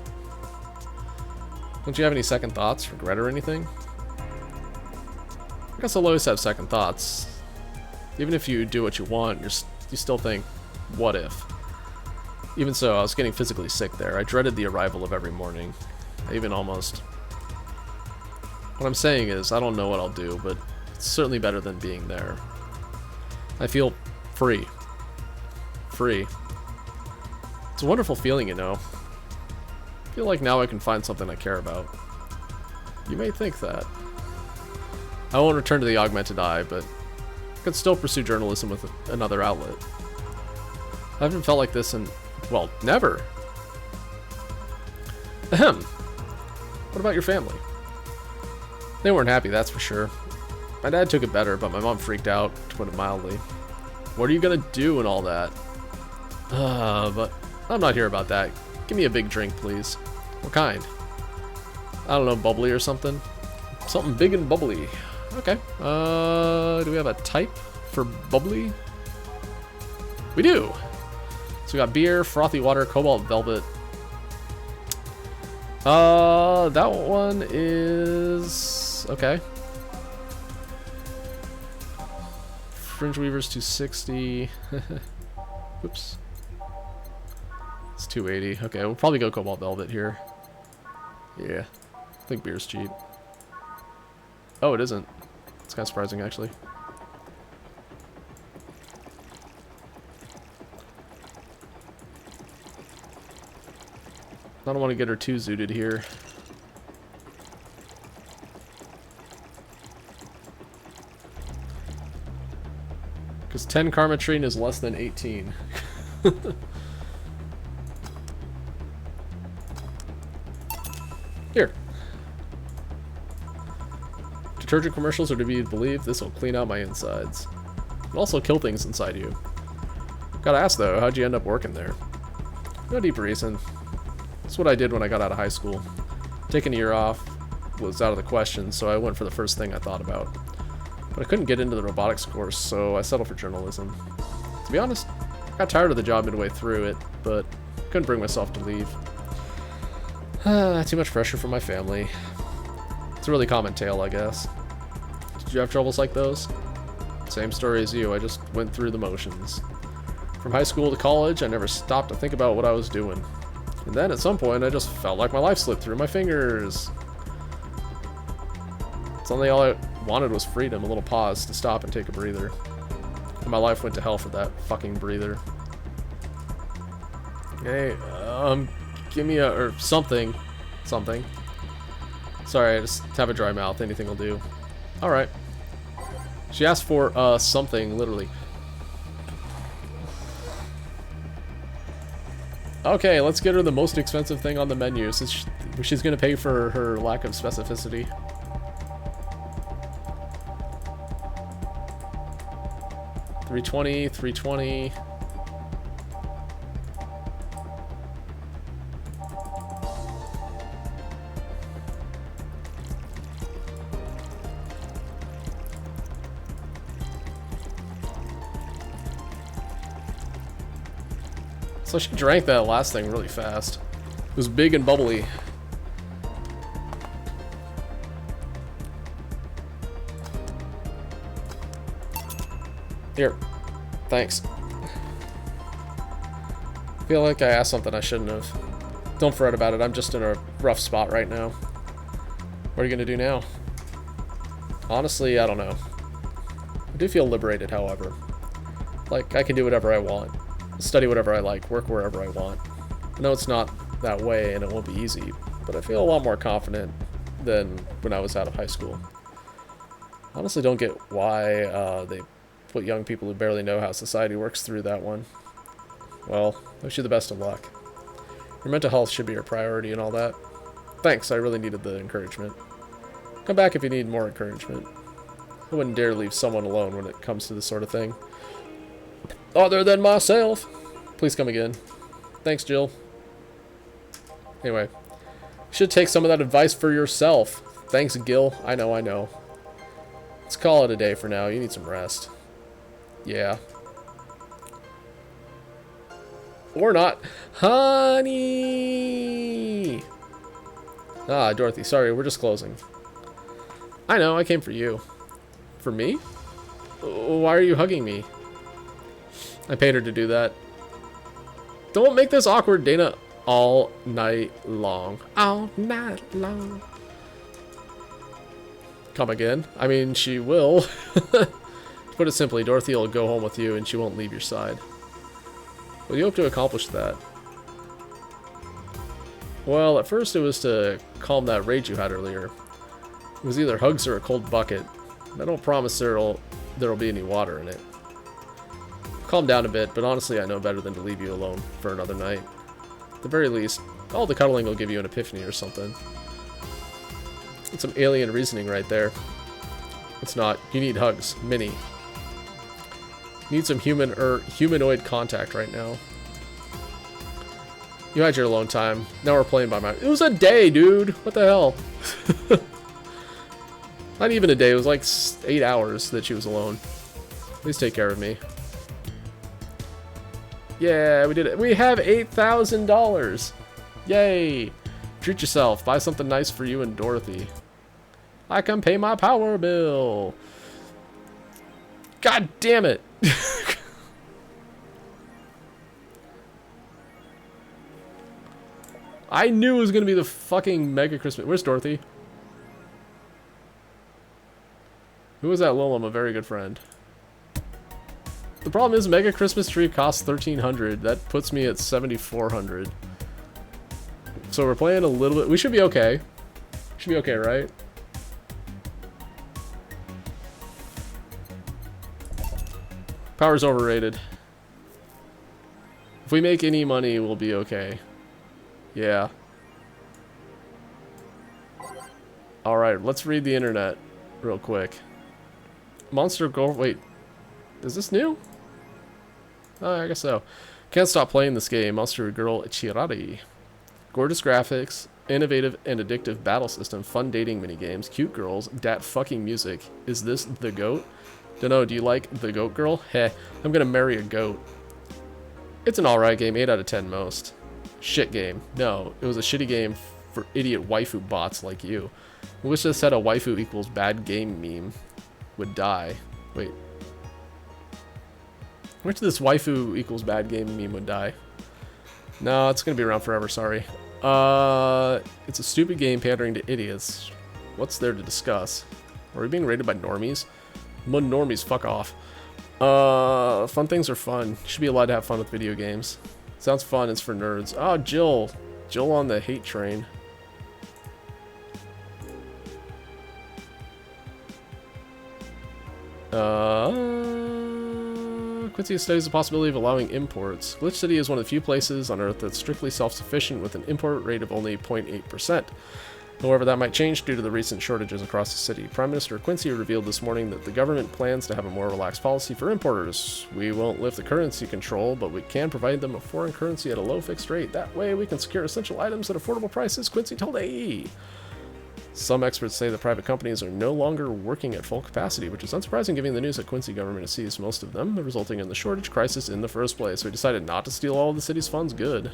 S1: Don't you have any second thoughts, regret or anything? I guess I'll always have second thoughts. Even if you do what you want, you still think, what if? Even so, I was getting physically sick there. I dreaded the arrival of every morning. I even almost... What I'm saying is, I don't know what I'll do, but it's certainly better than being there. I feel free. Free. It's a wonderful feeling, you know. I feel like now I can find something I care about. You may think that. I won't return to the augmented eye, but I could still pursue journalism with another outlet. I haven't felt like this in, well, never. Ahem. What about your family? They weren't happy, that's for sure. My dad took it better, but my mom freaked out, to put it mildly. What are you gonna do and all that? But I'm not here about that. Give me a big drink, please. What kind? I don't know, bubbly or something? Something big and bubbly. Okay. Do we have a type for bubbly? We do! So we got beer, frothy water, cobalt velvet. That one is... okay. Fringe Weavers 260. Oops. It's 280. Okay, we'll probably go cobalt velvet here. Yeah. I think beer's cheap. Oh, it isn't. It's kind of surprising, actually. I don't want to get her too zooted here. Because 10 Karmatrine is less than 18. Here. Detergent commercials are to be believed. This will clean out my insides. It'll also kill things inside you. Gotta ask though, how'd you end up working there? No deep reason. That's what I did when I got out of high school. Taking a year off was out of the question, so I went for the first thing I thought about. But I couldn't get into the robotics course, so I settled for journalism. To be honest, I got tired of the job midway through it, but couldn't bring myself to leave. Too much pressure from my family. It's a really common tale, I guess. Did you have troubles like those? Same story as you, I just went through the motions. From high school to college, I never stopped to think about what I was doing. And then at some point, I just felt like my life slipped through my fingers. Suddenly all I wanted was freedom, a little pause to stop and take a breather. And my life went to hell for that fucking breather. Hey, give me a, or something. Something. Sorry, I just have a dry mouth, anything will do. Alright. She asked for, something, literally. Okay, let's get her the most expensive thing on the menu, since she's gonna pay for her lack of specificity. $320, $320. So she drank that last thing really fast. It was big and bubbly. Here. Thanks. I feel like I asked something I shouldn't have. Don't fret about it, I'm just in a rough spot right now. What are you gonna do now? Honestly, I don't know. I do feel liberated, however. Like, I can do whatever I want. Study whatever I like, work wherever I want. I know it's not that way and it won't be easy, but I feel a lot more confident than when I was out of high school. I honestly don't get why they put young people who barely know how society works through that one. Well, I wish you the best of luck. Your mental health should be your priority and all that. Thanks, I really needed the encouragement. Come back if you need more encouragement. I wouldn't dare leave someone alone when it comes to this sort of thing. Other than myself. Please come again. Thanks, Jill. Anyway. You should take some of that advice for yourself. Thanks, Gil. I know, I know. Let's call it a day for now. You need some rest. Yeah. Or not. Honey! Ah, Dorothy, sorry, we're just closing. I know, I came for you. For me? Why are you hugging me? I paid her to do that. Don't make this awkward, Dana. All night long. All night long. Come again? I mean, she will. To put it simply, Dorothy will go home with you and she won't leave your side. Well, you hope to accomplish that. Well, at first it was to calm that rage you had earlier. It was either hugs or a cold bucket. I don't promise there'll be any water in it. Calm down a bit, but honestly I know better than to leave you alone for another night. At the very least, all the cuddling will give you an epiphany or something. It's some alien reasoning right there. It's not. You need hugs. Minnie. You need some humanoid contact right now. You had your alone time. Now we're playing by my... It was a day, dude! What the hell? Not even a day. It was like 8 hours that she was alone. Please take care of me. Yeah, we did it. We have $8,000. Yay. Treat yourself. Buy something nice for you and Dorothy. I can pay my power bill. God damn it. I knew it was going to be the fucking Mega Christmas. Where's Dorothy? Who was that Lilum? A very good friend. The problem is Mega Christmas Tree costs $1,300. That puts me at $7,400. So we're playing a little bit. We should be okay. Should be okay, right? Power's overrated. If we make any money, we'll be okay. Yeah. Alright, let's read the internet real quick. Monster Girl. Wait. Is this new? Oh, I guess so. Can't stop playing this game. Monster Girl Chirari. Gorgeous graphics, innovative and addictive battle system, fun dating minigames, cute girls, dat fucking music. Is this the goat? Dunno, do you like the goat girl? Heh, I'm gonna marry a goat. It's an alright game, 8 out of 10 most. Shit game. No, it was a shitty game for idiot waifu bots like you. I wish this had a waifu equals bad game meme. Would die. Wait. I wish this waifu equals bad game meme would die. No, it's gonna be around forever, sorry. It's a stupid game pandering to idiots. What's there to discuss? Are we being rated by normies? Normies, fuck off. Fun things are fun. You should be allowed to have fun with video games. Sounds fun, it's for nerds. Oh, Jill. Jill on the hate train. Quincy studies the possibility of allowing imports. Glitch City is one of the few places on Earth that's strictly self-sufficient with an import rate of only 0.8%. However, that might change due to the recent shortages across the city. Prime Minister Quincy revealed this morning that the government plans to have a more relaxed policy for importers. We won't lift the currency control, but we can provide them a foreign currency at a low fixed rate. That way we can secure essential items at affordable prices, Quincy told AE. Some experts say that private companies are no longer working at full capacity, which is unsurprising given the news that Quincy government has seized most of them, resulting in the shortage crisis in the first place. We decided not to steal all of the city's funds. Good.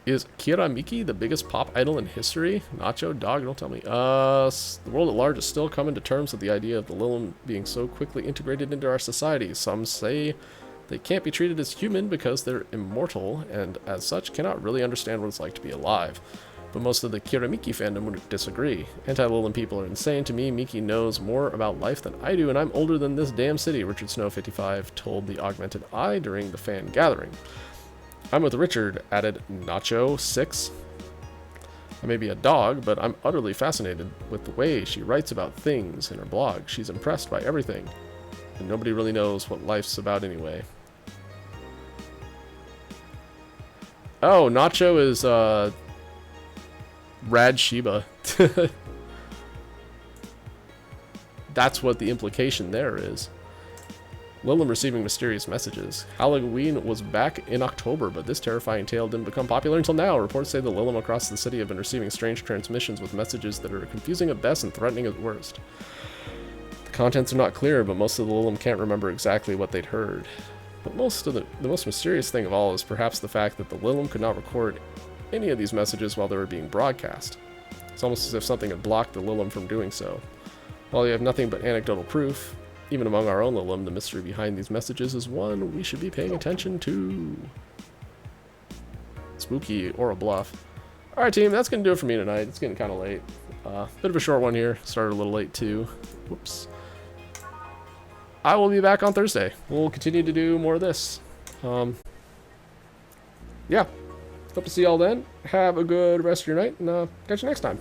S1: Is Kiramiki the biggest pop idol in history? Nacho? Dog? Don't tell me. The world at large is still coming to terms with the idea of the Lilum being so quickly integrated into our society. Some say they can't be treated as human because they're immortal, and as such cannot really understand what it's like to be alive. But most of the Kiramiki fandom would disagree. Anti-Lilum people are insane. To me, Miki knows more about life than I do, and I'm older than this damn city, Richard Snow 55 told the Augmented Eye during the fan gathering. I'm with Richard, added Nacho 6. I may be a dog, but I'm utterly fascinated with the way she writes about things in her blog. She's impressed by everything, and nobody really knows what life's about anyway. Oh, Nacho is, Rad Shiba. That's what the implication there is. Lilim receiving mysterious messages. Halloween was back in October, but this terrifying tale didn't become popular until now. Reports say that Lilim across the city have been receiving strange transmissions with messages that are confusing at best and threatening at worst. The contents are not clear, but most of the Lilim can't remember exactly what they'd heard. But the most mysterious thing of all is perhaps the fact that the Lilim could not record any of these messages while they were being broadcast. It's almost as if something had blocked the Lilim from doing so. While we have nothing but anecdotal proof, even among our own Lilim, the mystery behind these messages is one we should be paying attention to. Spooky or a bluff. Alright team, that's going to do it for me tonight. It's getting kind of late. Bit of a short one here. Started a little late too. Whoops. I will be back on Thursday. We'll continue to do more of this. Yeah. Hope to see y'all then. Have a good rest of your night, and catch you next time.